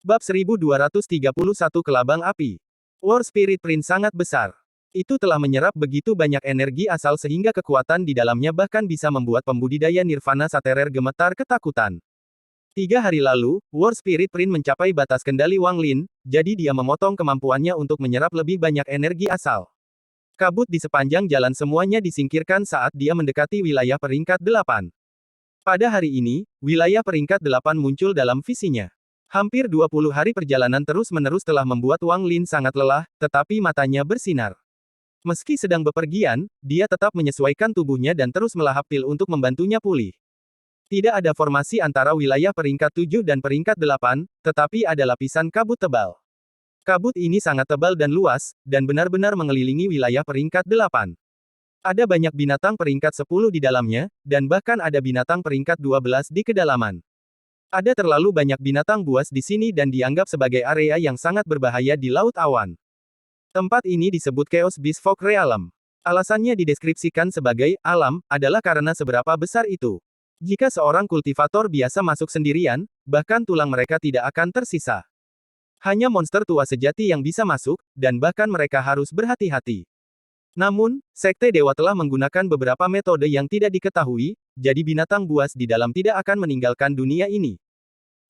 Bab 1231 Kelabang Api. War Spirit Prince sangat besar. Itu telah menyerap begitu banyak energi asal sehingga kekuatan di dalamnya bahkan bisa membuat pembudidaya Nirvana Saterer gemetar ketakutan. 3 hari lalu, War Spirit Prince mencapai batas kendali Wang Lin, jadi dia memotong kemampuannya untuk menyerap lebih banyak energi asal. Kabut di sepanjang jalan semuanya disingkirkan saat dia mendekati wilayah peringkat 8. Pada hari ini, wilayah peringkat 8 muncul dalam visinya. Hampir 20 hari perjalanan terus-menerus telah membuat Wang Lin sangat lelah, tetapi matanya bersinar. Meski sedang bepergian, dia tetap menyesuaikan tubuhnya dan terus melahap pil untuk membantunya pulih. Tidak ada formasi antara wilayah peringkat 7 dan peringkat 8, tetapi ada lapisan kabut tebal. Kabut ini sangat tebal dan luas, dan benar-benar mengelilingi wilayah peringkat 8. Ada banyak binatang peringkat 10 di dalamnya, dan bahkan ada binatang peringkat 12 di kedalaman. Ada terlalu banyak binatang buas di sini dan dianggap sebagai area yang sangat berbahaya di Laut Awan. Tempat ini disebut Chaos Beast Folk Realm. Alasannya dideskripsikan sebagai alam adalah karena seberapa besar itu. Jika seorang kultivator biasa masuk sendirian, bahkan tulang mereka tidak akan tersisa. Hanya monster tua sejati yang bisa masuk, dan bahkan mereka harus berhati-hati. Namun, Sekte Dewa telah menggunakan beberapa metode yang tidak diketahui, jadi binatang buas di dalam tidak akan meninggalkan dunia ini.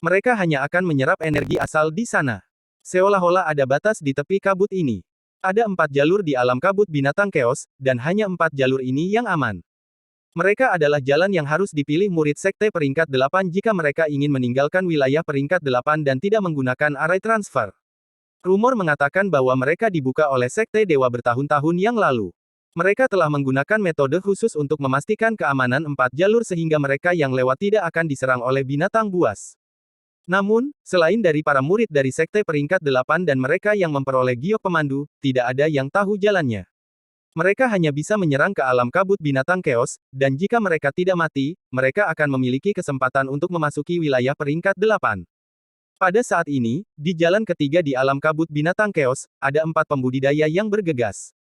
Mereka hanya akan menyerap energi asal di sana. Seolah-olah ada batas di tepi kabut ini. Ada 4 jalur di alam kabut binatang Chaos, dan hanya 4 jalur ini yang aman. Mereka adalah jalan yang harus dipilih murid Sekte peringkat 8 jika mereka ingin meninggalkan wilayah peringkat 8 dan tidak menggunakan array transfer. Rumor mengatakan bahwa mereka dibuka oleh Sekte Dewa bertahun-tahun yang lalu. Mereka telah menggunakan metode khusus untuk memastikan keamanan 4 jalur sehingga mereka yang lewat tidak akan diserang oleh binatang buas. Namun, selain dari para murid dari Sekte peringkat 8 dan mereka yang memperoleh giok pemandu, tidak ada yang tahu jalannya. Mereka hanya bisa menyerang ke alam kabut binatang Chaos, dan jika mereka tidak mati, mereka akan memiliki kesempatan untuk memasuki wilayah peringkat 8. Pada saat ini, di jalan ketiga di alam kabut binatang Chaos, ada 4 pembudidaya yang bergegas.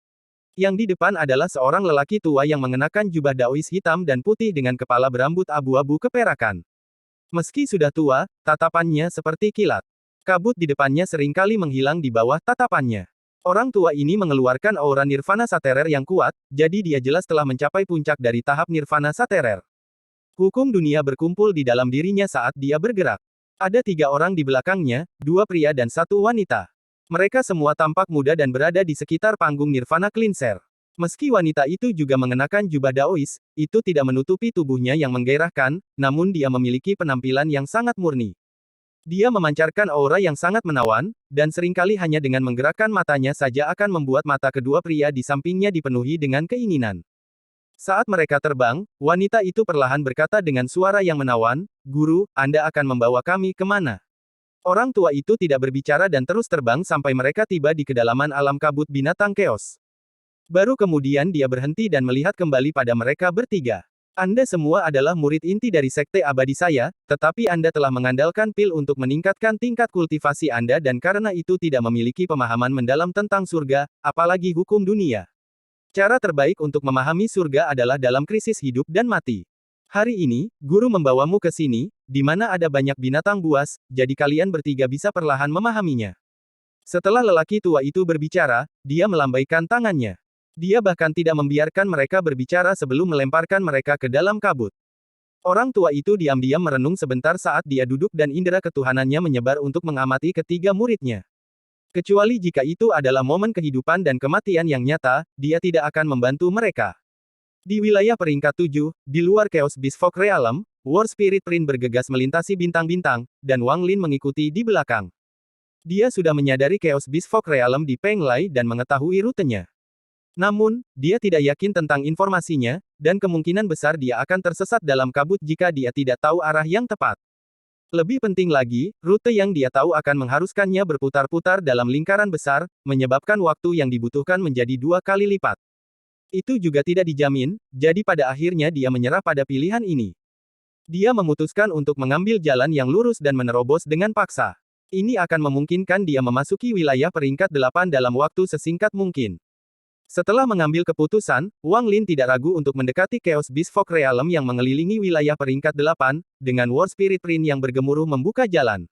Yang di depan adalah seorang lelaki tua yang mengenakan jubah daois hitam dan putih dengan kepala berambut abu-abu keperakan. Meski sudah tua, tatapannya seperti kilat. Kabut di depannya seringkali menghilang di bawah tatapannya. Orang tua ini mengeluarkan aura Nirvana Saterer yang kuat, jadi dia jelas telah mencapai puncak dari tahap Nirvana Saterer. Hukum dunia berkumpul di dalam dirinya saat dia bergerak. Ada 3 orang di belakangnya, 2 pria dan 1 wanita. Mereka semua tampak muda dan berada di sekitar panggung Nirvana Cleanser. Meski wanita itu juga mengenakan jubah daois, itu tidak menutupi tubuhnya yang menggairahkan, namun dia memiliki penampilan yang sangat murni. Dia memancarkan aura yang sangat menawan, dan seringkali hanya dengan menggerakkan matanya saja akan membuat mata kedua pria di sampingnya dipenuhi dengan keinginan. Saat mereka terbang, wanita itu perlahan berkata dengan suara yang menawan, "Guru, Anda akan membawa kami kemana?" Orang tua itu tidak berbicara dan terus terbang sampai mereka tiba di kedalaman alam kabut binatang Chaos. Baru kemudian dia berhenti dan melihat kembali pada mereka bertiga. Anda semua adalah murid inti dari Sekte Abadi saya, tetapi Anda telah mengandalkan pil untuk meningkatkan tingkat kultivasi Anda dan karena itu tidak memiliki pemahaman mendalam tentang surga, apalagi hukum dunia. Cara terbaik untuk memahami surga adalah dalam krisis hidup dan mati. Hari ini, guru membawamu ke sini, di mana ada banyak binatang buas, jadi kalian bertiga bisa perlahan memahaminya. Setelah lelaki tua itu berbicara, dia melambaikan tangannya. Dia bahkan tidak membiarkan mereka berbicara sebelum melemparkan mereka ke dalam kabut. Orang tua itu diam-diam merenung sebentar saat dia duduk dan indera ketuhanannya menyebar untuk mengamati ketiga muridnya. Kecuali jika itu adalah momen kehidupan dan kematian yang nyata, dia tidak akan membantu mereka. Di wilayah peringkat 7, di luar Chaos Beast Folk Realm, War Spirit Prince bergegas melintasi bintang-bintang, dan Wang Lin mengikuti di belakang. Dia sudah menyadari Chaos Beast Folk Realm di Penglai dan mengetahui rutenya. Namun, dia tidak yakin tentang informasinya, dan kemungkinan besar dia akan tersesat dalam kabut jika dia tidak tahu arah yang tepat. Lebih penting lagi, rute yang dia tahu akan mengharuskannya berputar-putar dalam lingkaran besar, menyebabkan waktu yang dibutuhkan menjadi 2 kali lipat. Itu juga tidak dijamin, jadi pada akhirnya dia menyerah pada pilihan ini. Dia memutuskan untuk mengambil jalan yang lurus dan menerobos dengan paksa. Ini akan memungkinkan dia memasuki wilayah peringkat 8 dalam waktu sesingkat mungkin. Setelah mengambil keputusan, Wang Lin tidak ragu untuk mendekati Chaos Beast Folk Realm yang mengelilingi wilayah peringkat 8, dengan War Spirit Prince yang bergemuruh membuka jalan.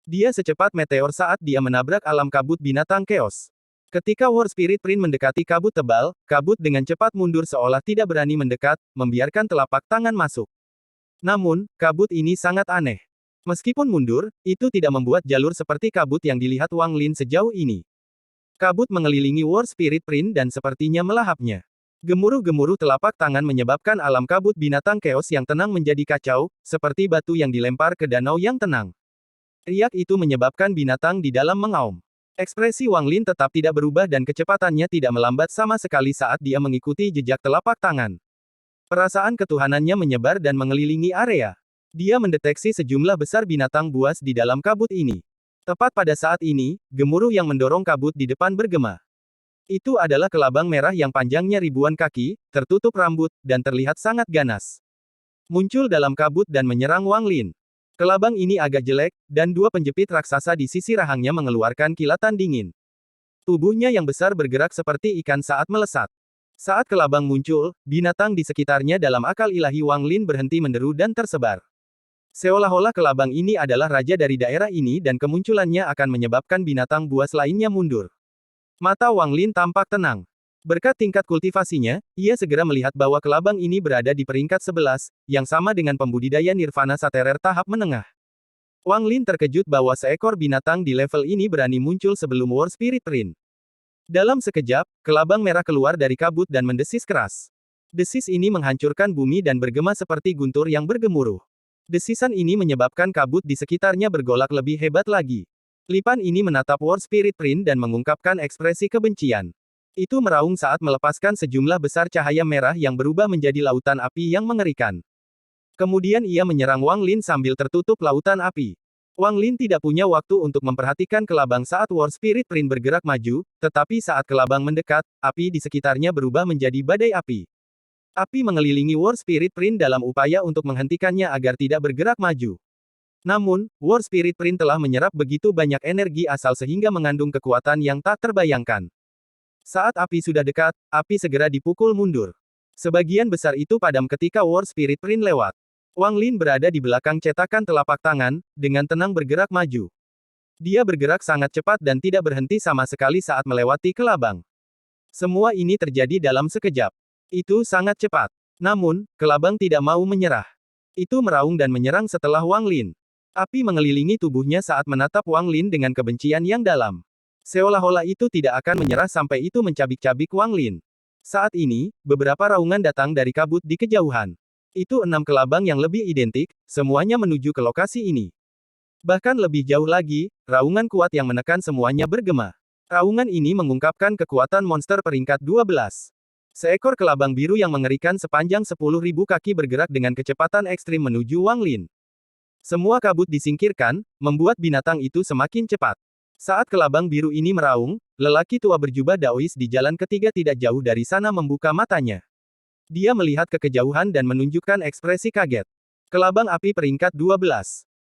Dia secepat meteor saat dia menabrak alam kabut binatang Chaos. Ketika War Spirit Prince mendekati kabut tebal, kabut dengan cepat mundur seolah tidak berani mendekat, membiarkan telapak tangan masuk. Namun, kabut ini sangat aneh. Meskipun mundur, itu tidak membuat jalur seperti kabut yang dilihat Wang Lin sejauh ini. Kabut mengelilingi War Spirit Prince dan sepertinya melahapnya. Gemuruh-gemuruh telapak tangan menyebabkan alam kabut binatang Chaos yang tenang menjadi kacau, seperti batu yang dilempar ke danau yang tenang. Riak itu menyebabkan binatang di dalam mengaum. Ekspresi Wang Lin tetap tidak berubah dan kecepatannya tidak melambat sama sekali saat dia mengikuti jejak telapak tangan. Perasaan ketuhanannya menyebar dan mengelilingi area. Dia mendeteksi sejumlah besar binatang buas di dalam kabut ini. Tepat pada saat ini, gemuruh yang mendorong kabut di depan bergema. Itu adalah kelabang merah yang panjangnya ribuan kaki, tertutup rambut, dan terlihat sangat ganas. Muncul dalam kabut dan menyerang Wang Lin. Kelabang ini agak jelek, dan dua penjepit raksasa di sisi rahangnya mengeluarkan kilatan dingin. Tubuhnya yang besar bergerak seperti ikan saat melesat. Saat kelabang muncul, binatang di sekitarnya dalam akal ilahi Wang Lin berhenti menderu dan tersebar. Seolah-olah kelabang ini adalah raja dari daerah ini dan kemunculannya akan menyebabkan binatang buas lainnya mundur. Mata Wang Lin tampak tenang. Berkat tingkat kultivasinya, ia segera melihat bahwa kelabang ini berada di peringkat 11, yang sama dengan pembudidaya nirvana saterer tahap menengah. Wang Lin terkejut bahwa seekor binatang di level ini berani muncul sebelum War Spirit Prince. Dalam sekejap, kelabang merah keluar dari kabut dan mendesis keras. Desis ini menghancurkan bumi dan bergema seperti guntur yang bergemuruh. Desisan ini menyebabkan kabut di sekitarnya bergolak lebih hebat lagi. Lipan ini menatap War Spirit Prince dan mengungkapkan ekspresi kebencian. Itu meraung saat melepaskan sejumlah besar cahaya merah yang berubah menjadi lautan api yang mengerikan. Kemudian ia menyerang Wang Lin sambil tertutup lautan api. Wang Lin tidak punya waktu untuk memperhatikan kelabang saat War Spirit Prince bergerak maju, tetapi saat kelabang mendekat, api di sekitarnya berubah menjadi badai api. Api mengelilingi War Spirit Prince dalam upaya untuk menghentikannya agar tidak bergerak maju. Namun, War Spirit Prince telah menyerap begitu banyak energi asal sehingga mengandung kekuatan yang tak terbayangkan. Saat api sudah dekat, api segera dipukul mundur. Sebagian besar itu padam ketika War Spirit Prince lewat. Wang Lin berada di belakang cetakan telapak tangan, dengan tenang bergerak maju. Dia bergerak sangat cepat dan tidak berhenti sama sekali saat melewati kelabang. Semua ini terjadi dalam sekejap. Itu sangat cepat. Namun, kelabang tidak mau menyerah. Itu meraung dan menyerang setelah Wang Lin. Api mengelilingi tubuhnya saat menatap Wang Lin dengan kebencian yang dalam. Seolah-olah itu tidak akan menyerah sampai itu mencabik-cabik Wang Lin. Saat ini, beberapa raungan datang dari kabut di kejauhan. Itu 6 kelabang yang lebih identik, semuanya menuju ke lokasi ini. Bahkan lebih jauh lagi, raungan kuat yang menekan semuanya bergema. Raungan ini mengungkapkan kekuatan monster peringkat 12. Seekor kelabang biru yang mengerikan sepanjang 10.000 kaki bergerak dengan kecepatan ekstrim menuju Wang Lin. Semua kabut disingkirkan, membuat binatang itu semakin cepat. Saat kelabang biru ini meraung, lelaki tua berjubah Daois di jalan ketiga tidak jauh dari sana membuka matanya. Dia melihat ke kejauhan dan menunjukkan ekspresi kaget. Kelabang api peringkat 12.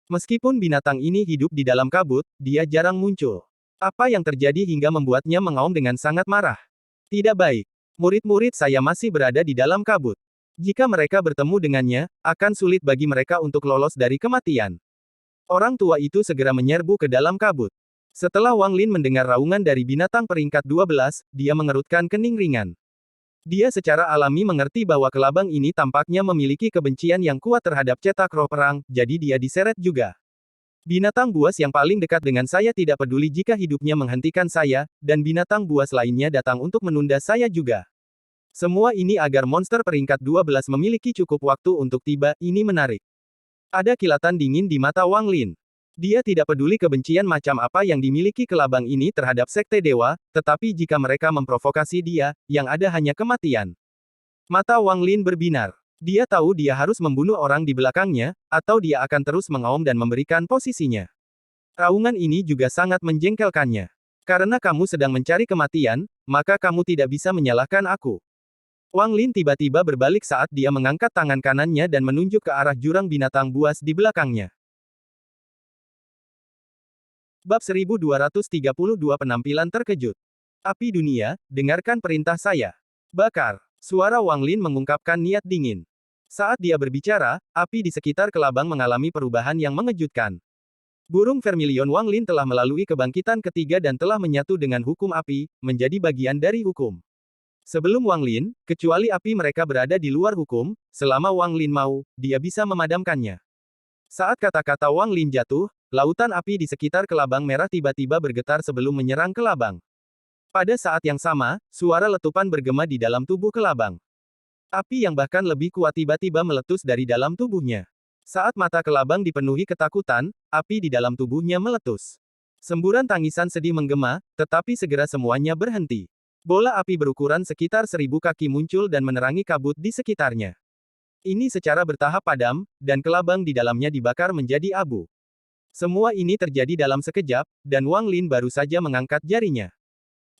Meskipun binatang ini hidup di dalam kabut, dia jarang muncul. Apa yang terjadi hingga membuatnya mengaum dengan sangat marah? Tidak baik. Murid-murid saya masih berada di dalam kabut. Jika mereka bertemu dengannya, akan sulit bagi mereka untuk lolos dari kematian. Orang tua itu segera menyerbu ke dalam kabut. Setelah Wang Lin mendengar raungan dari binatang peringkat 12, dia mengerutkan kening ringan. Dia secara alami mengerti bahwa kelabang ini tampaknya memiliki kebencian yang kuat terhadap cetak roh perang, jadi dia diseret juga. Binatang buas yang paling dekat dengan saya tidak peduli jika hidupnya menghentikan saya, dan binatang buas lainnya datang untuk menunda saya juga. Semua ini agar monster peringkat 12 memiliki cukup waktu untuk tiba, ini menarik. Ada kilatan dingin di mata Wang Lin. Dia tidak peduli kebencian macam apa yang dimiliki kelabang ini terhadap sekte dewa, tetapi jika mereka memprovokasi dia, yang ada hanya kematian. Mata Wang Lin berbinar. Dia tahu dia harus membunuh orang di belakangnya, atau dia akan terus mengaum dan memberikan posisinya. Raungan ini juga sangat menjengkelkannya. Karena kamu sedang mencari kematian, maka kamu tidak bisa menyalahkan aku. Wang Lin tiba-tiba berbalik saat dia mengangkat tangan kanannya dan menunjuk ke arah jurang binatang buas di belakangnya. Bab 1232 Penampilan Terkejut. Api dunia, dengarkan perintah saya. Bakar. Suara Wang Lin mengungkapkan niat dingin. Saat dia berbicara, api di sekitar kelabang mengalami perubahan yang mengejutkan. Burung vermilion Wang Lin telah melalui kebangkitan ketiga dan telah menyatu dengan hukum api, menjadi bagian dari hukum. Sebelum Wang Lin, kecuali api mereka berada di luar hukum, selama Wang Lin mau, dia bisa memadamkannya. Saat kata-kata Wang Lin jatuh, lautan api di sekitar kelabang merah tiba-tiba bergetar sebelum menyerang kelabang. Pada saat yang sama, suara letupan bergema di dalam tubuh kelabang. Api yang bahkan lebih kuat tiba-tiba meletus dari dalam tubuhnya. Saat mata kelabang dipenuhi ketakutan, api di dalam tubuhnya meletus. Semburan tangisan sedih menggema, tetapi segera semuanya berhenti. Bola api berukuran sekitar 1000 kaki muncul dan menerangi kabut di sekitarnya. Ini secara bertahap padam, dan kelabang di dalamnya dibakar menjadi abu. Semua ini terjadi dalam sekejap, dan Wang Lin baru saja mengangkat jarinya.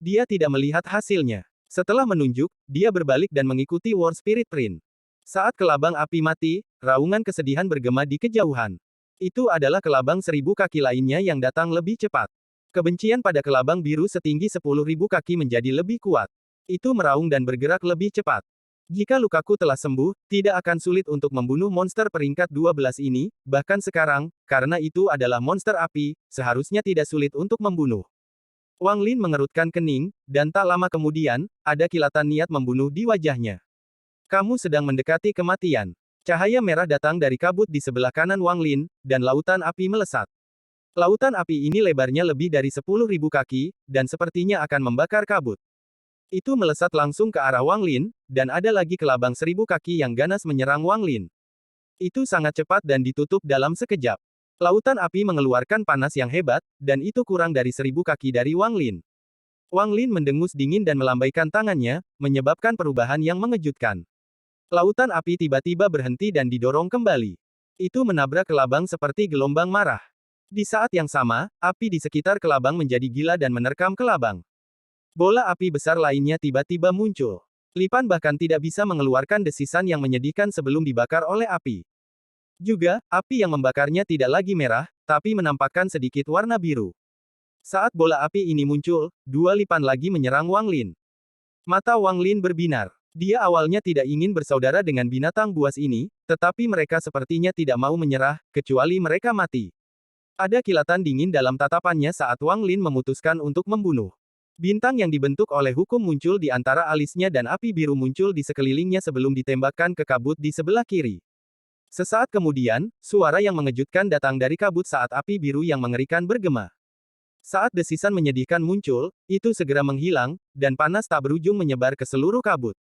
Dia tidak melihat hasilnya. Setelah menunjuk, dia berbalik dan mengikuti War Spirit Prince. Saat kelabang api mati, raungan kesedihan bergema di kejauhan. Itu adalah kelabang 1000 kaki lainnya yang datang lebih cepat. Kebencian pada kelabang biru setinggi 10.000 kaki menjadi lebih kuat. Itu meraung dan bergerak lebih cepat. Jika lukaku telah sembuh, tidak akan sulit untuk membunuh monster peringkat 12 ini, bahkan sekarang, karena itu adalah monster api, seharusnya tidak sulit untuk membunuh. Wang Lin mengerutkan kening, dan tak lama kemudian, ada kilatan niat membunuh di wajahnya. Kamu sedang mendekati kematian. Cahaya merah datang dari kabut di sebelah kanan Wang Lin, dan lautan api melesat. Lautan api ini lebarnya lebih dari 10.000 kaki, dan sepertinya akan membakar kabut. Itu melesat langsung ke arah Wang Lin, dan ada lagi kelabang 1000 kaki yang ganas menyerang Wang Lin. Itu sangat cepat dan ditutup dalam sekejap. Lautan api mengeluarkan panas yang hebat, dan itu kurang dari 1000 kaki dari Wang Lin. Wang Lin mendengus dingin dan melambaikan tangannya, menyebabkan perubahan yang mengejutkan. Lautan api tiba-tiba berhenti dan didorong kembali. Itu menabrak kelabang seperti gelombang marah. Di saat yang sama, api di sekitar kelabang menjadi gila dan menerkam kelabang. Bola api besar lainnya tiba-tiba muncul. Lipan bahkan tidak bisa mengeluarkan desisan yang menyedihkan sebelum dibakar oleh api. Juga, api yang membakarnya tidak lagi merah, tapi menampakkan sedikit warna biru. Saat bola api ini muncul, dua lipan lagi menyerang Wang Lin. Mata Wang Lin berbinar. Dia awalnya tidak ingin bersaudara dengan binatang buas ini, tetapi mereka sepertinya tidak mau menyerah, kecuali mereka mati. Ada kilatan dingin dalam tatapannya saat Wang Lin memutuskan untuk membunuh. Bintang yang dibentuk oleh hukum muncul di antara alisnya dan api biru muncul di sekelilingnya sebelum ditembakkan ke kabut di sebelah kiri. Sesaat kemudian, suara yang mengejutkan datang dari kabut saat api biru yang mengerikan bergema. Saat desisan menyedihkan muncul, itu segera menghilang, dan panas tak berujung menyebar ke seluruh kabut.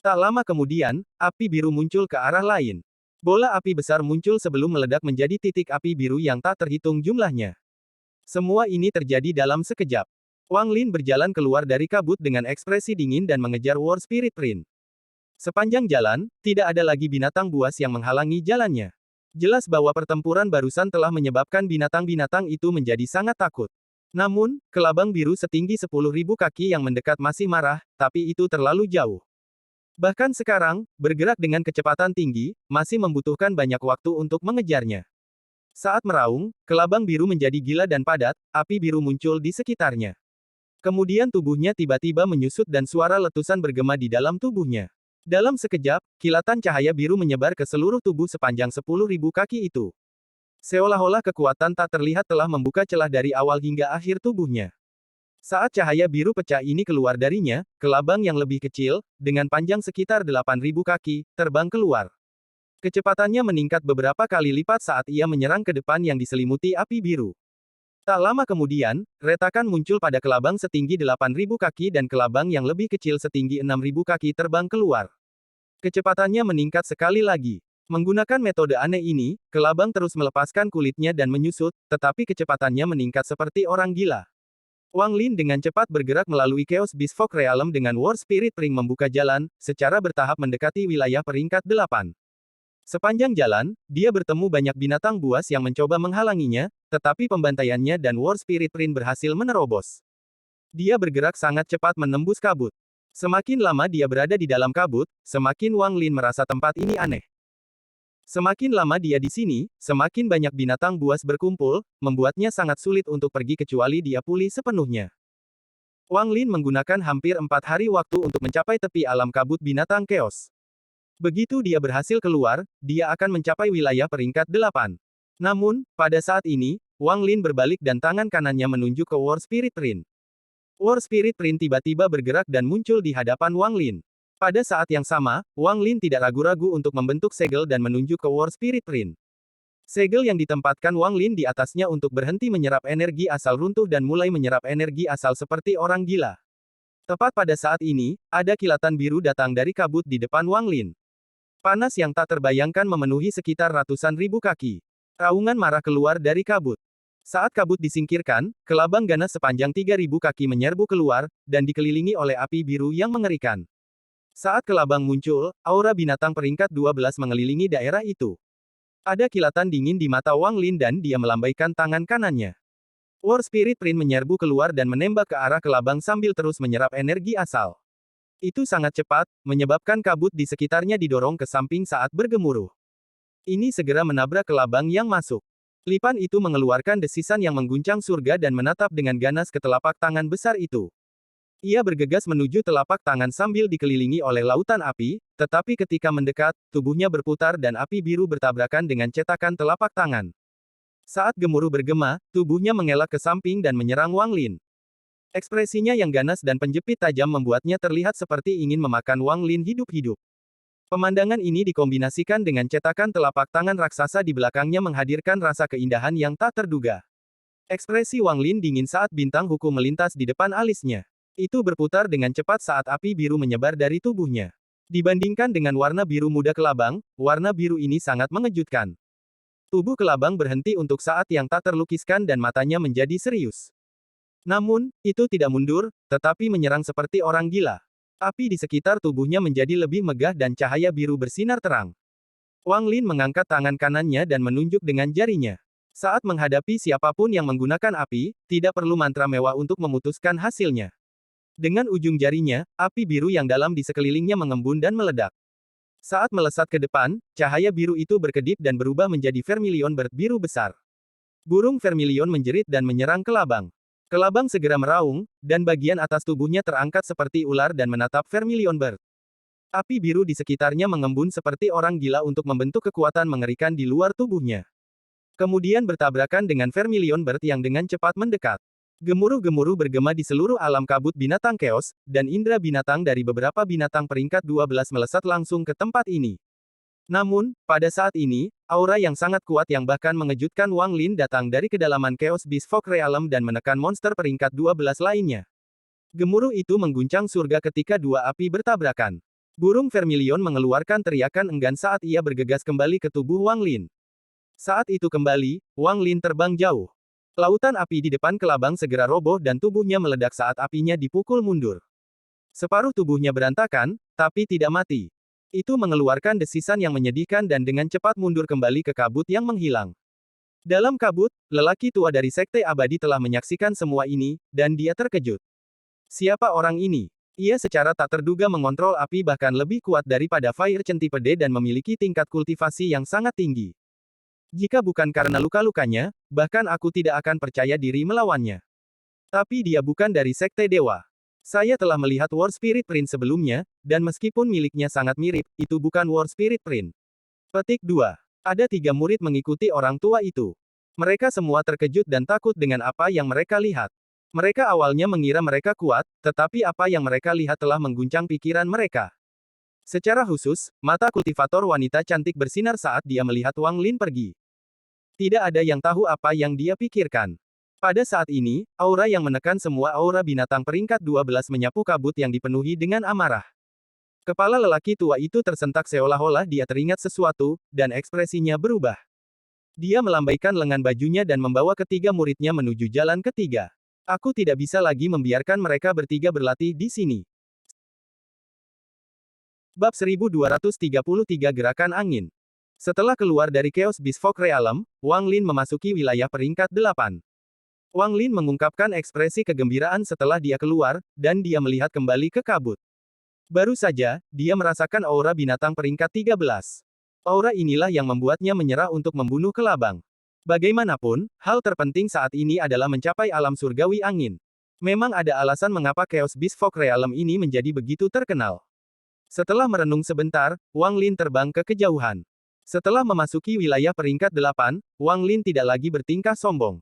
Tak lama kemudian, api biru muncul ke arah lain. Bola api besar muncul sebelum meledak menjadi titik api biru yang tak terhitung jumlahnya. Semua ini terjadi dalam sekejap. Wang Lin berjalan keluar dari kabut dengan ekspresi dingin dan mengejar War Spirit Prince. Sepanjang jalan, tidak ada lagi binatang buas yang menghalangi jalannya. Jelas bahwa pertempuran barusan telah menyebabkan binatang-binatang itu menjadi sangat takut. Namun, kelabang biru setinggi 10.000 kaki yang mendekat masih marah, tapi itu terlalu jauh. Bahkan sekarang, bergerak dengan kecepatan tinggi, masih membutuhkan banyak waktu untuk mengejarnya. Saat meraung, kelabang biru menjadi gila dan padat, api biru muncul di sekitarnya. Kemudian tubuhnya tiba-tiba menyusut dan suara letusan bergema di dalam tubuhnya. Dalam sekejap, kilatan cahaya biru menyebar ke seluruh tubuh sepanjang 10.000 kaki itu. Seolah-olah kekuatan tak terlihat telah membuka celah dari awal hingga akhir tubuhnya. Saat cahaya biru pecah ini keluar darinya, kelabang yang lebih kecil, dengan panjang sekitar 8.000 kaki, terbang keluar. Kecepatannya meningkat beberapa kali lipat saat ia menyerang ke depan yang diselimuti api biru. Tak lama kemudian, retakan muncul pada kelabang setinggi 8.000 kaki dan kelabang yang lebih kecil setinggi 6.000 kaki terbang keluar. Kecepatannya meningkat sekali lagi. Menggunakan metode aneh ini, kelabang terus melepaskan kulitnya dan menyusut, tetapi kecepatannya meningkat seperti orang gila. Wang Lin dengan cepat bergerak melalui Chaos Beast Fog Realm dengan War Spirit Ring membuka jalan, secara bertahap mendekati wilayah peringkat 8. Sepanjang jalan, dia bertemu banyak binatang buas yang mencoba menghalanginya, tetapi pembantaiannya dan War Spirit Ring berhasil menerobos. Dia bergerak sangat cepat menembus kabut. Semakin lama dia berada di dalam kabut, semakin Wang Lin merasa tempat ini aneh. Semakin lama dia di sini, semakin banyak binatang buas berkumpul, membuatnya sangat sulit untuk pergi kecuali dia pulih sepenuhnya. Wang Lin menggunakan hampir 4 hari waktu untuk mencapai tepi alam kabut binatang Chaos. Begitu dia berhasil keluar, dia akan mencapai wilayah peringkat 8. Namun, pada saat ini, Wang Lin berbalik dan tangan kanannya menunjuk ke War Spirit Prince. War Spirit Prince tiba-tiba bergerak dan muncul di hadapan Wang Lin. Pada saat yang sama, Wang Lin tidak ragu-ragu untuk membentuk segel dan menunjuk ke War Spirit Prince. Segel yang ditempatkan Wang Lin di atasnya untuk berhenti menyerap energi asal runtuh dan mulai menyerap energi asal seperti orang gila. Tepat pada saat ini, ada kilatan biru datang dari kabut di depan Wang Lin. Panas yang tak terbayangkan memenuhi sekitar ratusan ribu kaki. Raungan marah keluar dari kabut. Saat kabut disingkirkan, kelabang ganas sepanjang 3.000 kaki menyerbu keluar, dan dikelilingi oleh api biru yang mengerikan. Saat kelabang muncul, aura binatang peringkat 12 mengelilingi daerah itu. Ada kilatan dingin di mata Wang Lin dan dia melambaikan tangan kanannya. War Spirit Prince menyerbu keluar dan menembak ke arah kelabang sambil terus menyerap energi asal. Itu sangat cepat, menyebabkan kabut di sekitarnya didorong ke samping saat bergemuruh. Ini segera menabrak kelabang yang masuk. Lipan itu mengeluarkan desisan yang mengguncang surga dan menatap dengan ganas ke telapak tangan besar itu. Ia bergegas menuju telapak tangan sambil dikelilingi oleh lautan api, tetapi ketika mendekat, tubuhnya berputar dan api biru bertabrakan dengan cetakan telapak tangan. Saat gemuruh bergema, tubuhnya mengelak ke samping dan menyerang Wang Lin. Ekspresinya yang ganas dan penjepit tajam membuatnya terlihat seperti ingin memakan Wang Lin hidup-hidup. Pemandangan ini dikombinasikan dengan cetakan telapak tangan raksasa di belakangnya menghadirkan rasa keindahan yang tak terduga. Ekspresi Wang Lin dingin saat bintang hukum melintas di depan alisnya. Itu berputar dengan cepat saat api biru menyebar dari tubuhnya. Dibandingkan dengan warna biru muda kelabang, warna biru ini sangat mengejutkan. Tubuh kelabang berhenti untuk saat yang tak terlukiskan dan matanya menjadi serius. Namun, itu tidak mundur, tetapi menyerang seperti orang gila. Api di sekitar tubuhnya menjadi lebih megah dan cahaya biru bersinar terang. Wang Lin mengangkat tangan kanannya dan menunjuk dengan jarinya. Saat menghadapi siapapun yang menggunakan api, tidak perlu mantra mewah untuk memutuskan hasilnya. Dengan ujung jarinya, api biru yang dalam di sekelilingnya mengembun dan meledak. Saat melesat ke depan, cahaya biru itu berkedip dan berubah menjadi vermilion bird biru besar. Burung vermilion menjerit dan menyerang kelabang. Kelabang segera meraung, dan bagian atas tubuhnya terangkat seperti ular dan menatap vermilion bird. Api biru di sekitarnya mengembun seperti orang gila untuk membentuk kekuatan mengerikan di luar tubuhnya. Kemudian bertabrakan dengan vermilion bird yang dengan cepat mendekat. Gemuruh-gemuruh bergema di seluruh alam kabut binatang keos, dan indera binatang dari beberapa binatang peringkat 12 melesat langsung ke tempat ini. Namun, pada saat ini, aura yang sangat kuat yang bahkan mengejutkan Wang Lin datang dari kedalaman Chaos Beast Folk Realm dan menekan monster peringkat 12 lainnya. Gemuruh itu mengguncang surga ketika dua api bertabrakan. Burung vermilion mengeluarkan teriakan enggan saat ia bergegas kembali ke tubuh Wang Lin. Saat itu kembali, Wang Lin terbang jauh. Lautan api di depan kelabang segera roboh dan tubuhnya meledak saat apinya dipukul mundur. Separuh tubuhnya berantakan, tapi tidak mati. Itu mengeluarkan desisan yang menyedihkan dan dengan cepat mundur kembali ke kabut yang menghilang. Dalam kabut, lelaki tua dari Sekte Abadi telah menyaksikan semua ini, dan dia terkejut. Siapa orang ini? Ia secara tak terduga mengontrol api bahkan lebih kuat daripada Fire Centipede dan memiliki tingkat kultivasi yang sangat tinggi. Jika bukan karena luka-lukanya, bahkan aku tidak akan percaya diri melawannya. Tapi dia bukan dari Sekte Dewa. Saya telah melihat War Spirit Prince sebelumnya, dan meskipun miliknya sangat mirip, itu bukan War Spirit Prince. Petik 2. Ada 3 murid mengikuti orang tua itu. Mereka semua terkejut dan takut dengan apa yang mereka lihat. Mereka awalnya mengira mereka kuat, tetapi apa yang mereka lihat telah mengguncang pikiran mereka. Secara khusus, mata kultivator wanita cantik bersinar saat dia melihat Wang Lin pergi. Tidak ada yang tahu apa yang dia pikirkan. Pada saat ini, aura yang menekan semua aura binatang peringkat 12 menyapu kabut yang dipenuhi dengan amarah. Kepala lelaki tua itu tersentak seolah-olah dia teringat sesuatu, dan ekspresinya berubah. Dia melambaikan lengan bajunya dan membawa ketiga muridnya menuju jalan ketiga. Aku tidak bisa lagi membiarkan mereka bertiga berlatih di sini. Bab 1233 Gerakan Angin. Setelah keluar dari Chaos Beast Folk Realm, Wang Lin memasuki wilayah peringkat 8. Wang Lin mengungkapkan ekspresi kegembiraan setelah dia keluar, dan dia melihat kembali ke kabut. Baru saja, dia merasakan aura binatang peringkat 13. Aura inilah yang membuatnya menyerah untuk membunuh kelabang. Bagaimanapun, hal terpenting saat ini adalah mencapai alam surgawi angin. Memang ada alasan mengapa Chaos Beast Folk Realm ini menjadi begitu terkenal. Setelah merenung sebentar, Wang Lin terbang ke kejauhan. Setelah memasuki wilayah peringkat 8, Wang Lin tidak lagi bertingkah sombong.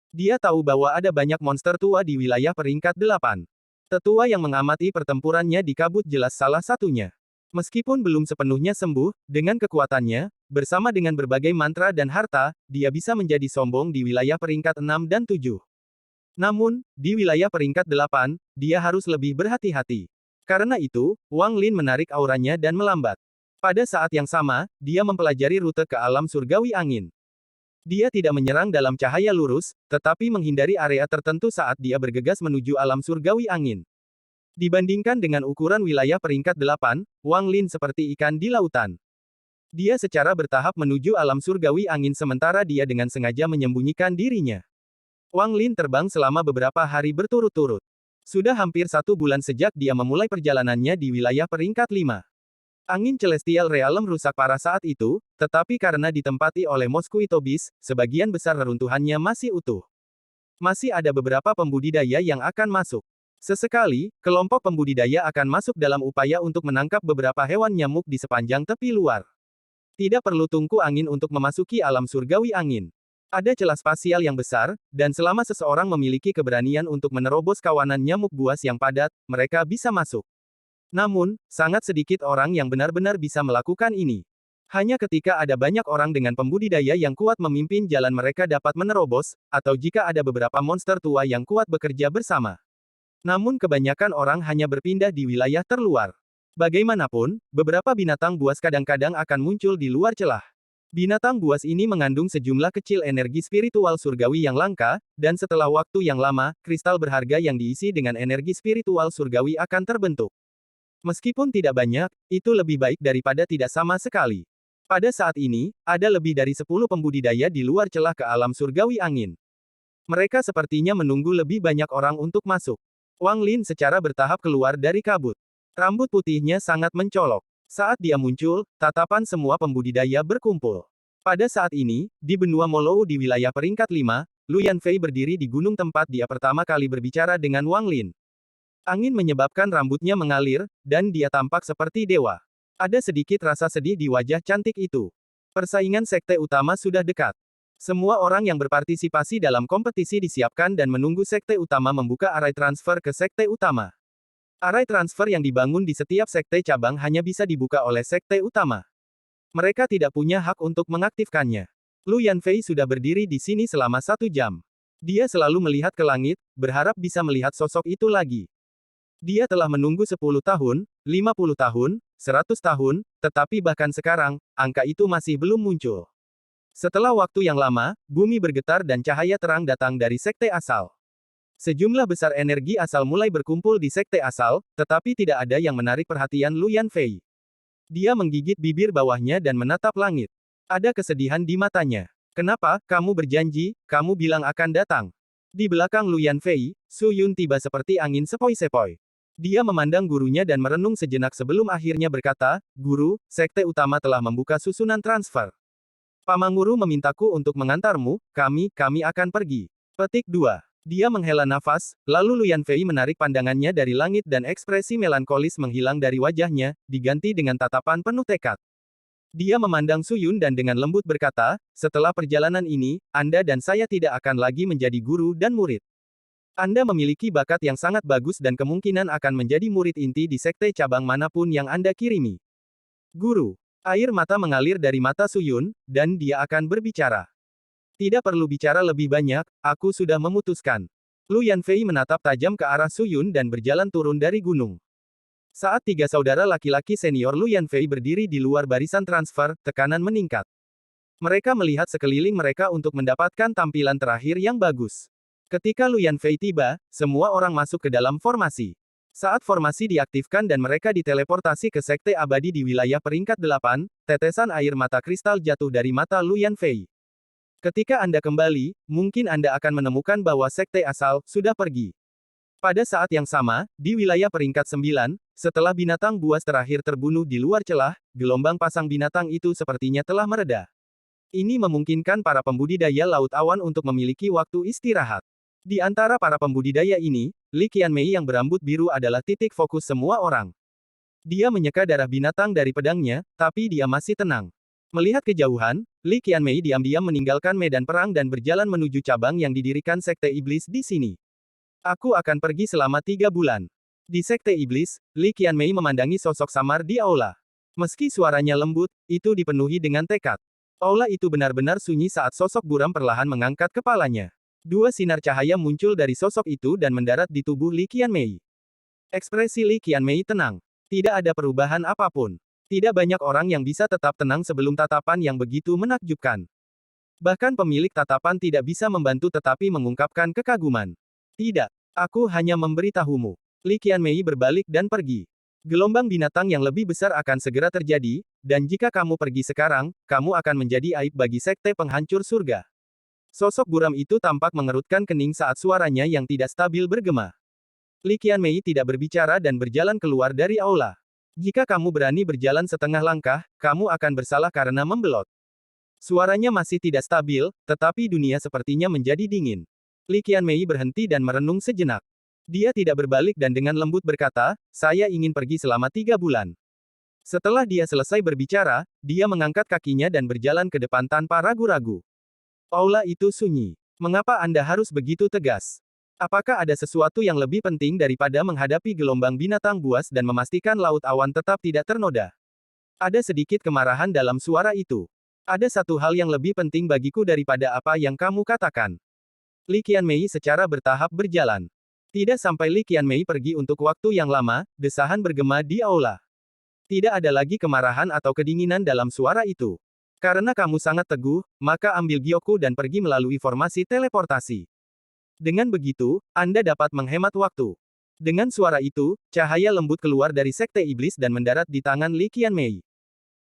Dia tahu bahwa ada banyak monster tua di wilayah peringkat 8. Tetua yang mengamati pertempurannya di kabut jelas salah satunya. Meskipun belum sepenuhnya sembuh, dengan kekuatannya, bersama dengan berbagai mantra dan harta, dia bisa menjadi sombong di wilayah peringkat 6 dan 7. Namun, di wilayah peringkat 8, dia harus lebih berhati-hati. Karena itu, Wang Lin menarik auranya dan melambat. Pada saat yang sama, dia mempelajari rute ke alam surgawi angin. Dia tidak menyerang dalam cahaya lurus, tetapi menghindari area tertentu saat dia bergegas menuju alam surgawi angin. Dibandingkan dengan ukuran wilayah peringkat 8, Wang Lin seperti ikan di lautan. Dia secara bertahap menuju alam surgawi angin sementara dia dengan sengaja menyembunyikan dirinya. Wang Lin terbang selama beberapa hari berturut-turut. Sudah hampir 1 bulan sejak dia memulai perjalanannya di wilayah peringkat 5. Angin Celestial Realm rusak parah saat itu, tetapi karena ditempati oleh Mosquito Beast, sebagian besar reruntuhannya masih utuh. Masih ada beberapa pembudidaya yang akan masuk. Sesekali, kelompok pembudidaya akan masuk dalam upaya untuk menangkap beberapa hewan nyamuk di sepanjang tepi luar. Tidak perlu tungku angin untuk memasuki alam surgawi angin. Ada celah spasial yang besar, dan selama seseorang memiliki keberanian untuk menerobos kawanan nyamuk buas yang padat, mereka bisa masuk. Namun, sangat sedikit orang yang benar-benar bisa melakukan ini. Hanya ketika ada banyak orang dengan pembudidaya yang kuat memimpin jalan mereka dapat menerobos, atau jika ada beberapa monster tua yang kuat bekerja bersama. Namun kebanyakan orang hanya berpindah di wilayah terluar. Bagaimanapun, beberapa binatang buas kadang-kadang akan muncul di luar celah. Binatang buas ini mengandung sejumlah kecil energi spiritual surgawi yang langka, dan setelah waktu yang lama, kristal berharga yang diisi dengan energi spiritual surgawi akan terbentuk. Meskipun tidak banyak, itu lebih baik daripada tidak sama sekali. Pada saat ini, ada lebih dari 10 pembudidaya di luar celah ke alam surgawi angin. Mereka sepertinya menunggu lebih banyak orang untuk masuk. Wang Lin secara bertahap keluar dari kabut. Rambut putihnya sangat mencolok. Saat dia muncul, tatapan semua pembudidaya berkumpul. Pada saat ini, di benua Molou di wilayah peringkat 5, Lu Yanfei berdiri di gunung tempat dia pertama kali berbicara dengan Wang Lin. Angin menyebabkan rambutnya mengalir, dan dia tampak seperti dewa. Ada sedikit rasa sedih di wajah cantik itu. Persaingan sekte utama sudah dekat. Semua orang yang berpartisipasi dalam kompetisi disiapkan dan menunggu sekte utama membuka arai transfer ke sekte utama. Arai transfer yang dibangun di setiap sekte cabang hanya bisa dibuka oleh sekte utama. Mereka tidak punya hak untuk mengaktifkannya. Lu Yanfei sudah berdiri di sini selama 1 jam. Dia selalu melihat ke langit, berharap bisa melihat sosok itu lagi. Dia telah menunggu 10 tahun, 50 tahun, 100 tahun, tetapi bahkan sekarang, angka itu masih belum muncul. Setelah waktu yang lama, bumi bergetar dan cahaya terang datang dari sekte asal. Sejumlah besar energi asal mulai berkumpul di sekte asal, tetapi tidak ada yang menarik perhatian Lu Yanfei. Dia menggigit bibir bawahnya dan menatap langit. Ada kesedihan di matanya. Kenapa, kamu berjanji, kamu bilang akan datang. Di belakang Lu Yanfei, Su Yun tiba seperti angin sepoi-sepoi. Dia memandang gurunya dan merenung sejenak sebelum akhirnya berkata, Guru, sekte utama telah membuka susunan transfer. Paman Guru memintaku untuk mengantarmu, kami akan pergi. Petik 2. Dia menghela nafas, lalu Lu Yanfei menarik pandangannya dari langit dan ekspresi melankolis menghilang dari wajahnya, diganti dengan tatapan penuh tekad. Dia memandang Su Yun dan dengan lembut berkata, setelah perjalanan ini, Anda dan saya tidak akan lagi menjadi guru dan murid. Anda memiliki bakat yang sangat bagus dan kemungkinan akan menjadi murid inti di sekte cabang manapun yang Anda kirimi. Guru. Air mata mengalir dari mata Su Yun, dan dia akan berbicara. Tidak perlu bicara lebih banyak, aku sudah memutuskan. Lu Yanfei menatap tajam ke arah Su Yun dan berjalan turun dari gunung. Saat 3 saudara laki-laki senior Lu Yanfei berdiri di luar barisan transfer, tekanan meningkat. Mereka melihat sekeliling mereka untuk mendapatkan tampilan terakhir yang bagus. Ketika Lu Yanfei tiba, semua orang masuk ke dalam formasi. Saat formasi diaktifkan dan mereka diteleportasi ke sekte abadi di wilayah peringkat 8, tetesan air mata kristal jatuh dari mata Lu Yanfei. Ketika Anda kembali, mungkin Anda akan menemukan bahwa sekte asal sudah pergi. Pada saat yang sama, di wilayah peringkat 9, setelah binatang buas terakhir terbunuh di luar celah, gelombang pasang binatang itu sepertinya telah mereda. Ini memungkinkan para pembudidaya laut awan untuk memiliki waktu istirahat. Di antara para pembudidaya ini, Li Qianmei yang berambut biru adalah titik fokus semua orang. Dia menyeka darah binatang dari pedangnya, tapi dia masih tenang. Melihat kejauhan, Li Qianmei diam-diam meninggalkan medan perang dan berjalan menuju cabang yang didirikan Sekte Iblis di sini. Aku akan pergi selama 3 bulan. Di Sekte Iblis, Li Qianmei memandangi sosok samar di aula. Meski suaranya lembut, itu dipenuhi dengan tekad. Aula itu benar-benar sunyi saat sosok buram perlahan mengangkat kepalanya. Dua sinar cahaya muncul dari sosok itu dan mendarat di tubuh Li Qianmei. Ekspresi Li Qianmei tenang. Tidak ada perubahan apapun. Tidak banyak orang yang bisa tetap tenang sebelum tatapan yang begitu menakjubkan. Bahkan pemilik tatapan tidak bisa membantu tetapi mengungkapkan kekaguman. Tidak, aku hanya memberitahumu. Li Qianmei berbalik dan pergi. Gelombang binatang yang lebih besar akan segera terjadi, dan jika kamu pergi sekarang, kamu akan menjadi aib bagi sekte penghancur surga. Sosok buram itu tampak mengerutkan kening saat suaranya yang tidak stabil bergema. Li Qianmei tidak berbicara dan berjalan keluar dari aula. Jika kamu berani berjalan setengah langkah, kamu akan bersalah karena membelot. Suaranya masih tidak stabil, tetapi dunia sepertinya menjadi dingin. Li Qianmei berhenti dan merenung sejenak. Dia tidak berbalik dan dengan lembut berkata, saya ingin pergi selama 3 bulan. Setelah dia selesai berbicara, dia mengangkat kakinya dan berjalan ke depan tanpa ragu-ragu. Aula itu sunyi. Mengapa Anda harus begitu tegas? Apakah ada sesuatu yang lebih penting daripada menghadapi gelombang binatang buas dan memastikan laut awan tetap tidak ternoda? Ada sedikit kemarahan dalam suara itu. Ada satu hal yang lebih penting bagiku daripada apa yang kamu katakan. Li Qianmei secara bertahap berjalan. Tidak sampai Li Qianmei pergi untuk waktu yang lama, desahan bergema di aula. Tidak ada lagi kemarahan atau kedinginan dalam suara itu. Karena kamu sangat teguh, maka ambil Gyoku dan pergi melalui formasi teleportasi. Dengan begitu, Anda dapat menghemat waktu. Dengan suara itu, cahaya lembut keluar dari Sekte Iblis dan mendarat di tangan Li Qianmei.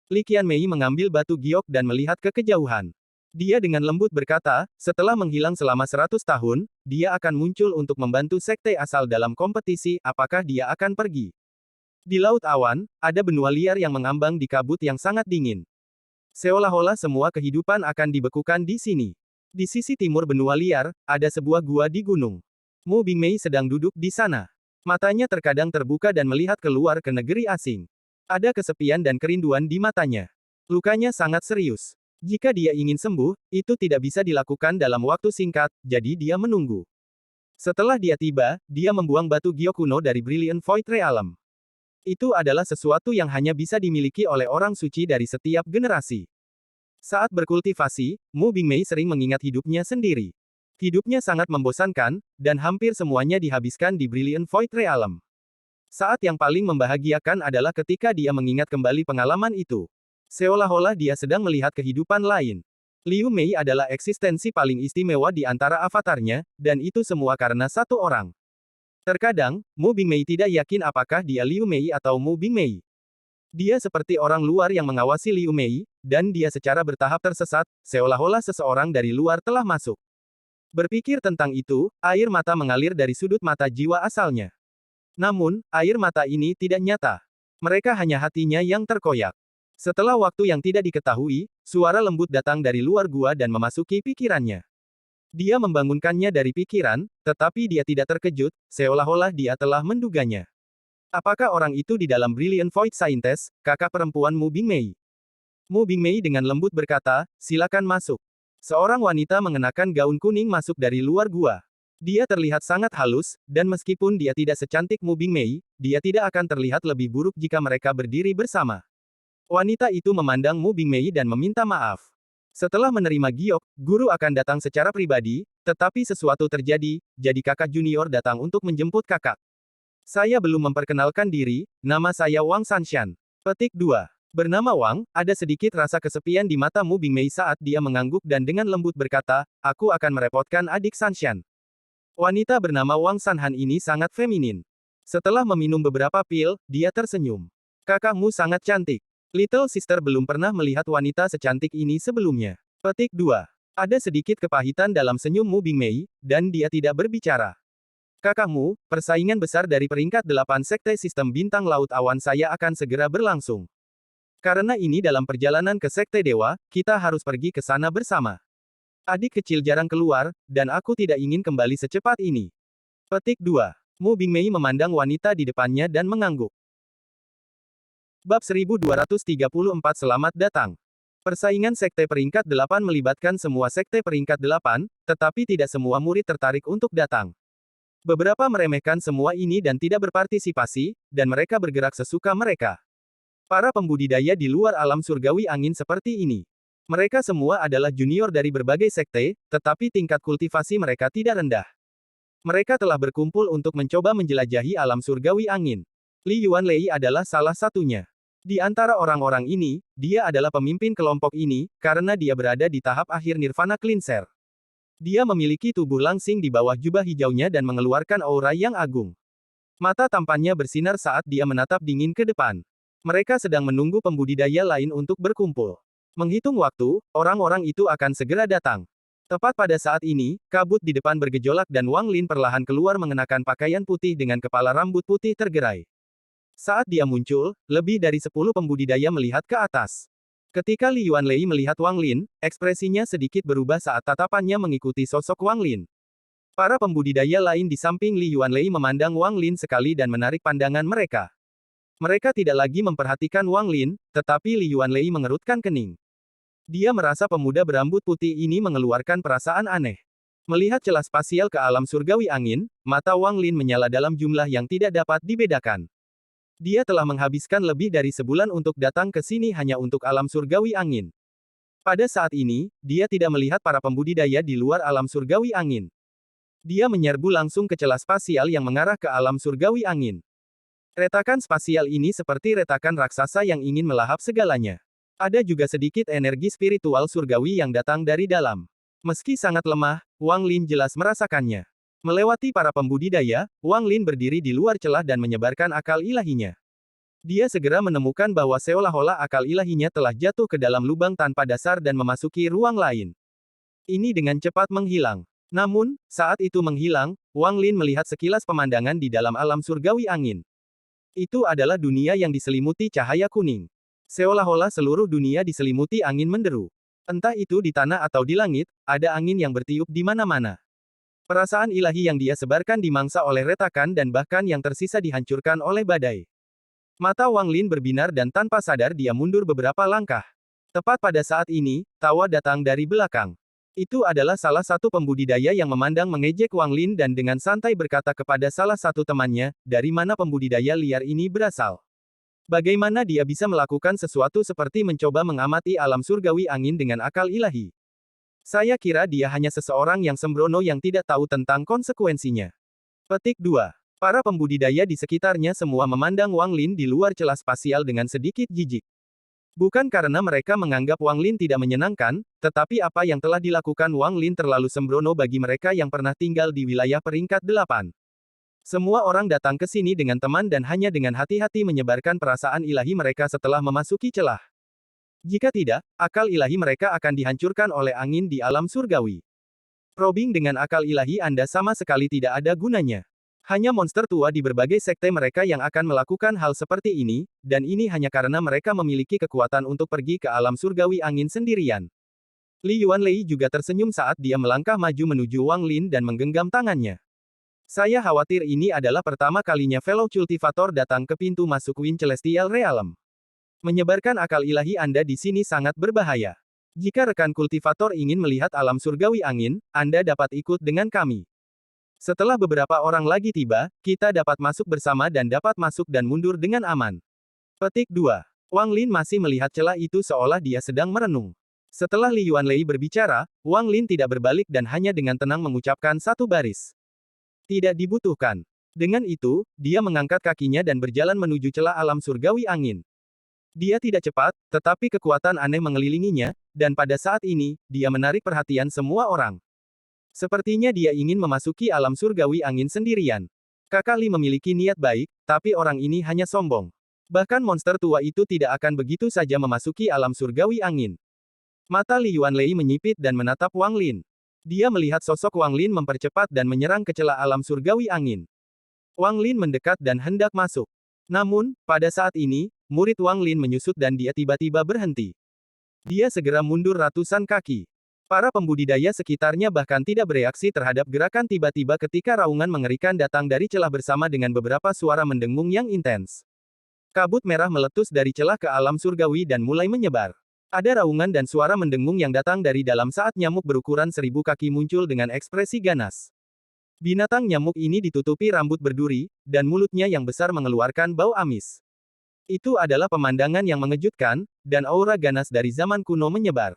Li Qianmei mengambil batu giok dan melihat ke kejauhan. Dia dengan lembut berkata, setelah menghilang selama 100 tahun, dia akan muncul untuk membantu sekte asal dalam kompetisi, apakah dia akan pergi? Di Laut Awan, ada benua liar yang mengambang di kabut yang sangat dingin. Seolah-olah semua kehidupan akan dibekukan di sini. Di sisi timur benua liar, ada sebuah gua di gunung. Mu Bingmei sedang duduk di sana. Matanya terkadang terbuka dan melihat keluar ke negeri asing. Ada kesepian dan kerinduan di matanya. Lukanya sangat serius. Jika dia ingin sembuh, itu tidak bisa dilakukan dalam waktu singkat, jadi dia menunggu. Setelah dia tiba, dia membuang batu giok kuno dari Brilliant Void Realm. Itu adalah sesuatu yang hanya bisa dimiliki oleh orang suci dari setiap generasi. Saat berkultivasi, Mu Bingmei sering mengingat hidupnya sendiri. Hidupnya sangat membosankan, dan hampir semuanya dihabiskan di Brilliant Void Realm. Saat yang paling membahagiakan adalah ketika dia mengingat kembali pengalaman itu. Seolah-olah dia sedang melihat kehidupan lain. Liu Mei adalah eksistensi paling istimewa di antara avatarnya, dan itu semua karena satu orang. Terkadang, Mu Bingmei tidak yakin apakah dia Liu Mei atau Mu Bingmei. Dia seperti orang luar yang mengawasi Liu Mei, dan dia secara bertahap tersesat, seolah-olah seseorang dari luar telah masuk. Berpikir tentang itu, air mata mengalir dari sudut mata jiwa asalnya. Namun, air mata ini tidak nyata. Mereka hanya hatinya yang terkoyak. Setelah waktu yang tidak diketahui, suara lembut datang dari luar gua dan memasuki pikirannya. Dia membangunkannya dari pikiran, tetapi dia tidak terkejut, seolah-olah dia telah menduganya. Apakah orang itu di dalam Brilliant Void Scientist, kakak perempuan Mu Bingmei? Mu Bingmei dengan lembut berkata, silakan masuk. Seorang wanita mengenakan gaun kuning masuk dari luar gua. Dia terlihat sangat halus, dan meskipun dia tidak secantik Mu Bingmei, dia tidak akan terlihat lebih buruk jika mereka berdiri bersama. Wanita itu memandang Mu Bingmei dan meminta maaf. Setelah menerima giok, guru akan datang secara pribadi, tetapi sesuatu terjadi, jadi kakak junior datang untuk menjemput kakak. Saya belum memperkenalkan diri, nama saya Wang Sanshan. Petik 2. Bernama Wang, ada sedikit rasa kesepian di mata Mu Bingmei saat dia mengangguk dan dengan lembut berkata, aku akan merepotkan adik Sanshan. Wanita bernama Wang Sanhan ini sangat feminin. Setelah meminum beberapa pil, dia tersenyum. Kakakmu sangat cantik. Little Sister belum pernah melihat wanita secantik ini sebelumnya. Petik 2. Ada sedikit kepahitan dalam senyum Mu Bingmei, dan dia tidak berbicara. Kakakmu, persaingan besar dari peringkat 8 sekte sistem bintang laut awan saya akan segera berlangsung. Karena ini dalam perjalanan ke sekte dewa, kita harus pergi ke sana bersama. Adik kecil jarang keluar, dan aku tidak ingin kembali secepat ini. Petik 2. Mu Bingmei memandang wanita di depannya dan mengangguk. Bab 1234 Selamat datang. Persaingan sekte peringkat 8 melibatkan semua sekte peringkat 8, tetapi tidak semua murid tertarik untuk datang. Beberapa meremehkan semua ini dan tidak berpartisipasi, dan mereka bergerak sesuka mereka. Para pembudidaya di luar alam surgawi angin seperti ini. Mereka semua adalah junior dari berbagai sekte, tetapi tingkat kultivasi mereka tidak rendah. Mereka telah berkumpul untuk mencoba menjelajahi alam surgawi angin. Li Yuanlei adalah salah satunya. Di antara orang-orang ini, dia adalah pemimpin kelompok ini, karena dia berada di tahap akhir Nirvana Cleanser. Dia memiliki tubuh langsing di bawah jubah hijaunya dan mengeluarkan aura yang agung. Mata tampannya bersinar saat dia menatap dingin ke depan. Mereka sedang menunggu pembudidaya lain untuk berkumpul. Menghitung waktu, orang-orang itu akan segera datang. Tepat pada saat ini, kabut di depan bergejolak dan Wang Lin perlahan keluar mengenakan pakaian putih dengan kepala rambut putih tergerai. Saat dia muncul, lebih dari 10 pembudidaya melihat ke atas. Ketika Li Yuanlei melihat Wang Lin, ekspresinya sedikit berubah saat tatapannya mengikuti sosok Wang Lin. Para pembudidaya lain di samping Li Yuanlei memandang Wang Lin sekali dan menarik pandangan mereka. Mereka tidak lagi memperhatikan Wang Lin, tetapi Li Yuanlei mengerutkan kening. Dia merasa pemuda berambut putih ini mengeluarkan perasaan aneh. Melihat celah spasial ke alam surgawi angin, mata Wang Lin menyala dalam jumlah yang tidak dapat dibedakan. Dia telah menghabiskan lebih dari sebulan untuk datang ke sini hanya untuk alam surgawi angin. Pada saat ini, dia tidak melihat para pembudidaya di luar alam surgawi angin. Dia menyerbu langsung ke celah spasial yang mengarah ke alam surgawi angin. Retakan spasial ini seperti retakan raksasa yang ingin melahap segalanya. Ada juga sedikit energi spiritual surgawi yang datang dari dalam. Meski sangat lemah, Wang Lin jelas merasakannya. Melewati para pembudidaya, Wang Lin berdiri di luar celah dan menyebarkan akal ilahinya. Dia segera menemukan bahwa seolah-olah akal ilahinya telah jatuh ke dalam lubang tanpa dasar dan memasuki ruang lain. Ini dengan cepat menghilang. Namun, saat itu menghilang, Wang Lin melihat sekilas pemandangan di dalam alam surgawi angin. Itu adalah dunia yang diselimuti cahaya kuning. Seolah-olah seluruh dunia diselimuti angin menderu. Entah itu di tanah atau di langit, ada angin yang bertiup di mana-mana. Perasaan ilahi yang dia sebarkan dimangsa oleh retakan dan bahkan yang tersisa dihancurkan oleh badai. Mata Wang Lin berbinar dan tanpa sadar dia mundur beberapa langkah. Tepat pada saat ini, tawa datang dari belakang. Itu adalah salah satu pembudidaya yang memandang mengejek Wang Lin dan dengan santai berkata kepada salah satu temannya, dari mana pembudidaya liar ini berasal? Bagaimana dia bisa melakukan sesuatu seperti mencoba mengamati alam surgawi angin dengan akal ilahi? Saya kira dia hanya seseorang yang sembrono yang tidak tahu tentang konsekuensinya. Petik 2. Para pembudidaya di sekitarnya semua memandang Wang Lin di luar celah spasial dengan sedikit jijik. Bukan karena mereka menganggap Wang Lin tidak menyenangkan, tetapi apa yang telah dilakukan Wang Lin terlalu sembrono bagi mereka yang pernah tinggal di wilayah peringkat 8. Semua orang datang ke sini dengan teman dan hanya dengan hati-hati menyebarkan perasaan ilahi mereka setelah memasuki celah. Jika tidak, akal ilahi mereka akan dihancurkan oleh angin di alam surgawi. Probing dengan akal ilahi Anda sama sekali tidak ada gunanya. Hanya monster tua di berbagai sekte mereka yang akan melakukan hal seperti ini, dan ini hanya karena mereka memiliki kekuatan untuk pergi ke alam surgawi angin sendirian. Li Yuanlei juga tersenyum saat dia melangkah maju menuju Wang Lin dan menggenggam tangannya. Saya khawatir ini adalah pertama kalinya fellow cultivator datang ke pintu masuk Wind Celestial Realm. Menyebarkan akal ilahi Anda di sini sangat berbahaya. Jika rekan kultivator ingin melihat alam surgawi angin, Anda dapat ikut dengan kami. Setelah beberapa orang lagi tiba, kita dapat masuk bersama dan dapat masuk dan mundur dengan aman. Petik 2. Wang Lin masih melihat celah itu seolah dia sedang merenung. Setelah Li Yuanlei berbicara, Wang Lin tidak berbalik dan hanya dengan tenang mengucapkan satu baris. Tidak dibutuhkan. Dengan itu, dia mengangkat kakinya dan berjalan menuju celah alam surgawi angin. Dia tidak cepat, tetapi kekuatan aneh mengelilinginya, dan pada saat ini, dia menarik perhatian semua orang. Sepertinya dia ingin memasuki alam surgawi angin sendirian. Kakak Li memiliki niat baik, tapi orang ini hanya sombong. Bahkan monster tua itu tidak akan begitu saja memasuki alam surgawi angin. Mata Li Yuanlei menyipit dan menatap Wang Lin. Dia melihat sosok Wang Lin mempercepat dan menyerang ke celah alam surgawi angin. Wang Lin mendekat dan hendak masuk. Namun, pada saat ini, murid Wang Lin menyusut dan dia tiba-tiba berhenti. Dia segera mundur ratusan kaki. Para pembudidaya sekitarnya bahkan tidak bereaksi terhadap gerakan tiba-tiba ketika raungan mengerikan datang dari celah bersama dengan beberapa suara mendengung yang intens. Kabut merah meletus dari celah ke alam surgawi dan mulai menyebar. Ada raungan dan suara mendengung yang datang dari dalam saat nyamuk berukuran 1000 kaki muncul dengan ekspresi ganas. Binatang nyamuk ini ditutupi rambut berduri, dan mulutnya yang besar mengeluarkan bau amis. Itu adalah pemandangan yang mengejutkan, dan aura ganas dari zaman kuno menyebar.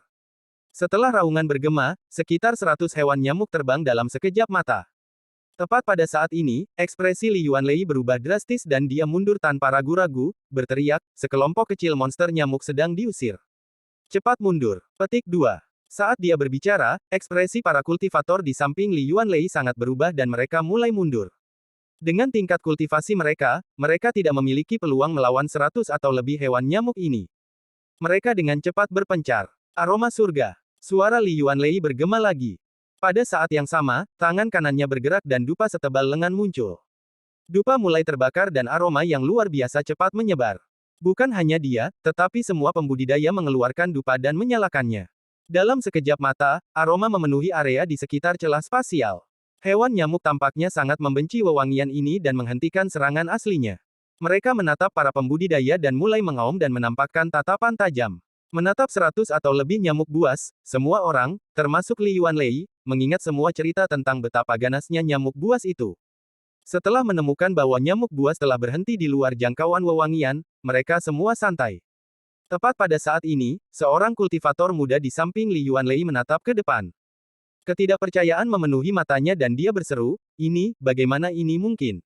Setelah raungan bergema, sekitar 100 hewan nyamuk terbang dalam sekejap mata. Tepat pada saat ini, ekspresi Li Yuanlei berubah drastis dan dia mundur tanpa ragu-ragu, berteriak, sekelompok kecil monster nyamuk sedang diusir. Cepat mundur. Petik 2. Saat dia berbicara, ekspresi para kultivator di samping Li Yuanlei sangat berubah dan mereka mulai mundur. Dengan tingkat kultivasi mereka, mereka tidak memiliki peluang melawan 100 atau lebih hewan nyamuk ini. Mereka dengan cepat berpencar. Aroma surga. Suara Li Yuanlei bergema lagi. Pada saat yang sama, tangan kanannya bergerak dan dupa setebal lengan muncul. Dupa mulai terbakar dan aroma yang luar biasa cepat menyebar. Bukan hanya dia, tetapi semua pembudidaya mengeluarkan dupa dan menyalakannya. Dalam sekejap mata, aroma memenuhi area di sekitar celah spasial. Hewan nyamuk tampaknya sangat membenci wewangian ini dan menghentikan serangan aslinya. Mereka menatap para pembudidaya dan mulai mengaum dan menampakkan tatapan tajam. Menatap 100 atau lebih nyamuk buas, semua orang, termasuk Li Yuanlei, mengingat semua cerita tentang betapa ganasnya nyamuk buas itu. Setelah menemukan bahwa nyamuk buas telah berhenti di luar jangkauan wewangian, mereka semua santai. Tepat pada saat ini, seorang kultivator muda di samping Li Yuanlei menatap ke depan. Ketidakpercayaan memenuhi matanya dan dia berseru, "Ini, bagaimana ini mungkin?"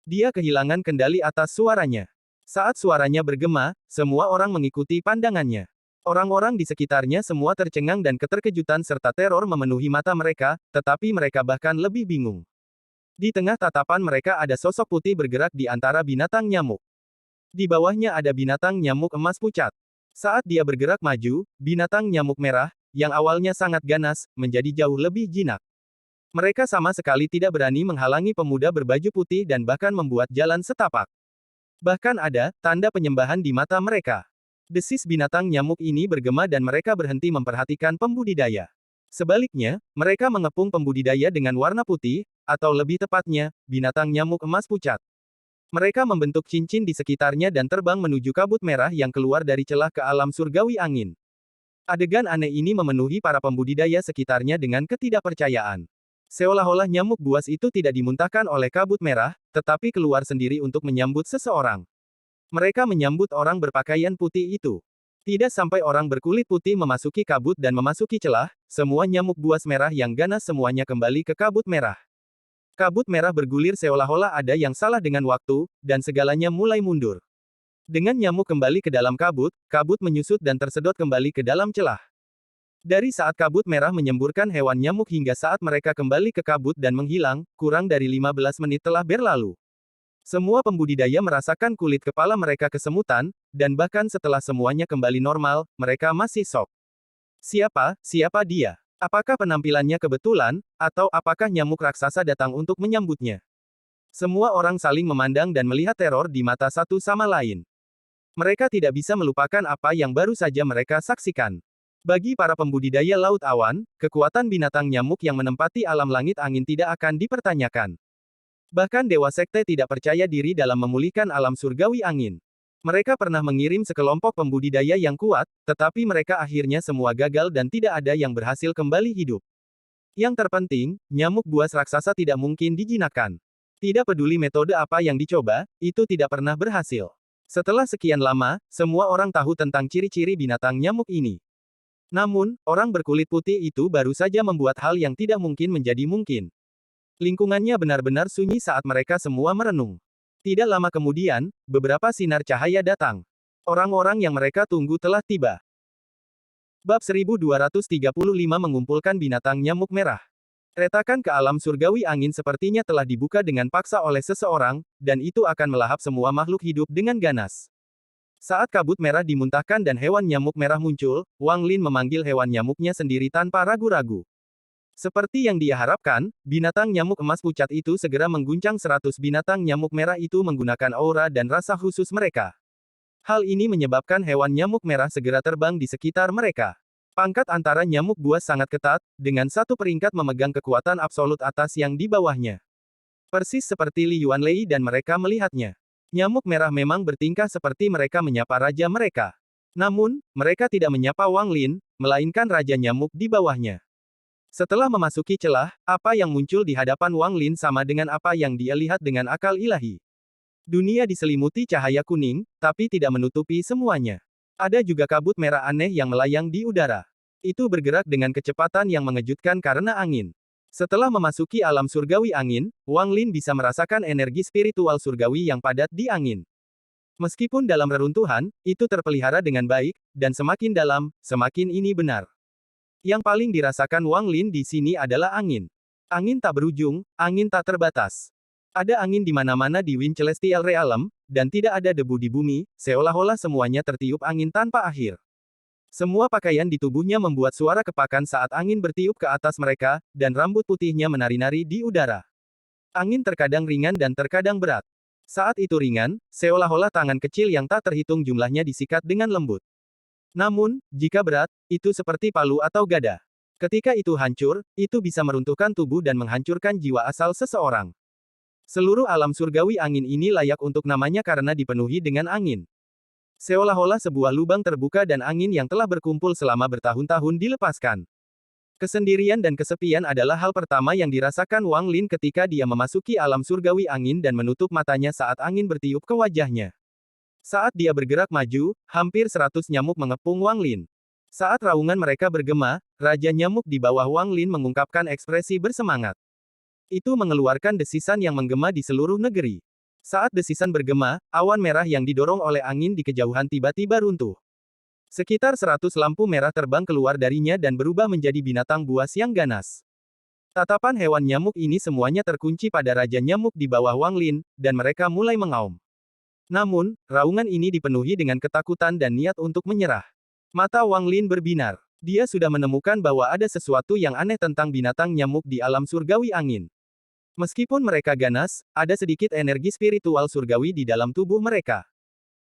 Dia kehilangan kendali atas suaranya. Saat suaranya bergema, semua orang mengikuti pandangannya. Orang-orang di sekitarnya semua tercengang dan keterkejutan serta teror memenuhi mata mereka, tetapi mereka bahkan lebih bingung. Di tengah tatapan mereka ada sosok putih bergerak di antara binatang nyamuk. Di bawahnya ada binatang nyamuk emas pucat. Saat dia bergerak maju, binatang nyamuk merah, yang awalnya sangat ganas, menjadi jauh lebih jinak. Mereka sama sekali tidak berani menghalangi pemuda berbaju putih dan bahkan membuat jalan setapak. Bahkan ada tanda penyembahan di mata mereka. Desis binatang nyamuk ini bergema dan mereka berhenti memperhatikan pembudidaya. Sebaliknya, mereka mengepung pembudidaya dengan warna putih, atau lebih tepatnya, binatang nyamuk emas pucat. Mereka membentuk cincin di sekitarnya dan terbang menuju kabut merah yang keluar dari celah ke alam surgawi angin. Adegan aneh ini memenuhi para pembudidaya sekitarnya dengan ketidakpercayaan. Seolah-olah nyamuk buas itu tidak dimuntahkan oleh kabut merah, tetapi keluar sendiri untuk menyambut seseorang. Mereka menyambut orang berpakaian putih itu. Tidak sampai orang berkulit putih memasuki kabut dan memasuki celah, semua nyamuk buas merah yang ganas semuanya kembali ke kabut merah. Kabut merah bergulir seolah-olah ada yang salah dengan waktu, dan segalanya mulai mundur. Dengan nyamuk kembali ke dalam kabut, kabut menyusut dan tersedot kembali ke dalam celah. Dari saat kabut merah menyemburkan hewan nyamuk hingga saat mereka kembali ke kabut dan menghilang, kurang dari 15 menit telah berlalu. Semua pembudidaya merasakan kulit kepala mereka kesemutan, dan bahkan setelah semuanya kembali normal, mereka masih shock. Siapa dia? Apakah penampilannya kebetulan, atau apakah nyamuk raksasa datang untuk menyambutnya? Semua orang saling memandang dan melihat teror di mata satu sama lain. Mereka tidak bisa melupakan apa yang baru saja mereka saksikan. Bagi para pembudidaya laut awan, kekuatan binatang nyamuk yang menempati alam langit angin tidak akan dipertanyakan. Bahkan Dewa Sekte tidak percaya diri dalam memulihkan alam surgawi angin. Mereka pernah mengirim sekelompok pembudidaya yang kuat, tetapi mereka akhirnya semua gagal dan tidak ada yang berhasil kembali hidup. Yang terpenting, nyamuk buas raksasa tidak mungkin dijinakkan. Tidak peduli metode apa yang dicoba, itu tidak pernah berhasil. Setelah sekian lama, semua orang tahu tentang ciri-ciri binatang nyamuk ini. Namun, orang berkulit putih itu baru saja membuat hal yang tidak mungkin menjadi mungkin. Lingkungannya benar-benar sunyi saat mereka semua merenung. Tidak lama kemudian, beberapa sinar cahaya datang. Orang-orang yang mereka tunggu telah tiba. Bab 1235 mengumpulkan binatang nyamuk merah. Retakan ke alam surgawi angin sepertinya telah dibuka dengan paksa oleh seseorang, dan itu akan melahap semua makhluk hidup dengan ganas. Saat kabut merah dimuntahkan dan hewan nyamuk merah muncul, Wang Lin memanggil hewan nyamuknya sendiri tanpa ragu-ragu. Seperti yang dia harapkan, binatang nyamuk emas pucat itu segera mengguncang 100 binatang nyamuk merah itu menggunakan aura dan rasa khusus mereka. Hal ini menyebabkan hewan nyamuk merah segera terbang di sekitar mereka. Pangkat antara nyamuk buas sangat ketat, dengan satu peringkat memegang kekuatan absolut atas yang di bawahnya. Persis seperti Li Yuanlei dan mereka melihatnya. Nyamuk merah memang bertingkah seperti mereka menyapa raja mereka. Namun, mereka tidak menyapa Wang Lin, melainkan Raja Nyamuk di bawahnya. Setelah memasuki celah, apa yang muncul di hadapan Wang Lin sama dengan apa yang dia lihat dengan akal ilahi. Dunia diselimuti cahaya kuning, tapi tidak menutupi semuanya. Ada juga kabut merah aneh yang melayang di udara. Itu bergerak dengan kecepatan yang mengejutkan karena angin. Setelah memasuki alam surgawi angin, Wang Lin bisa merasakan energi spiritual surgawi yang padat di angin. Meskipun dalam reruntuhan, itu terpelihara dengan baik, dan semakin dalam, semakin ini benar. Yang paling dirasakan Wang Lin di sini adalah angin. Angin tak berujung, angin tak terbatas. Ada angin di mana-mana di Wind Celestial Realm, dan tidak ada debu di bumi, seolah-olah semuanya tertiup angin tanpa akhir. Semua pakaian di tubuhnya membuat suara kepakan saat angin bertiup ke atas mereka, dan rambut putihnya menari-nari di udara. Angin terkadang ringan dan terkadang berat. Saat itu ringan, seolah-olah tangan kecil yang tak terhitung jumlahnya disikat dengan lembut. Namun, jika berat, itu seperti palu atau gada. Ketika itu hancur, itu bisa meruntuhkan tubuh dan menghancurkan jiwa asal seseorang. Seluruh alam surgawi angin ini layak untuk namanya karena dipenuhi dengan angin. Seolah-olah sebuah lubang terbuka dan angin yang telah berkumpul selama bertahun-tahun dilepaskan. Kesendirian dan kesepian adalah hal pertama yang dirasakan Wang Lin ketika dia memasuki alam surgawi angin dan menutup matanya saat angin bertiup ke wajahnya. Saat dia bergerak maju, hampir 100 nyamuk mengepung Wang Lin. Saat raungan mereka bergema, Raja Nyamuk di bawah Wang Lin mengungkapkan ekspresi bersemangat. Itu mengeluarkan desisan yang menggema di seluruh negeri. Saat desisan bergema, awan merah yang didorong oleh angin di kejauhan tiba-tiba runtuh. Sekitar 100 lampu merah terbang keluar darinya dan berubah menjadi binatang buas yang ganas. Tatapan hewan nyamuk ini semuanya terkunci pada Raja Nyamuk di bawah Wang Lin, dan mereka mulai mengaum. Namun, raungan ini dipenuhi dengan ketakutan dan niat untuk menyerah. Mata Wang Lin berbinar. Dia sudah menemukan bahwa ada sesuatu yang aneh tentang binatang nyamuk di alam surgawi angin. Meskipun mereka ganas, ada sedikit energi spiritual surgawi di dalam tubuh mereka.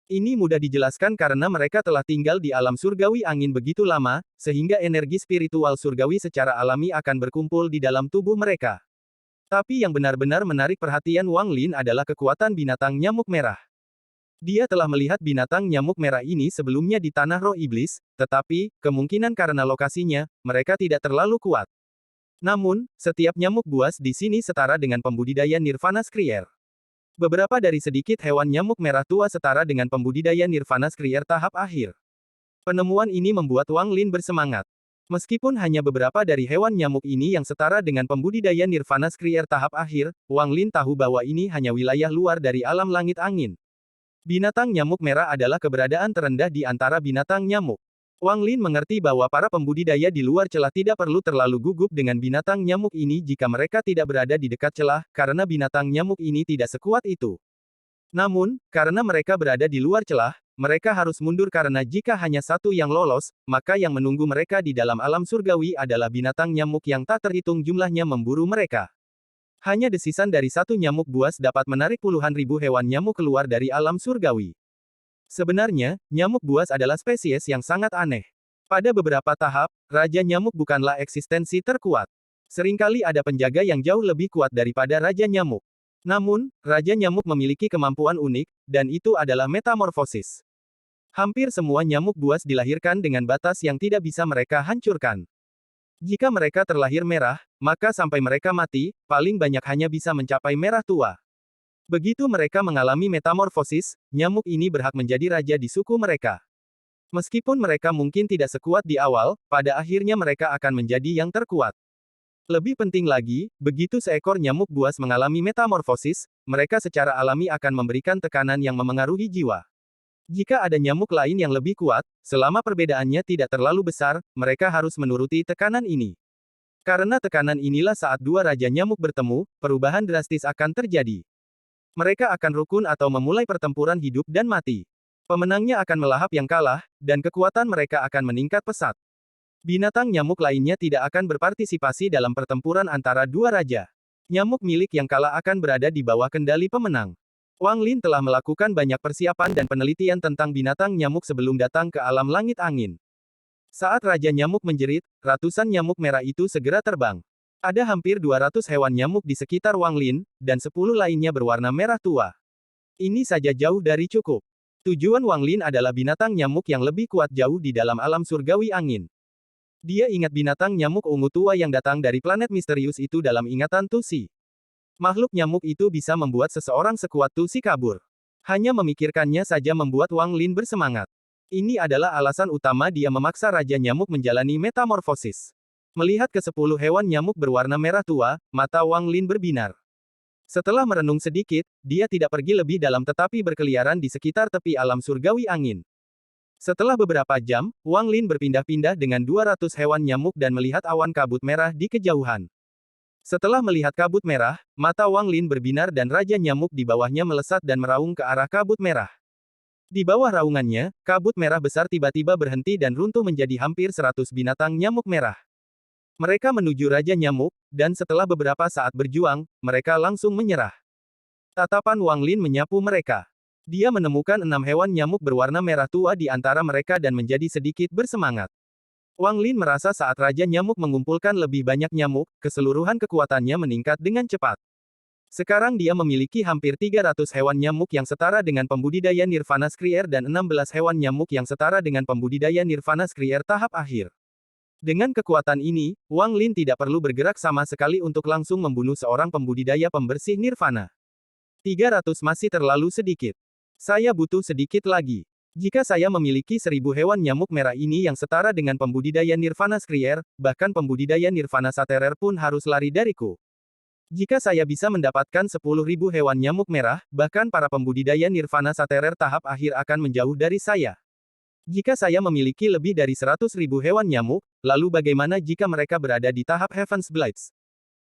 Ini mudah dijelaskan karena mereka telah tinggal di alam surgawi angin begitu lama, sehingga energi spiritual surgawi secara alami akan berkumpul di dalam tubuh mereka. Tapi yang benar-benar menarik perhatian Wang Lin adalah kekuatan binatang nyamuk merah. Dia telah melihat binatang nyamuk merah ini sebelumnya di Tanah Roh Iblis, tetapi, kemungkinan karena lokasinya, mereka tidak terlalu kuat. Namun, setiap nyamuk buas di sini setara dengan pembudidaya Nirvana Skrier. Beberapa dari sedikit hewan nyamuk merah tua setara dengan pembudidaya Nirvana Skrier tahap akhir. Penemuan ini membuat Wang Lin bersemangat. Meskipun hanya beberapa dari hewan nyamuk ini yang setara dengan pembudidaya Nirvana Skrier tahap akhir, Wang Lin tahu bahwa ini hanya wilayah luar dari alam langit angin. Binatang nyamuk merah adalah keberadaan terendah di antara binatang nyamuk. Wang Lin mengerti bahwa para pembudidaya di luar celah tidak perlu terlalu gugup dengan binatang nyamuk ini jika mereka tidak berada di dekat celah, karena binatang nyamuk ini tidak sekuat itu. Namun, karena mereka berada di luar celah, mereka harus mundur karena jika hanya satu yang lolos, maka yang menunggu mereka di dalam alam surgawi adalah binatang nyamuk yang tak terhitung jumlahnya memburu mereka. Hanya desisan dari satu nyamuk buas dapat menarik puluhan ribu hewan nyamuk keluar dari alam surgawi. Sebenarnya, nyamuk buas adalah spesies yang sangat aneh. Pada beberapa tahap, Raja Nyamuk bukanlah eksistensi terkuat. Seringkali ada penjaga yang jauh lebih kuat daripada Raja Nyamuk. Namun, Raja Nyamuk memiliki kemampuan unik, dan itu adalah metamorfosis. Hampir semua nyamuk buas dilahirkan dengan batas yang tidak bisa mereka hancurkan. Jika mereka terlahir merah, maka sampai mereka mati, paling banyak hanya bisa mencapai merah tua. Begitu mereka mengalami metamorfosis, nyamuk ini berhak menjadi raja di suku mereka. Meskipun mereka mungkin tidak sekuat di awal, pada akhirnya mereka akan menjadi yang terkuat. Lebih penting lagi, begitu seekor nyamuk buas mengalami metamorfosis, mereka secara alami akan memberikan tekanan yang memengaruhi jiwa. Jika ada nyamuk lain yang lebih kuat, selama perbedaannya tidak terlalu besar, mereka harus menuruti tekanan ini. Karena tekanan inilah saat dua raja nyamuk bertemu, perubahan drastis akan terjadi. Mereka akan rukun atau memulai pertempuran hidup dan mati. Pemenangnya akan melahap yang kalah, dan kekuatan mereka akan meningkat pesat. Binatang nyamuk lainnya tidak akan berpartisipasi dalam pertempuran antara dua raja. Nyamuk milik yang kalah akan berada di bawah kendali pemenang. Wang Lin telah melakukan banyak persiapan dan penelitian tentang binatang nyamuk sebelum datang ke alam langit angin. Saat Raja Nyamuk menjerit, ratusan nyamuk merah itu segera terbang. Ada hampir 200 hewan nyamuk di sekitar Wang Lin, dan 10 lainnya berwarna merah tua. Ini saja jauh dari cukup. Tujuan Wang Lin adalah binatang nyamuk yang lebih kuat jauh di dalam alam surgawi angin. Dia ingat binatang nyamuk ungu tua yang datang dari planet misterius itu dalam ingatan Tusi. Makhluk nyamuk itu bisa membuat seseorang sekuat Tusi kabur. Hanya memikirkannya saja membuat Wang Lin bersemangat. Ini adalah alasan utama dia memaksa Raja Nyamuk menjalani metamorfosis. Melihat ke-10 hewan nyamuk berwarna merah tua, mata Wang Lin berbinar. Setelah merenung sedikit, dia tidak pergi lebih dalam tetapi berkeliaran di sekitar tepi alam surgawi angin. Setelah beberapa jam, Wang Lin berpindah-pindah dengan 200 hewan nyamuk dan melihat awan kabut merah di kejauhan. Setelah melihat kabut merah, mata Wang Lin berbinar dan Raja Nyamuk di bawahnya melesat dan meraung ke arah kabut merah. Di bawah raungannya, kabut merah besar tiba-tiba berhenti dan runtuh menjadi hampir 100 binatang nyamuk merah. Mereka menuju Raja Nyamuk, dan setelah beberapa saat berjuang, mereka langsung menyerah. Tatapan Wang Lin menyapu mereka. Dia menemukan 6 hewan nyamuk berwarna merah tua di antara mereka dan menjadi sedikit bersemangat. Wang Lin merasa saat Raja Nyamuk mengumpulkan lebih banyak nyamuk, keseluruhan kekuatannya meningkat dengan cepat. Sekarang dia memiliki hampir 300 hewan nyamuk yang setara dengan pembudidaya Nirvana Skrier dan 16 hewan nyamuk yang setara dengan pembudidaya Nirvana Skrier tahap akhir. Dengan kekuatan ini, Wang Lin tidak perlu bergerak sama sekali untuk langsung membunuh seorang pembudidaya pembersih Nirvana. 300 masih terlalu sedikit. Saya butuh sedikit lagi. Jika saya memiliki 1000 hewan nyamuk merah ini yang setara dengan pembudidaya Nirvana Skrier, bahkan pembudidaya Nirvana Saterer pun harus lari dariku. Jika saya bisa mendapatkan 10.000 hewan nyamuk merah, bahkan para pembudidaya Nirvana Saterer tahap akhir akan menjauh dari saya. Jika saya memiliki lebih dari 100.000 hewan nyamuk, lalu bagaimana jika mereka berada di tahap Heaven's Blades?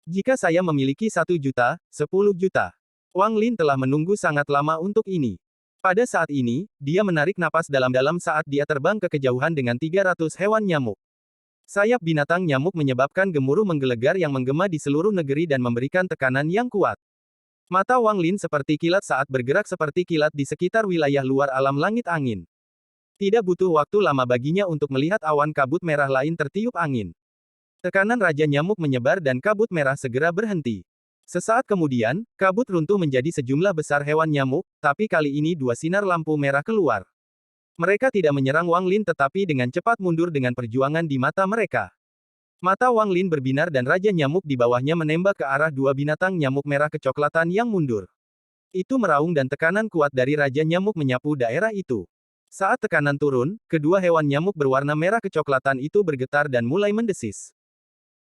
Jika saya memiliki 1 juta, 10 juta. Wang Lin telah menunggu sangat lama untuk ini. Pada saat ini, dia menarik napas dalam-dalam saat dia terbang ke kejauhan dengan 300 hewan nyamuk. Sayap binatang nyamuk menyebabkan gemuruh menggelegar yang menggema di seluruh negeri dan memberikan tekanan yang kuat. Mata Wang Lin seperti kilat saat bergerak seperti kilat di sekitar wilayah luar alam langit angin. Tidak butuh waktu lama baginya untuk melihat awan kabut merah lain tertiup angin. Tekanan Raja Nyamuk menyebar dan kabut merah segera berhenti. Sesaat kemudian, kabut runtuh menjadi sejumlah besar hewan nyamuk, tapi kali ini 2 sinar lampu merah keluar. Mereka tidak menyerang Wang Lin tetapi dengan cepat mundur dengan perjuangan di mata mereka. Mata Wang Lin berbinar dan Raja Nyamuk di bawahnya menembak ke arah 2 binatang nyamuk merah kecoklatan yang mundur. Itu meraung dan tekanan kuat dari Raja Nyamuk menyapu daerah itu. Saat tekanan turun, kedua hewan nyamuk berwarna merah kecoklatan itu bergetar dan mulai mendesis.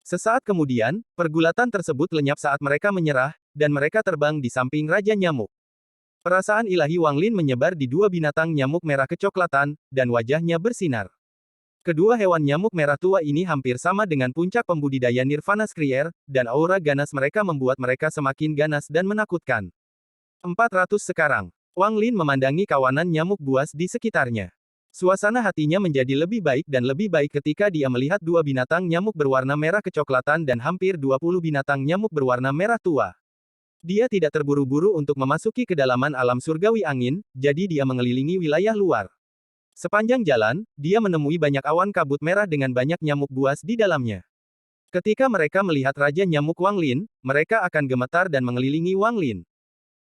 Sesaat kemudian, pergulatan tersebut lenyap saat mereka menyerah, dan mereka terbang di samping Raja Nyamuk. Perasaan ilahi Wang Lin menyebar di 2 binatang nyamuk merah kecoklatan, dan wajahnya bersinar. Kedua hewan nyamuk merah tua ini hampir sama dengan puncak pembudidaya Nirvana Skrier, dan aura ganas mereka membuat mereka semakin ganas dan menakutkan. 400 sekarang. Wang Lin memandangi kawanan nyamuk buas di sekitarnya. Suasana hatinya menjadi lebih baik dan lebih baik ketika dia melihat 2 binatang nyamuk berwarna merah kecoklatan dan hampir 20 binatang nyamuk berwarna merah tua. Dia tidak terburu-buru untuk memasuki kedalaman alam surgawi angin, jadi dia mengelilingi wilayah luar. Sepanjang jalan, dia menemui banyak awan kabut merah dengan banyak nyamuk buas di dalamnya. Ketika mereka melihat Raja Nyamuk Wang Lin, mereka akan gemetar dan mengelilingi Wang Lin.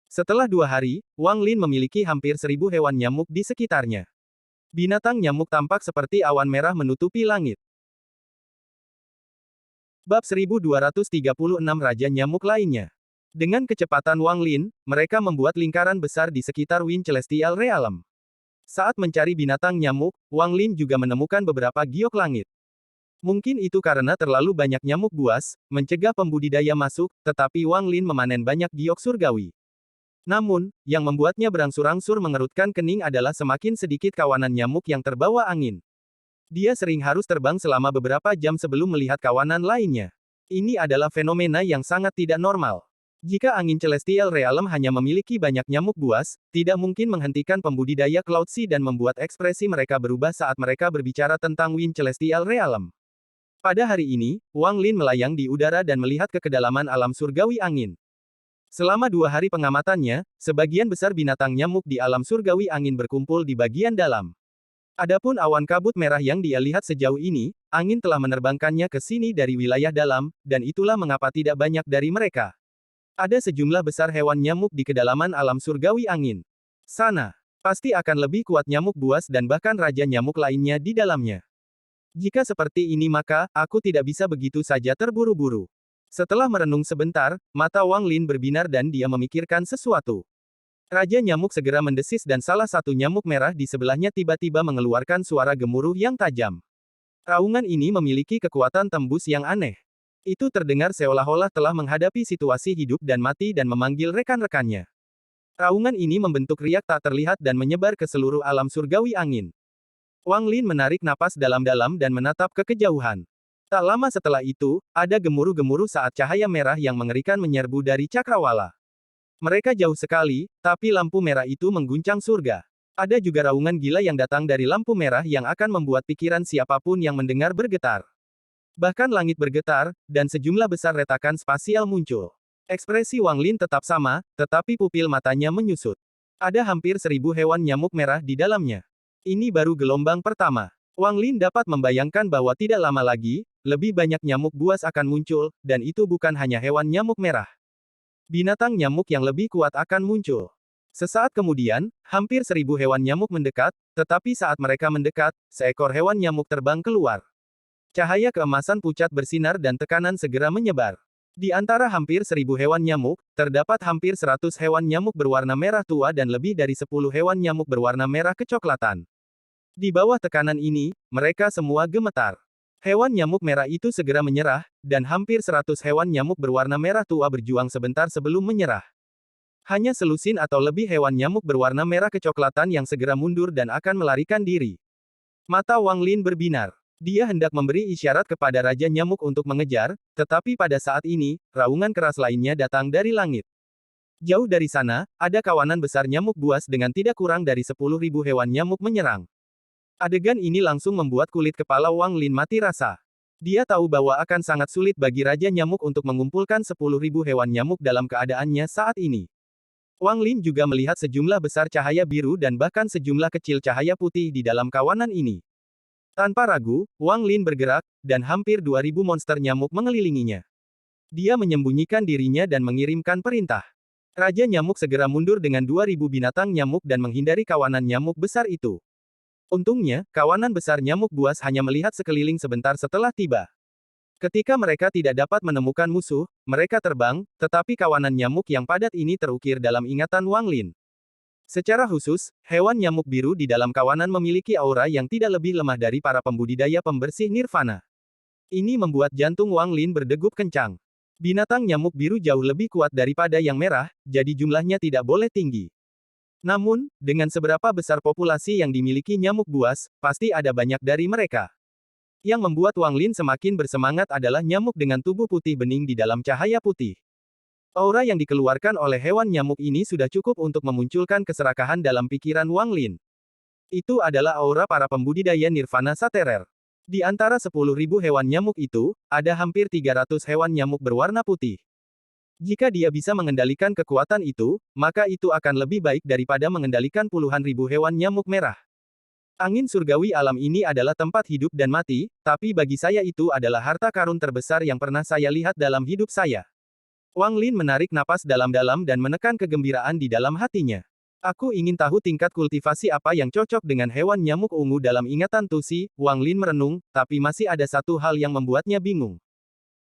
Setelah 2 hari, Wang Lin memiliki hampir 1000 hewan nyamuk di sekitarnya. Binatang nyamuk tampak seperti awan merah menutupi langit. Bab 1236 Raja Nyamuk lainnya. Dengan kecepatan Wang Lin, mereka membuat lingkaran besar di sekitar Wind Celestial Realm. Saat mencari binatang nyamuk, Wang Lin juga menemukan beberapa giok langit. Mungkin itu karena terlalu banyak nyamuk buas, mencegah pembudidaya masuk, tetapi Wang Lin memanen banyak giok surgawi. Namun, yang membuatnya berangsur-angsur mengerutkan kening adalah semakin sedikit kawanan nyamuk yang terbawa angin. Dia sering harus terbang selama beberapa jam sebelum melihat kawanan lainnya. Ini adalah fenomena yang sangat tidak normal. Jika angin Celestial Realm hanya memiliki banyak nyamuk buas, tidak mungkin menghentikan pembudidaya Cloud Sea dan membuat ekspresi mereka berubah saat mereka berbicara tentang Wind Celestial Realm. Pada hari ini, Wang Lin melayang di udara dan melihat ke kedalaman alam surgawi angin. Selama 2 hari pengamatannya, sebagian besar binatang nyamuk di alam surgawi angin berkumpul di bagian dalam. Adapun awan kabut merah yang dia lihat sejauh ini, angin telah menerbangkannya ke sini dari wilayah dalam, dan itulah mengapa tidak banyak dari mereka. Ada sejumlah besar hewan nyamuk di kedalaman alam surgawi angin. Sana. Pasti akan lebih kuat nyamuk buas dan bahkan raja nyamuk lainnya di dalamnya. Jika seperti ini maka, aku tidak bisa begitu saja terburu-buru. Setelah merenung sebentar, mata Wang Lin berbinar dan dia memikirkan sesuatu. Raja nyamuk segera mendesis dan salah satu nyamuk merah di sebelahnya tiba-tiba mengeluarkan suara gemuruh yang tajam. Raungan ini memiliki kekuatan tembus yang aneh. Itu terdengar seolah-olah telah menghadapi situasi hidup dan mati dan memanggil rekan-rekannya. Raungan ini membentuk riak tak terlihat dan menyebar ke seluruh alam surgawi angin. Wang Lin menarik napas dalam-dalam dan menatap ke kejauhan. Tak lama setelah itu, ada gemuruh-gemuruh saat cahaya merah yang mengerikan menyerbu dari cakrawala. Mereka jauh sekali, tapi lampu merah itu mengguncang surga. Ada juga raungan gila yang datang dari lampu merah yang akan membuat pikiran siapapun yang mendengar bergetar. Bahkan langit bergetar, dan sejumlah besar retakan spasial muncul. Ekspresi Wang Lin tetap sama, tetapi pupil matanya menyusut. Ada hampir 1000 hewan nyamuk merah di dalamnya. Ini baru gelombang pertama. Wang Lin dapat membayangkan bahwa tidak lama lagi, lebih banyak nyamuk buas akan muncul, dan itu bukan hanya hewan nyamuk merah. Binatang nyamuk yang lebih kuat akan muncul. Sesaat kemudian, hampir 1000 hewan nyamuk mendekat, tetapi saat mereka mendekat, seekor hewan nyamuk terbang keluar. Cahaya keemasan pucat bersinar dan tekanan segera menyebar. Di antara hampir 1000 hewan nyamuk, terdapat hampir 100 hewan nyamuk berwarna merah tua dan lebih dari 10 hewan nyamuk berwarna merah kecoklatan. Di bawah tekanan ini, mereka semua gemetar. Hewan nyamuk merah itu segera menyerah, dan hampir 100 hewan nyamuk berwarna merah tua berjuang sebentar sebelum menyerah. Hanya selusin atau lebih hewan nyamuk berwarna merah kecoklatan yang segera mundur dan akan melarikan diri. Mata Wang Lin berbinar. Dia hendak memberi isyarat kepada Raja Nyamuk untuk mengejar, tetapi pada saat ini, raungan keras lainnya datang dari langit. Jauh dari sana, ada kawanan besar nyamuk buas dengan tidak kurang dari 10.000 hewan nyamuk menyerang. Adegan ini langsung membuat kulit kepala Wang Lin mati rasa. Dia tahu bahwa akan sangat sulit bagi Raja Nyamuk untuk mengumpulkan 10.000 hewan nyamuk dalam keadaannya saat ini. Wang Lin juga melihat sejumlah besar cahaya biru dan bahkan sejumlah kecil cahaya putih di dalam kawanan ini. Tanpa ragu, Wang Lin bergerak, dan hampir 2000 monster nyamuk mengelilinginya. Dia menyembunyikan dirinya dan mengirimkan perintah. Raja Nyamuk segera mundur dengan 2000 binatang nyamuk dan menghindari kawanan nyamuk besar itu. Untungnya, kawanan besar nyamuk buas hanya melihat sekeliling sebentar setelah tiba. Ketika mereka tidak dapat menemukan musuh, mereka terbang, tetapi kawanan nyamuk yang padat ini terukir dalam ingatan Wang Lin. Secara khusus, hewan nyamuk biru di dalam kawanan memiliki aura yang tidak lebih lemah dari para pembudidaya pembersih nirvana. Ini membuat jantung Wang Lin berdegup kencang. Binatang nyamuk biru jauh lebih kuat daripada yang merah, jadi jumlahnya tidak boleh tinggi. Namun, dengan seberapa besar populasi yang dimiliki nyamuk buas, pasti ada banyak dari mereka. Yang membuat Wang Lin semakin bersemangat adalah nyamuk dengan tubuh putih bening di dalam cahaya putih. Aura yang dikeluarkan oleh hewan nyamuk ini sudah cukup untuk memunculkan keserakahan dalam pikiran Wang Lin. Itu adalah aura para pembudidaya nirvana saterer. Di antara 10.000 hewan nyamuk itu, ada hampir 300 hewan nyamuk berwarna putih. Jika dia bisa mengendalikan kekuatan itu, maka itu akan lebih baik daripada mengendalikan puluhan ribu hewan nyamuk merah. Angin surgawi alam ini adalah tempat hidup dan mati, tapi bagi saya itu adalah harta karun terbesar yang pernah saya lihat dalam hidup saya. Wang Lin menarik napas dalam-dalam dan menekan kegembiraan di dalam hatinya. Aku ingin tahu tingkat kultivasi apa yang cocok dengan hewan nyamuk ungu dalam ingatan Tusi, Wang Lin merenung, tapi masih ada satu hal yang membuatnya bingung.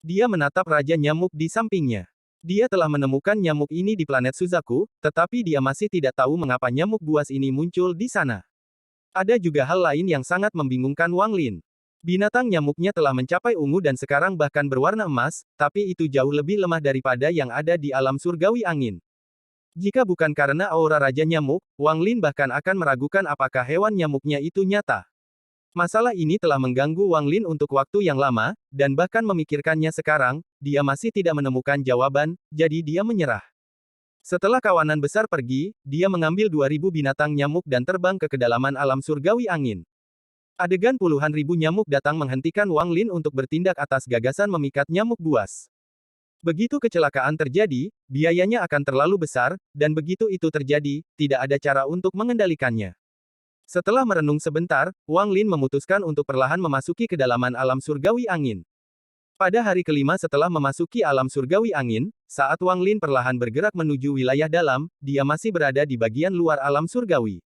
Dia menatap Raja Nyamuk di sampingnya. Dia telah menemukan nyamuk ini di planet Suzaku, tetapi dia masih tidak tahu mengapa nyamuk buas ini muncul di sana. Ada juga hal lain yang sangat membingungkan Wang Lin. Binatang nyamuknya telah mencapai ungu dan sekarang bahkan berwarna emas, tapi itu jauh lebih lemah daripada yang ada di alam surgawi angin. Jika bukan karena aura Raja Nyamuk, Wang Lin bahkan akan meragukan apakah hewan nyamuknya itu nyata. Masalah ini telah mengganggu Wang Lin untuk waktu yang lama, dan bahkan memikirkannya sekarang, dia masih tidak menemukan jawaban, jadi dia menyerah. Setelah kawanan besar pergi, dia mengambil 2000 binatang nyamuk dan terbang ke kedalaman alam surgawi angin. Adegan puluhan ribu nyamuk datang menghentikan Wang Lin untuk bertindak atas gagasan memikat nyamuk buas. Begitu kecelakaan terjadi, biayanya akan terlalu besar, dan begitu itu terjadi, tidak ada cara untuk mengendalikannya. Setelah merenung sebentar, Wang Lin memutuskan untuk perlahan memasuki kedalaman alam surgawi angin. Pada hari kelima setelah memasuki alam surgawi angin, saat Wang Lin perlahan bergerak menuju wilayah dalam, dia masih berada di bagian luar alam surgawi.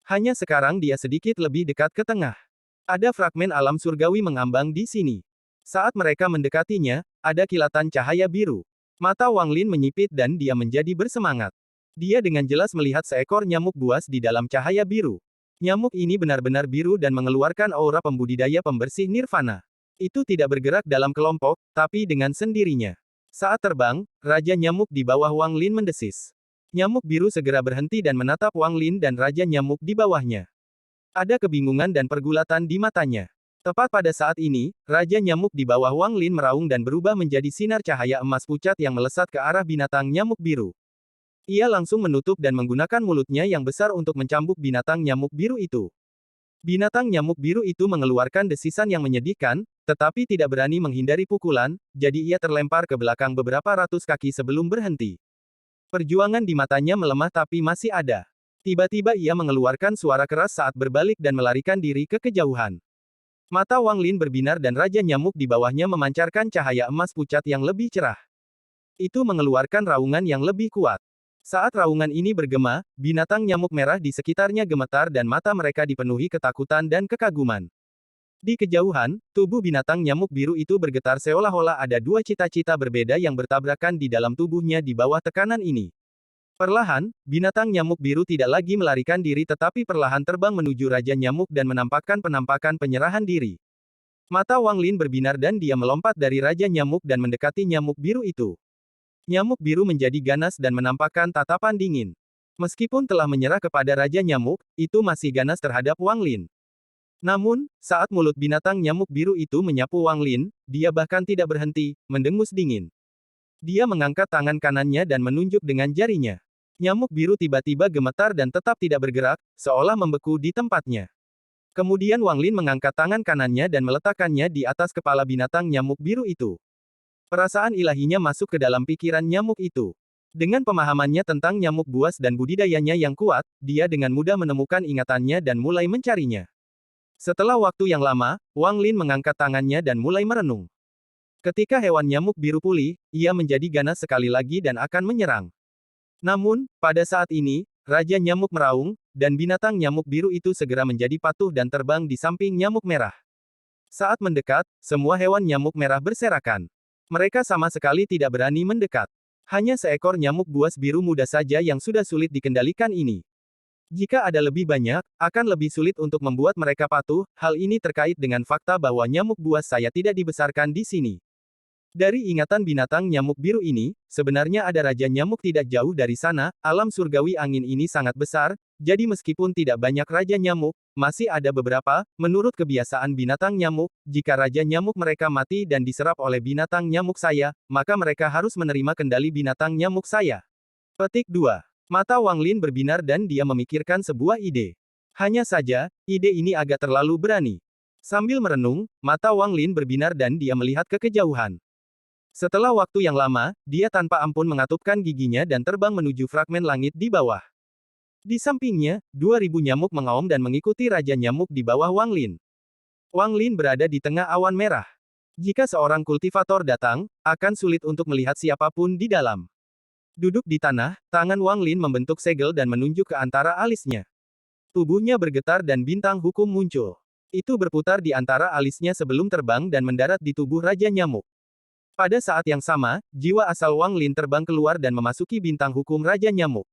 Hanya sekarang dia sedikit lebih dekat ke tengah. Ada fragmen alam surgawi mengambang di sini. Saat mereka mendekatinya, ada kilatan cahaya biru. Mata Wang Lin menyipit dan dia menjadi bersemangat. Dia dengan jelas melihat seekor nyamuk buas di dalam cahaya biru. Nyamuk ini benar-benar biru dan mengeluarkan aura pembudidaya pembersih nirvana. Itu tidak bergerak dalam kelompok, tapi dengan sendirinya. Saat terbang, Raja Nyamuk di bawah Wang Lin mendesis. Nyamuk biru segera berhenti dan menatap Wang Lin dan Raja Nyamuk di bawahnya. Ada kebingungan dan pergulatan di matanya. Tepat pada saat ini, Raja Nyamuk di bawah Wang Lin meraung dan berubah menjadi sinar cahaya emas pucat yang melesat ke arah binatang nyamuk biru. Ia langsung menutup dan menggunakan mulutnya yang besar untuk mencambuk binatang nyamuk biru itu. Binatang nyamuk biru itu mengeluarkan desisan yang menyedihkan, tetapi tidak berani menghindari pukulan, jadi ia terlempar ke belakang beberapa ratus kaki sebelum berhenti. Perjuangan di matanya melemah tapi masih ada. Tiba-tiba ia mengeluarkan suara keras saat berbalik dan melarikan diri ke kejauhan. Mata Wang Lin berbinar dan Raja Nyamuk di bawahnya memancarkan cahaya emas pucat yang lebih cerah. Itu mengeluarkan raungan yang lebih kuat. Saat raungan ini bergema, binatang nyamuk merah di sekitarnya gemetar dan mata mereka dipenuhi ketakutan dan kekaguman. Di kejauhan, tubuh binatang nyamuk biru itu bergetar seolah-olah ada dua cita-cita berbeda yang bertabrakan di dalam tubuhnya di bawah tekanan ini. Perlahan, binatang nyamuk biru tidak lagi melarikan diri tetapi perlahan terbang menuju Raja Nyamuk dan menampakkan penampakan penyerahan diri. Mata Wang Lin berbinar dan dia melompat dari Raja Nyamuk dan mendekati nyamuk biru itu. Nyamuk biru menjadi ganas dan menampakkan tatapan dingin. Meskipun telah menyerah kepada Raja Nyamuk, itu masih ganas terhadap Wang Lin. Namun, saat mulut binatang nyamuk biru itu menyapu Wang Lin, dia bahkan tidak berhenti, mendengus dingin. Dia mengangkat tangan kanannya dan menunjuk dengan jarinya. Nyamuk biru tiba-tiba gemetar dan tetap tidak bergerak, seolah membeku di tempatnya. Kemudian Wang Lin mengangkat tangan kanannya dan meletakkannya di atas kepala binatang nyamuk biru itu. Perasaan ilahinya masuk ke dalam pikiran nyamuk itu. Dengan pemahamannya tentang nyamuk buas dan budidayanya yang kuat, dia dengan mudah menemukan ingatannya dan mulai mencarinya. Setelah waktu yang lama, Wang Lin mengangkat tangannya dan mulai merenung. Ketika hewan nyamuk biru pulih, ia menjadi ganas sekali lagi dan akan menyerang. Namun, pada saat ini, Raja Nyamuk meraung, dan binatang nyamuk biru itu segera menjadi patuh dan terbang di samping nyamuk merah. Saat mendekat, semua hewan nyamuk merah berserakan. Mereka sama sekali tidak berani mendekat. Hanya seekor nyamuk buas biru muda saja yang sudah sulit dikendalikan ini. Jika ada lebih banyak, akan lebih sulit untuk membuat mereka patuh. Hal ini terkait dengan fakta bahwa nyamuk buas saya tidak dibesarkan di sini. Dari ingatan binatang nyamuk biru ini, sebenarnya ada Raja Nyamuk tidak jauh dari sana. Alam surgawi angin ini sangat besar, jadi meskipun tidak banyak Raja Nyamuk, masih ada beberapa. Menurut kebiasaan binatang nyamuk, jika Raja Nyamuk mereka mati dan diserap oleh binatang nyamuk saya, maka mereka harus menerima kendali binatang nyamuk saya. Petik 2. Mata Wang Lin berbinar dan dia memikirkan sebuah ide. Hanya saja, ide ini agak terlalu berani. Sambil merenung, mata Wang Lin berbinar dan dia melihat ke kejauhan. Setelah waktu yang lama, dia tanpa ampun mengatupkan giginya dan terbang menuju fragmen langit di bawah. Di sampingnya, 2000 nyamuk mengaum dan mengikuti Raja Nyamuk di bawah Wang Lin. Wang Lin berada di tengah awan merah. Jika seorang kultivator datang, akan sulit untuk melihat siapapun di dalam. Duduk di tanah, tangan Wang Lin membentuk segel dan menunjuk ke antara alisnya. Tubuhnya bergetar dan bintang hukum muncul. Itu berputar di antara alisnya sebelum terbang dan mendarat di tubuh Raja Nyamuk. Pada saat yang sama, jiwa asal Wang Lin terbang keluar dan memasuki bintang hukum Raja Nyamuk.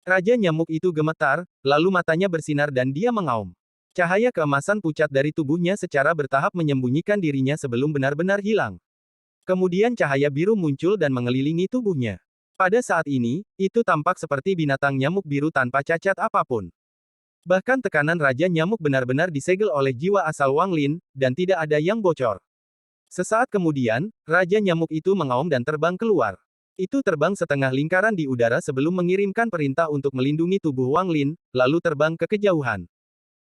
Raja Nyamuk itu gemetar, lalu matanya bersinar dan dia mengaum. Cahaya keemasan pucat dari tubuhnya secara bertahap menyembunyikan dirinya sebelum benar-benar hilang. Kemudian cahaya biru muncul dan mengelilingi tubuhnya. Pada saat ini, itu tampak seperti binatang nyamuk biru tanpa cacat apapun. Bahkan tekanan Raja Nyamuk benar-benar disegel oleh jiwa asal Wang Lin, dan tidak ada yang bocor. Sesaat kemudian, Raja Nyamuk itu mengaum dan terbang keluar. Itu terbang setengah lingkaran di udara sebelum mengirimkan perintah untuk melindungi tubuh Wang Lin, lalu terbang ke kejauhan.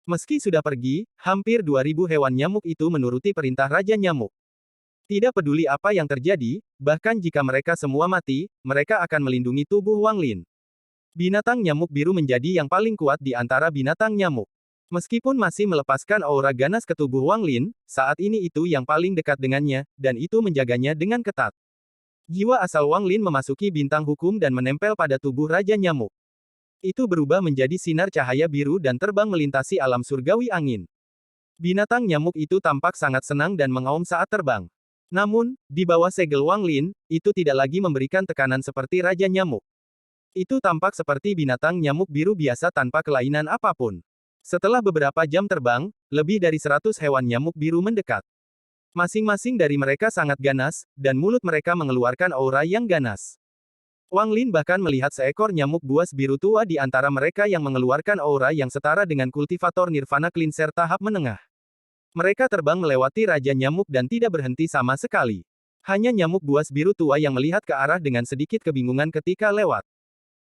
Meski sudah pergi, hampir 2000 hewan nyamuk itu menuruti perintah Raja Nyamuk. Tidak peduli apa yang terjadi, bahkan jika mereka semua mati, mereka akan melindungi tubuh Wang Lin. Binatang nyamuk biru menjadi yang paling kuat di antara binatang nyamuk. Meskipun masih melepaskan aura ganas ke tubuh Wang Lin, saat ini itu yang paling dekat dengannya, dan itu menjaganya dengan ketat. Jiwa asal Wang Lin memasuki bintang hukum dan menempel pada tubuh Raja Nyamuk. Itu berubah menjadi sinar cahaya biru dan terbang melintasi alam surgawi angin. Binatang nyamuk itu tampak sangat senang dan mengaum saat terbang. Namun, di bawah segel Wang Lin, itu tidak lagi memberikan tekanan seperti Raja Nyamuk. Itu tampak seperti binatang nyamuk biru biasa tanpa kelainan apapun. Setelah beberapa jam terbang, lebih dari 100 hewan nyamuk biru mendekat. Masing-masing dari mereka sangat ganas, dan mulut mereka mengeluarkan aura yang ganas. Wang Lin bahkan melihat seekor nyamuk buas biru tua di antara mereka yang mengeluarkan aura yang setara dengan kultivator Nirvana Cleanser tahap menengah. Mereka terbang melewati Raja Nyamuk dan tidak berhenti sama sekali. Hanya nyamuk buas biru tua yang melihat ke arah dengan sedikit kebingungan ketika lewat.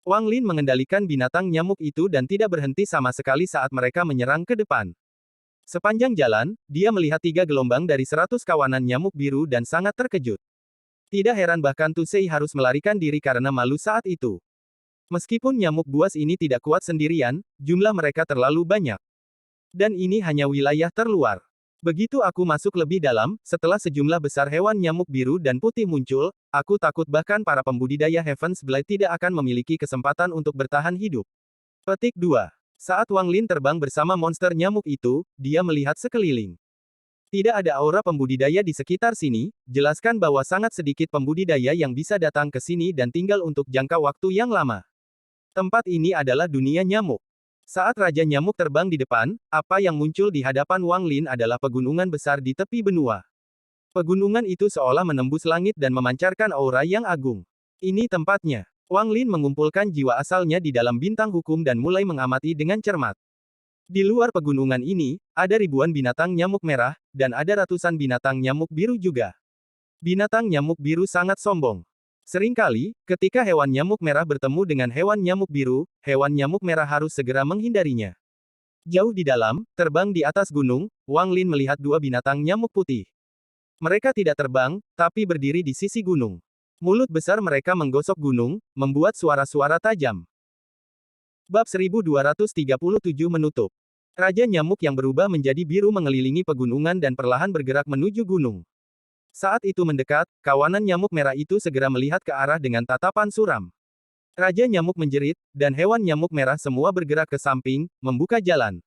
Wang Lin mengendalikan binatang nyamuk itu dan tidak berhenti sama sekali saat mereka menyerang ke depan. Sepanjang jalan, dia melihat 3 gelombang dari 100 kawanan nyamuk biru dan sangat terkejut. Tidak heran bahkan Tusei harus melarikan diri karena malu saat itu. Meskipun nyamuk buas ini tidak kuat sendirian, jumlah mereka terlalu banyak. Dan ini hanya wilayah terluar. Begitu aku masuk lebih dalam, setelah sejumlah besar hewan nyamuk biru dan putih muncul, aku takut bahkan para pembudidaya Heaven's Blade tidak akan memiliki kesempatan untuk bertahan hidup. Petik 2. Saat Wang Lin terbang bersama monster nyamuk itu, dia melihat sekeliling. Tidak ada aura pembudidaya di sekitar sini, jelaskan bahwa sangat sedikit pembudidaya yang bisa datang ke sini dan tinggal untuk jangka waktu yang lama. Tempat ini adalah dunia nyamuk. Saat Raja Nyamuk terbang di depan, apa yang muncul di hadapan Wang Lin adalah pegunungan besar di tepi benua. Pegunungan itu seolah menembus langit dan memancarkan aura yang agung. Ini tempatnya. Wang Lin mengumpulkan jiwa asalnya di dalam bintang hukum dan mulai mengamati dengan cermat. Di luar pegunungan ini, ada ribuan binatang nyamuk merah, dan ada ratusan binatang nyamuk biru juga. Binatang nyamuk biru sangat sombong. Seringkali, ketika hewan nyamuk merah bertemu dengan hewan nyamuk biru, hewan nyamuk merah harus segera menghindarinya. Jauh di dalam, terbang di atas gunung, Wang Lin melihat 2 binatang nyamuk putih. Mereka tidak terbang, tapi berdiri di sisi gunung. Mulut besar mereka menggosok gunung, membuat suara-suara tajam. Bab 1237 menutup. Raja Nyamuk yang berubah menjadi biru mengelilingi pegunungan dan perlahan bergerak menuju gunung. Saat itu mendekat, kawanan nyamuk merah itu segera melihat ke arah dengan tatapan suram. Raja Nyamuk menjerit, dan hewan nyamuk merah semua bergerak ke samping, membuka jalan.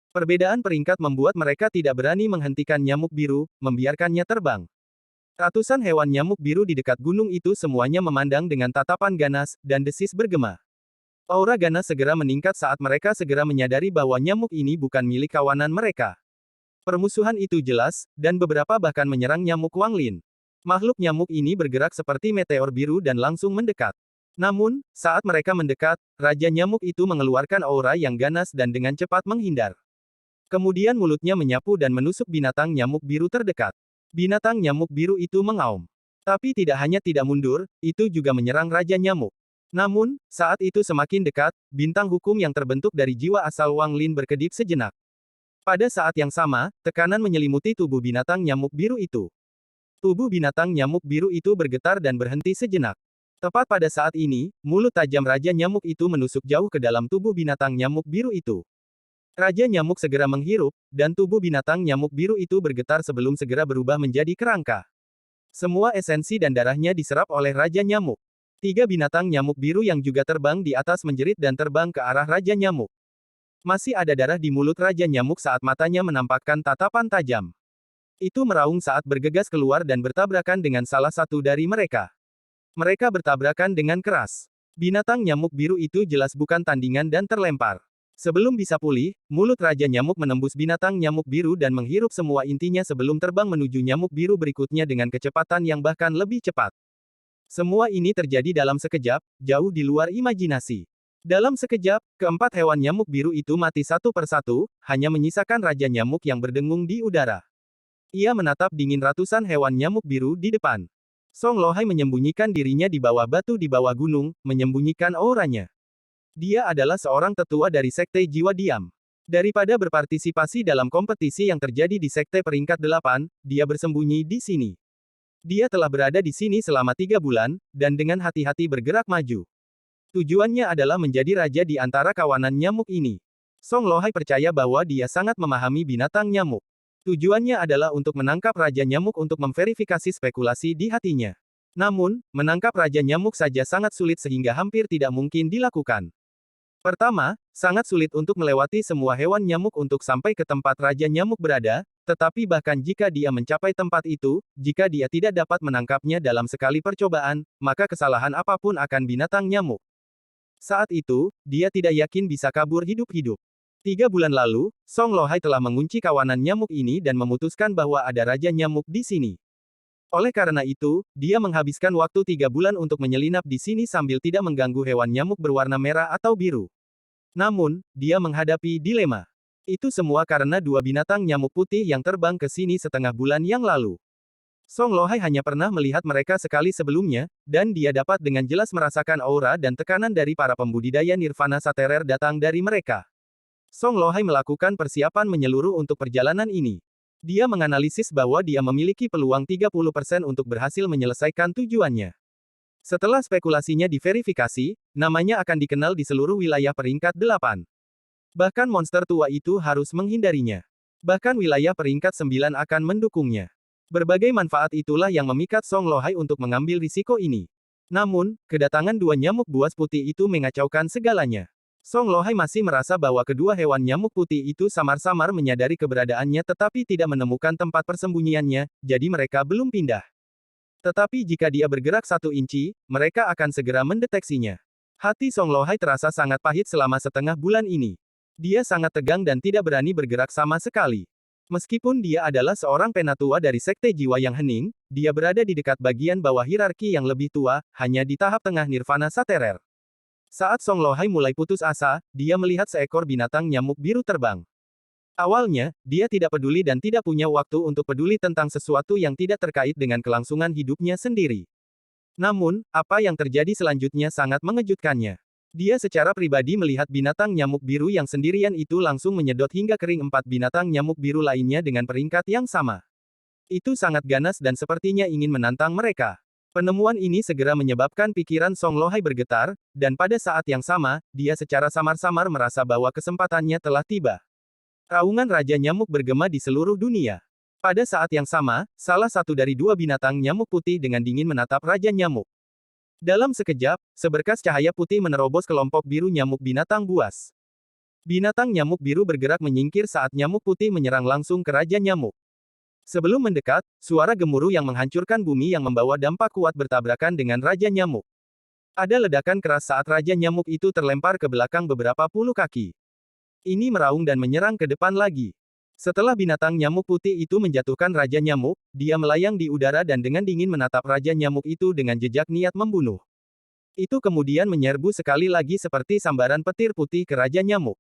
Perbedaan peringkat membuat mereka tidak berani menghentikan nyamuk biru, membiarkannya terbang. Ratusan hewan nyamuk biru di dekat gunung itu semuanya memandang dengan tatapan ganas, dan desis bergema. Aura ganas segera meningkat saat mereka segera menyadari bahwa nyamuk ini bukan milik kawanan mereka. Permusuhan itu jelas, dan beberapa bahkan menyerang nyamuk Wang Lin. Makhluk nyamuk ini bergerak seperti meteor biru dan langsung mendekat. Namun, saat mereka mendekat, Raja Nyamuk itu mengeluarkan aura yang ganas dan dengan cepat menghindar. Kemudian mulutnya menyapu dan menusuk binatang nyamuk biru terdekat. Binatang nyamuk biru itu mengaum. Tapi tidak hanya tidak mundur, itu juga menyerang Raja Nyamuk. Namun, saat itu semakin dekat, bintang hukum yang terbentuk dari jiwa asal Wang Lin berkedip sejenak. Pada saat yang sama, tekanan menyelimuti tubuh binatang nyamuk biru itu. Tubuh binatang nyamuk biru itu bergetar dan berhenti sejenak. Tepat pada saat ini, mulut tajam Raja Nyamuk itu menusuk jauh ke dalam tubuh binatang nyamuk biru itu. Raja Nyamuk segera menghirup, dan tubuh binatang nyamuk biru itu bergetar sebelum segera berubah menjadi kerangka. Semua esensi dan darahnya diserap oleh Raja Nyamuk. 3 binatang nyamuk biru yang juga terbang di atas menjerit dan terbang ke arah Raja Nyamuk. Masih ada darah di mulut Raja Nyamuk saat matanya menampakkan tatapan tajam. Itu meraung saat bergegas keluar dan bertabrakan dengan salah satu dari mereka. Mereka bertabrakan dengan keras. Binatang nyamuk biru itu jelas bukan tandingan dan terlempar. Sebelum bisa pulih, mulut Raja Nyamuk menembus binatang nyamuk biru dan menghirup semua intinya sebelum terbang menuju nyamuk biru berikutnya dengan kecepatan yang bahkan lebih cepat. Semua ini terjadi dalam sekejap, jauh di luar imajinasi. Dalam sekejap, keempat hewan nyamuk biru itu mati satu persatu, hanya menyisakan Raja Nyamuk yang berdengung di udara. Ia menatap dingin ratusan hewan nyamuk biru di depan. Song Lohai menyembunyikan dirinya di bawah batu di bawah gunung, menyembunyikan auranya. Dia adalah seorang tetua dari Sekte Jiwa Diam. Daripada berpartisipasi dalam kompetisi yang terjadi di Sekte peringkat 8, dia bersembunyi di sini. Dia telah berada di sini selama 3 bulan, dan dengan hati-hati bergerak maju. Tujuannya adalah menjadi raja di antara kawanan nyamuk ini. Song Lohai percaya bahwa dia sangat memahami binatang nyamuk. Tujuannya adalah untuk menangkap Raja Nyamuk untuk memverifikasi spekulasi di hatinya. Namun, menangkap Raja Nyamuk saja sangat sulit sehingga hampir tidak mungkin dilakukan. Pertama, sangat sulit untuk melewati semua hewan nyamuk untuk sampai ke tempat Raja Nyamuk berada, tetapi bahkan jika dia mencapai tempat itu, jika dia tidak dapat menangkapnya dalam sekali percobaan, maka kesalahan apapun akan binatang nyamuk. Saat itu, dia tidak yakin bisa kabur hidup-hidup. 3 bulan lalu, Song Lohai telah mengunci kawanan nyamuk ini dan memutuskan bahwa ada Raja Nyamuk di sini. Oleh karena itu, dia menghabiskan waktu 3 bulan untuk menyelinap di sini sambil tidak mengganggu hewan nyamuk berwarna merah atau biru. Namun, dia menghadapi dilema. Itu semua karena 2 binatang nyamuk putih yang terbang ke sini setengah bulan yang lalu. Song Lohai hanya pernah melihat mereka sekali sebelumnya, dan dia dapat dengan jelas merasakan aura dan tekanan dari para pembudidaya nirvana saterer datang dari mereka. Song Lohai melakukan persiapan menyeluruh untuk perjalanan ini. Dia menganalisis bahwa dia memiliki peluang 30% untuk berhasil menyelesaikan tujuannya. Setelah spekulasinya diverifikasi, namanya akan dikenal di seluruh wilayah peringkat 8. Bahkan monster tua itu harus menghindarinya. Bahkan wilayah peringkat 9 akan mendukungnya. Berbagai manfaat itulah yang memikat Song Lohai untuk mengambil risiko ini. Namun, kedatangan 2 nyamuk buas putih itu mengacaukan segalanya. Song Lohai masih merasa bahwa kedua hewan nyamuk putih itu samar-samar menyadari keberadaannya tetapi tidak menemukan tempat persembunyiannya, jadi mereka belum pindah. Tetapi jika dia bergerak 1 inci, mereka akan segera mendeteksinya. Hati Song Lohai terasa sangat pahit selama setengah bulan ini. Dia sangat tegang dan tidak berani bergerak sama sekali. Meskipun dia adalah seorang penatua dari Sekte Jiwa yang Hening, dia berada di dekat bagian bawah hierarki yang lebih tua, hanya di tahap tengah nirvana saterer. Saat Song Lohai mulai putus asa, dia melihat seekor binatang nyamuk biru terbang. Awalnya, dia tidak peduli dan tidak punya waktu untuk peduli tentang sesuatu yang tidak terkait dengan kelangsungan hidupnya sendiri. Namun, apa yang terjadi selanjutnya sangat mengejutkannya. Dia secara pribadi melihat binatang nyamuk biru yang sendirian itu langsung menyedot hingga kering 4 binatang nyamuk biru lainnya dengan peringkat yang sama. Itu sangat ganas dan sepertinya ingin menantang mereka. Penemuan ini segera menyebabkan pikiran Song Lohai bergetar, dan pada saat yang sama, dia secara samar-samar merasa bahwa kesempatannya telah tiba. Raungan Raja Nyamuk bergema di seluruh dunia. Pada saat yang sama, salah satu dari 2 binatang nyamuk putih dengan dingin menatap Raja Nyamuk. Dalam sekejap, seberkas cahaya putih menerobos kelompok biru nyamuk binatang buas. Binatang nyamuk biru bergerak menyingkir saat nyamuk putih menyerang langsung ke Raja Nyamuk. Sebelum mendekat, suara gemuruh yang menghancurkan bumi yang membawa dampak kuat bertabrakan dengan Raja Nyamuk. Ada ledakan keras saat Raja Nyamuk itu terlempar ke belakang beberapa puluh kaki. Ini meraung dan menyerang ke depan lagi. Setelah binatang nyamuk putih itu menjatuhkan Raja Nyamuk, dia melayang di udara dan dengan dingin menatap Raja Nyamuk itu dengan jejak niat membunuh. Itu kemudian menyerbu sekali lagi seperti sambaran petir putih ke Raja Nyamuk.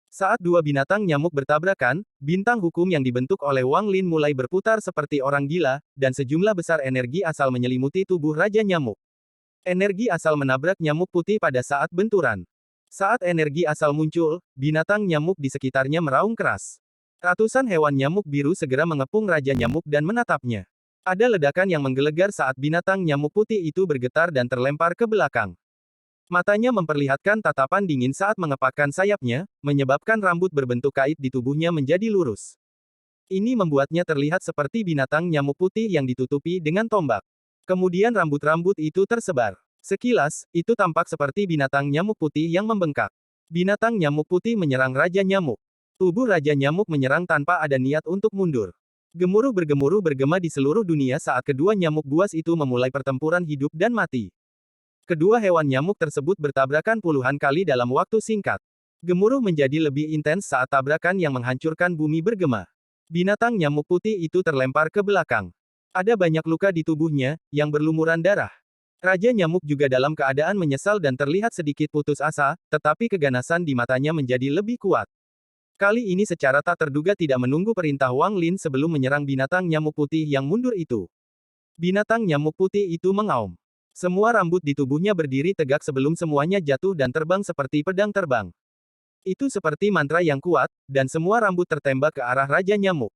Saat 2 binatang nyamuk bertabrakan, bintang hukum yang dibentuk oleh Wang Lin mulai berputar seperti orang gila, dan sejumlah besar energi asal menyelimuti tubuh Raja Nyamuk. Energi asal menabrak nyamuk putih pada saat benturan. Saat energi asal muncul, binatang nyamuk di sekitarnya meraung keras. Ratusan hewan nyamuk biru segera mengepung Raja Nyamuk dan menatapnya. Ada ledakan yang menggelegar saat binatang nyamuk putih itu bergetar dan terlempar ke belakang. Matanya memperlihatkan tatapan dingin saat mengepakkan sayapnya, menyebabkan rambut berbentuk kait di tubuhnya menjadi lurus. Ini membuatnya terlihat seperti binatang nyamuk putih yang ditutupi dengan tombak. Kemudian rambut-rambut itu tersebar. Sekilas, itu tampak seperti binatang nyamuk putih yang membengkak. Binatang nyamuk putih menyerang Raja Nyamuk. Tubuh Raja Nyamuk menyerang tanpa ada niat untuk mundur. Gemuruh bergema di seluruh dunia saat kedua nyamuk buas itu memulai pertempuran hidup dan mati. Kedua hewan nyamuk tersebut bertabrakan puluhan kali dalam waktu singkat. Gemuruh menjadi lebih intens saat tabrakan yang menghancurkan bumi bergema. Binatang nyamuk putih itu terlempar ke belakang. Ada banyak luka di tubuhnya, yang berlumuran darah. Raja Nyamuk juga dalam keadaan menyesal dan terlihat sedikit putus asa, tetapi keganasan di matanya menjadi lebih kuat. Kali ini secara tak terduga tidak menunggu perintah Wang Lin sebelum menyerang binatang nyamuk putih yang mundur itu. Binatang nyamuk putih itu mengaum. Semua rambut di tubuhnya berdiri tegak sebelum semuanya jatuh dan terbang seperti pedang terbang. Itu seperti mantra yang kuat, dan semua rambut tertembak ke arah Raja Nyamuk.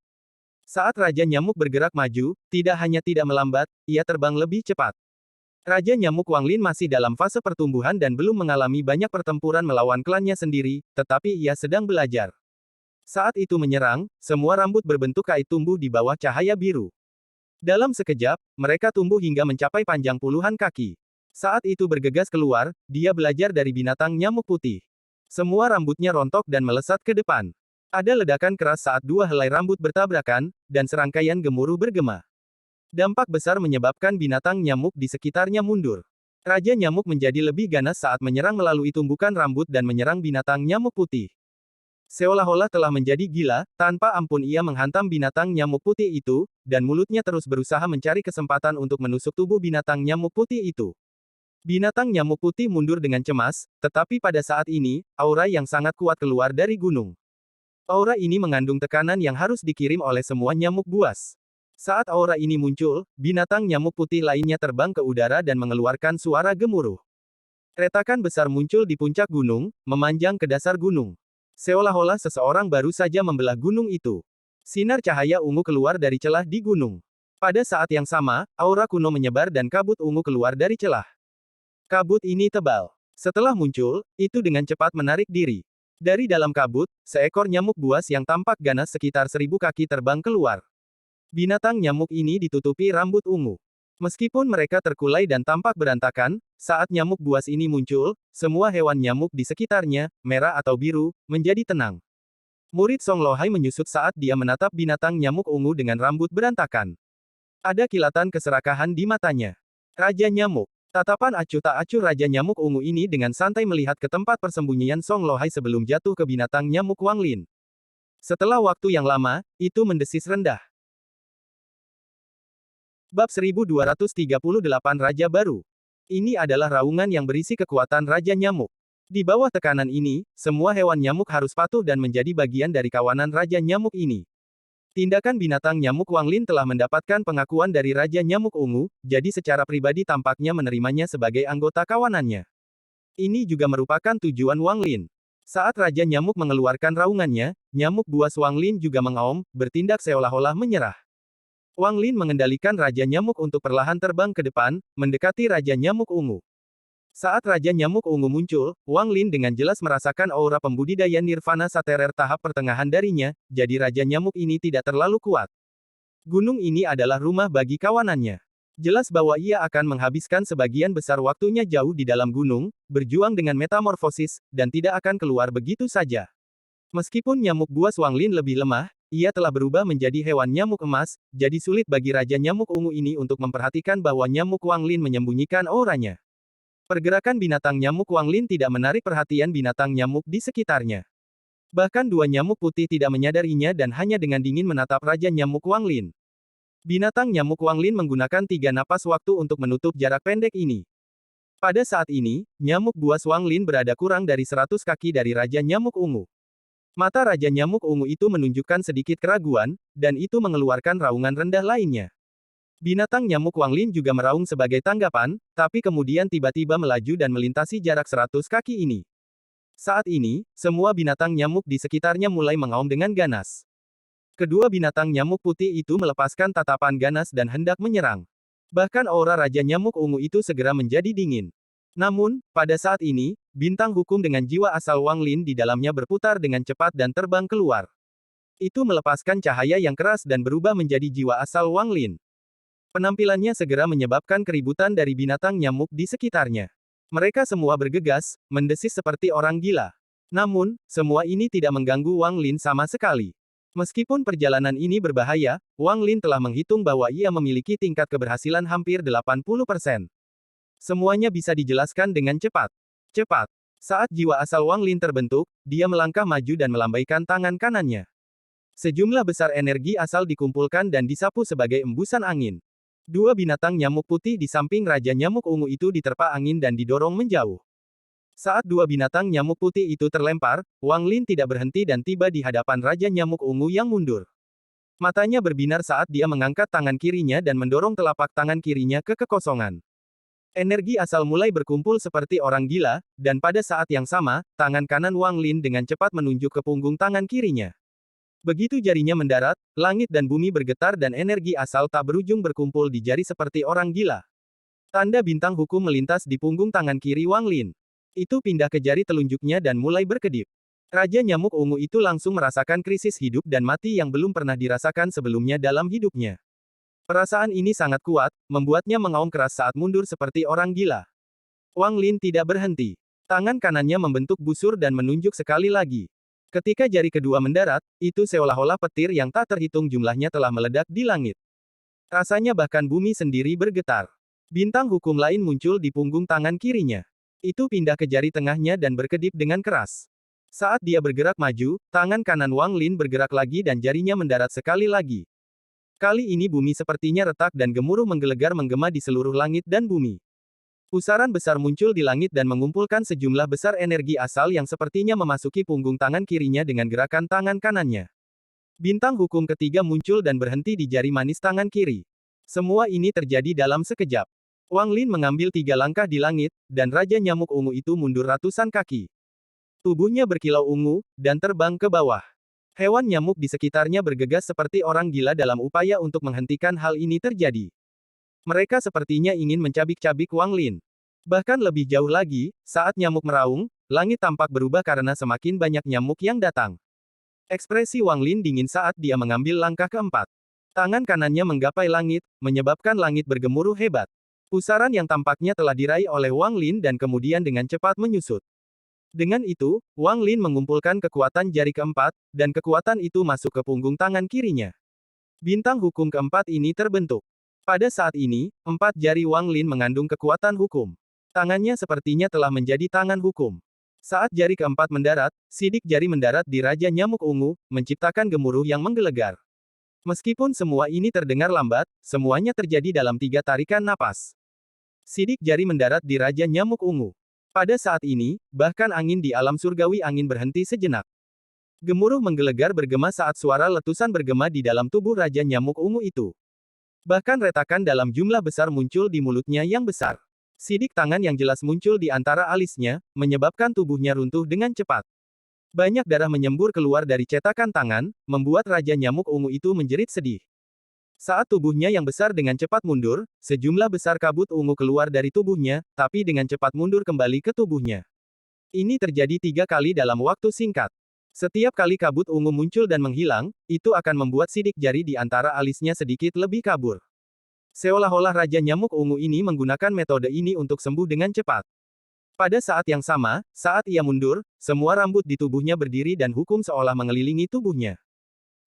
Saat Raja Nyamuk bergerak maju, tidak hanya tidak melambat, ia terbang lebih cepat. Raja Nyamuk Wang Lin masih dalam fase pertumbuhan dan belum mengalami banyak pertempuran melawan klannya sendiri, tetapi ia sedang belajar. Saat itu menyerang, semua rambut berbentuk kait tumbuh di bawah cahaya biru. Dalam sekejap, mereka tumbuh hingga mencapai panjang puluhan kaki. Saat itu bergegas keluar, dia belajar dari binatang nyamuk putih. Semua rambutnya rontok dan melesat ke depan. Ada ledakan keras saat dua helai rambut bertabrakan, dan serangkaian gemuruh bergema. Dampak besar menyebabkan binatang nyamuk di sekitarnya mundur. Raja Nyamuk menjadi lebih ganas saat menyerang melalui tumbukan rambut dan menyerang binatang nyamuk putih. Seolah-olah telah menjadi gila, tanpa ampun ia menghantam binatang nyamuk putih itu, dan mulutnya terus berusaha mencari kesempatan untuk menusuk tubuh binatang nyamuk putih itu. Binatang nyamuk putih mundur dengan cemas, tetapi pada saat ini, aura yang sangat kuat keluar dari gunung. Aura ini mengandung tekanan yang harus dikirim oleh semua nyamuk buas. Saat aura ini muncul, binatang nyamuk putih lainnya terbang ke udara dan mengeluarkan suara gemuruh. Retakan besar muncul di puncak gunung, memanjang ke dasar gunung. Seolah-olah seseorang baru saja membelah gunung itu. Sinar cahaya ungu keluar dari celah di gunung. Pada saat yang sama, aura kuno menyebar dan kabut ungu keluar dari celah. Kabut ini tebal. Setelah muncul, itu dengan cepat menarik diri. Dari dalam kabut, seekor nyamuk buas yang tampak ganas sekitar 1000 kaki terbang keluar. Binatang nyamuk ini ditutupi rambut ungu. Meskipun mereka terkulai dan tampak berantakan, saat nyamuk buas ini muncul, semua hewan nyamuk di sekitarnya, merah atau biru, menjadi tenang. Murid Song Lohai menyusut saat dia menatap binatang nyamuk ungu dengan rambut berantakan. Ada kilatan keserakahan di matanya. Raja Nyamuk. Tatapan acuh tak acuh Raja Nyamuk ungu ini dengan santai melihat ke tempat persembunyian Song Lohai sebelum jatuh ke binatang nyamuk Wang Lin. Setelah waktu yang lama, itu mendesis rendah. Bab 1238 Raja Baru. Ini adalah raungan yang berisi kekuatan Raja Nyamuk. Di bawah tekanan ini, semua hewan nyamuk harus patuh dan menjadi bagian dari kawanan Raja Nyamuk ini. Tindakan binatang nyamuk Wang Lin telah mendapatkan pengakuan dari Raja Nyamuk Ungu, jadi secara pribadi tampaknya menerimanya sebagai anggota kawanannya. Ini juga merupakan tujuan Wang Lin. Saat Raja Nyamuk mengeluarkan raungannya, nyamuk buas Wang Lin juga mengaum, bertindak seolah-olah menyerah. Wang Lin mengendalikan Raja Nyamuk untuk perlahan terbang ke depan, mendekati Raja Nyamuk Ungu. Saat Raja Nyamuk Ungu muncul, Wang Lin dengan jelas merasakan aura pembudidaya nirvana saterer tahap pertengahan darinya, jadi Raja Nyamuk ini tidak terlalu kuat. Gunung ini adalah rumah bagi kawanannya. Jelas bahwa ia akan menghabiskan sebagian besar waktunya jauh di dalam gunung, berjuang dengan metamorfosis, dan tidak akan keluar begitu saja. Meskipun nyamuk buas Wang Lin lebih lemah, ia telah berubah menjadi hewan nyamuk emas, jadi sulit bagi Raja Nyamuk Ungu ini untuk memperhatikan bahwa nyamuk Wang Lin menyembunyikan auranya. Pergerakan binatang nyamuk Wang Lin tidak menarik perhatian binatang nyamuk di sekitarnya. Bahkan dua nyamuk putih tidak menyadarinya dan hanya dengan dingin menatap Raja Nyamuk Wang Lin. Binatang nyamuk Wang Lin menggunakan 3 napas waktu untuk menutup jarak pendek ini. Pada saat ini, nyamuk buas Wang Lin berada kurang dari 100 kaki dari Raja Nyamuk Ungu. Mata Raja Nyamuk Ungu itu menunjukkan sedikit keraguan, dan itu mengeluarkan raungan rendah lainnya. Binatang nyamuk Wang Lin juga meraung sebagai tanggapan, tapi kemudian tiba-tiba melaju dan melintasi jarak 100 kaki ini. Saat ini, semua binatang nyamuk di sekitarnya mulai mengaum dengan ganas. Kedua binatang nyamuk putih itu melepaskan tatapan ganas dan hendak menyerang. Bahkan aura Raja Nyamuk Ungu itu segera menjadi dingin. Namun, pada saat ini, bintang hukum dengan jiwa asal Wang Lin di dalamnya berputar dengan cepat dan terbang keluar. Itu melepaskan cahaya yang keras dan berubah menjadi jiwa asal Wang Lin. Penampilannya segera menyebabkan keributan dari binatang nyamuk di sekitarnya. Mereka semua bergegas, mendesis seperti orang gila. Namun, semua ini tidak mengganggu Wang Lin sama sekali. Meskipun perjalanan ini berbahaya, Wang Lin telah menghitung bahwa ia memiliki tingkat keberhasilan hampir 80%. Semuanya bisa dijelaskan dengan cepat. Cepat. Saat jiwa asal Wang Lin terbentuk, dia melangkah maju dan melambaikan tangan kanannya. Sejumlah besar energi asal dikumpulkan dan disapu sebagai embusan angin. Dua binatang nyamuk putih di samping Raja Nyamuk Ungu itu diterpa angin dan didorong menjauh. Saat dua binatang nyamuk putih itu terlempar, Wang Lin tidak berhenti dan tiba di hadapan Raja Nyamuk Ungu yang mundur. Matanya berbinar saat dia mengangkat tangan kirinya dan mendorong telapak tangan kirinya ke kekosongan. Energi asal mulai berkumpul seperti orang gila, dan pada saat yang sama, tangan kanan Wang Lin dengan cepat menunjuk ke punggung tangan kirinya. Begitu jarinya mendarat, langit dan bumi bergetar dan energi asal tak berujung berkumpul di jari seperti orang gila. Tanda bintang hukum melintas di punggung tangan kiri Wang Lin. Itu pindah ke jari telunjuknya dan mulai berkedip. Raja Nyamuk Ungu itu langsung merasakan krisis hidup dan mati yang belum pernah dirasakan sebelumnya dalam hidupnya. Perasaan ini sangat kuat, membuatnya mengaum keras saat mundur seperti orang gila. Wang Lin tidak berhenti. Tangan kanannya membentuk busur dan menunjuk sekali lagi. Ketika jari kedua mendarat, itu seolah-olah petir yang tak terhitung jumlahnya telah meledak di langit. Rasanya bahkan bumi sendiri bergetar. Bintang hukum lain muncul di punggung tangan kirinya. Itu pindah ke jari tengahnya dan berkedip dengan keras. Saat dia bergerak maju, tangan kanan Wang Lin bergerak lagi dan jarinya mendarat sekali lagi. Kali ini bumi sepertinya retak dan gemuruh menggelegar menggema di seluruh langit dan bumi. Pusaran besar muncul di langit dan mengumpulkan sejumlah besar energi asal yang sepertinya memasuki punggung tangan kirinya dengan gerakan tangan kanannya. Bintang hukum ketiga muncul dan berhenti di jari manis tangan kiri. Semua ini terjadi dalam sekejap. Wang Lin mengambil 3 langkah di langit, dan Raja Nyamuk Ungu itu mundur ratusan kaki. Tubuhnya berkilau ungu, dan terbang ke bawah. Hewan nyamuk di sekitarnya bergegas seperti orang gila dalam upaya untuk menghentikan hal ini terjadi. Mereka sepertinya ingin mencabik-cabik Wang Lin. Bahkan lebih jauh lagi, saat nyamuk meraung, langit tampak berubah karena semakin banyak nyamuk yang datang. Ekspresi Wang Lin dingin saat dia mengambil langkah keempat. Tangan kanannya menggapai langit, menyebabkan langit bergemuruh hebat. Pusaran yang tampaknya telah diraih oleh Wang Lin dan kemudian dengan cepat menyusut. Dengan itu, Wang Lin mengumpulkan kekuatan jari keempat, dan kekuatan itu masuk ke punggung tangan kirinya. Bintang hukum keempat ini terbentuk. Pada saat ini, 4 jari Wang Lin mengandung kekuatan hukum. Tangannya sepertinya telah menjadi tangan hukum. Saat jari keempat mendarat, sidik jari mendarat di Raja Nyamuk Ungu, menciptakan gemuruh yang menggelegar. Meskipun semua ini terdengar lambat, semuanya terjadi dalam 3 tarikan napas. Sidik jari mendarat di Raja Nyamuk Ungu. Pada saat ini, bahkan angin di alam surgawi angin berhenti sejenak. Gemuruh menggelegar bergema saat suara letusan bergema di dalam tubuh Raja Nyamuk Ungu itu. Bahkan retakan dalam jumlah besar muncul di mulutnya yang besar. Sidik tangan yang jelas muncul di antara alisnya, menyebabkan tubuhnya runtuh dengan cepat. Banyak darah menyembur keluar dari cetakan tangan, membuat Raja Nyamuk Ungu itu menjerit sedih. Saat tubuhnya yang besar dengan cepat mundur, sejumlah besar kabut ungu keluar dari tubuhnya, tapi dengan cepat mundur kembali ke tubuhnya. Ini terjadi 3 kali dalam waktu singkat. Setiap kali kabut ungu muncul dan menghilang, itu akan membuat sidik jari di antara alisnya sedikit lebih kabur. Seolah-olah Raja Nyamuk Ungu ini menggunakan metode ini untuk sembuh dengan cepat. Pada saat yang sama, saat ia mundur, semua rambut di tubuhnya berdiri dan hukum seolah mengelilingi tubuhnya.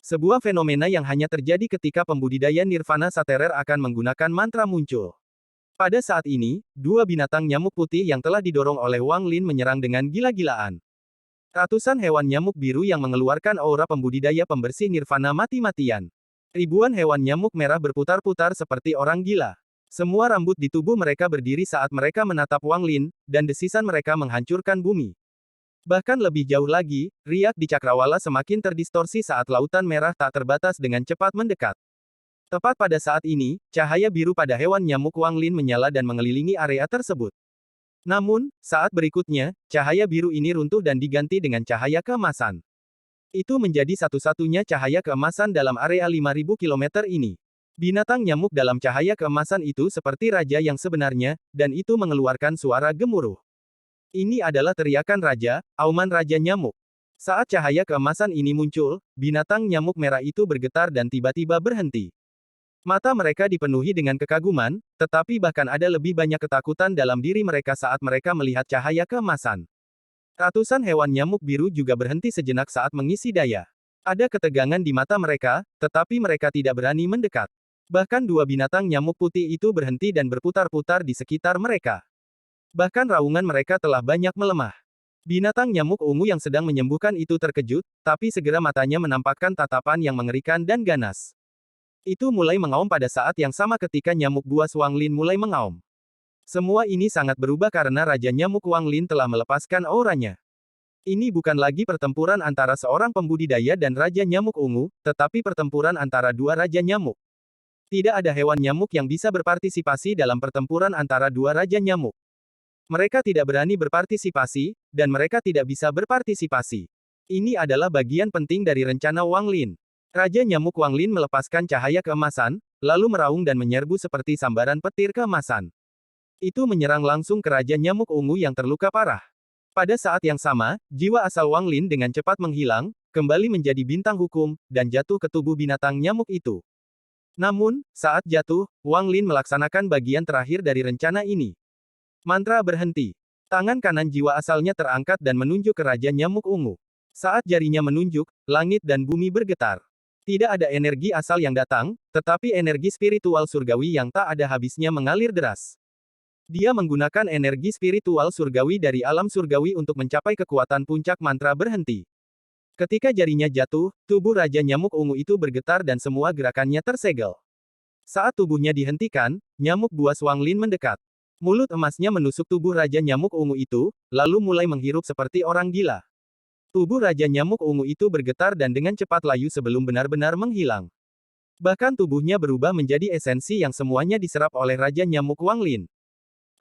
Sebuah fenomena yang hanya terjadi ketika pembudidaya nirvana saterer akan menggunakan mantra muncul. Pada saat ini, 2 binatang nyamuk putih yang telah didorong oleh Wang Lin menyerang dengan gila-gilaan. Ratusan hewan nyamuk biru yang mengeluarkan aura pembudidaya pembersih nirvana mati-matian. Ribuan hewan nyamuk merah berputar-putar seperti orang gila. Semua rambut di tubuh mereka berdiri saat mereka menatap Wang Lin, dan desisan mereka menghancurkan bumi. Bahkan lebih jauh lagi, riak di cakrawala semakin terdistorsi saat lautan merah tak terbatas dengan cepat mendekat. Tepat pada saat ini, cahaya biru pada hewan nyamuk Wang Lin menyala dan mengelilingi area tersebut. Namun, saat berikutnya, cahaya biru ini runtuh dan diganti dengan cahaya keemasan. Itu menjadi satu-satunya cahaya keemasan dalam area 5.000 km ini. Binatang nyamuk dalam cahaya keemasan itu seperti raja yang sebenarnya, dan itu mengeluarkan suara gemuruh. Ini adalah teriakan raja, auman Raja Nyamuk. Saat cahaya keemasan ini muncul, binatang nyamuk merah itu bergetar dan tiba-tiba berhenti. Mata mereka dipenuhi dengan kekaguman, tetapi bahkan ada lebih banyak ketakutan dalam diri mereka saat mereka melihat cahaya keemasan. Ratusan hewan nyamuk biru juga berhenti sejenak saat mengisi daya. Ada ketegangan di mata mereka, tetapi mereka tidak berani mendekat. Bahkan 2 binatang nyamuk putih itu berhenti dan berputar-putar di sekitar mereka. Bahkan raungan mereka telah banyak melemah. Binatang nyamuk ungu yang sedang menyembuhkan itu terkejut, tapi segera matanya menampakkan tatapan yang mengerikan dan ganas. Itu mulai mengaum pada saat yang sama ketika nyamuk buas Wang Lin mulai mengaum. Semua ini sangat berubah karena Raja Nyamuk Wang Lin telah melepaskan auranya. Ini bukan lagi pertempuran antara seorang pembudidaya dan Raja Nyamuk Ungu, tetapi pertempuran antara 2 Raja Nyamuk. Tidak ada hewan nyamuk yang bisa berpartisipasi dalam pertempuran antara 2 Raja Nyamuk. Mereka tidak berani berpartisipasi, dan mereka tidak bisa berpartisipasi. Ini adalah bagian penting dari rencana Wang Lin. Raja Nyamuk Wang Lin melepaskan cahaya keemasan, lalu meraung dan menyerbu seperti sambaran petir keemasan. Itu menyerang langsung ke Raja Nyamuk Ungu yang terluka parah. Pada saat yang sama, jiwa asal Wang Lin dengan cepat menghilang, kembali menjadi bintang hukum, dan jatuh ke tubuh binatang nyamuk itu. Namun, saat jatuh, Wang Lin melaksanakan bagian terakhir dari rencana ini. Mantra berhenti. Tangan kanan jiwa asalnya terangkat dan menunjuk ke Raja Nyamuk Ungu. Saat jarinya menunjuk, langit dan bumi bergetar. Tidak ada energi asal yang datang, tetapi energi spiritual surgawi yang tak ada habisnya mengalir deras. Dia menggunakan energi spiritual surgawi dari alam surgawi untuk mencapai kekuatan puncak mantra berhenti. Ketika jarinya jatuh, tubuh Raja Nyamuk Ungu itu bergetar dan semua gerakannya tersegel. Saat tubuhnya dihentikan, nyamuk buas Wanglin mendekat. Mulut emasnya menusuk tubuh Raja Nyamuk Ungu itu, lalu mulai menghirup seperti orang gila. Tubuh Raja Nyamuk Ungu itu bergetar dan dengan cepat layu sebelum benar-benar menghilang. Bahkan tubuhnya berubah menjadi esensi yang semuanya diserap oleh Raja Nyamuk Wanglin.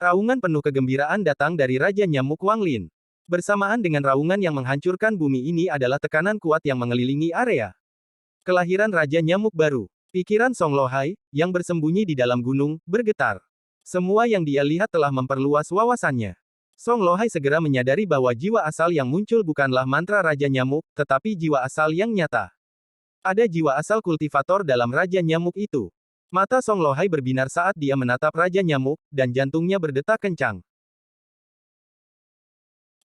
Raungan penuh kegembiraan datang dari Raja Nyamuk Wanglin. Bersamaan dengan raungan yang menghancurkan bumi ini adalah tekanan kuat yang mengelilingi area. Kelahiran Raja Nyamuk baru. Pikiran Song Lohai, yang bersembunyi di dalam gunung, bergetar. Semua yang dia lihat telah memperluas wawasannya. Song Lohai segera menyadari bahwa jiwa asal yang muncul bukanlah mantra Raja Nyamuk, tetapi jiwa asal yang nyata. Ada jiwa asal kultivator dalam Raja Nyamuk itu. Mata Song Lohai berbinar saat dia menatap Raja Nyamuk, dan jantungnya berdetak kencang.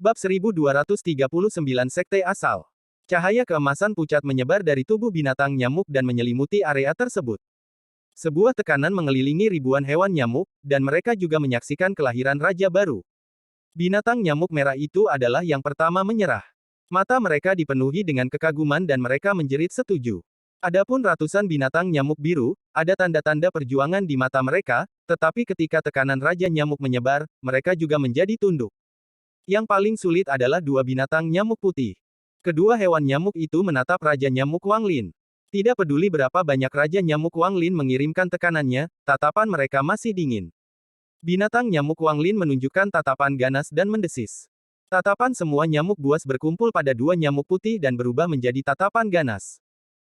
Bab 1239 Sekte Asal. Cahaya keemasan pucat menyebar dari tubuh binatang nyamuk dan menyelimuti area tersebut. Sebuah tekanan mengelilingi ribuan hewan nyamuk, dan mereka juga menyaksikan kelahiran raja baru. Binatang nyamuk merah itu adalah yang pertama menyerah. Mata mereka dipenuhi dengan kekaguman dan mereka menjerit setuju. Adapun ratusan binatang nyamuk biru, ada tanda-tanda perjuangan di mata mereka, tetapi ketika tekanan Raja Nyamuk menyebar, mereka juga menjadi tunduk. Yang paling sulit adalah dua binatang nyamuk putih. Kedua hewan nyamuk itu menatap Raja Nyamuk Wanglin. Tidak peduli berapa banyak Raja Nyamuk Wanglin mengirimkan tekanannya, tatapan mereka masih dingin. Binatang nyamuk Wanglin menunjukkan tatapan ganas dan mendesis. Tatapan semua nyamuk buas berkumpul pada dua nyamuk putih dan berubah menjadi tatapan ganas.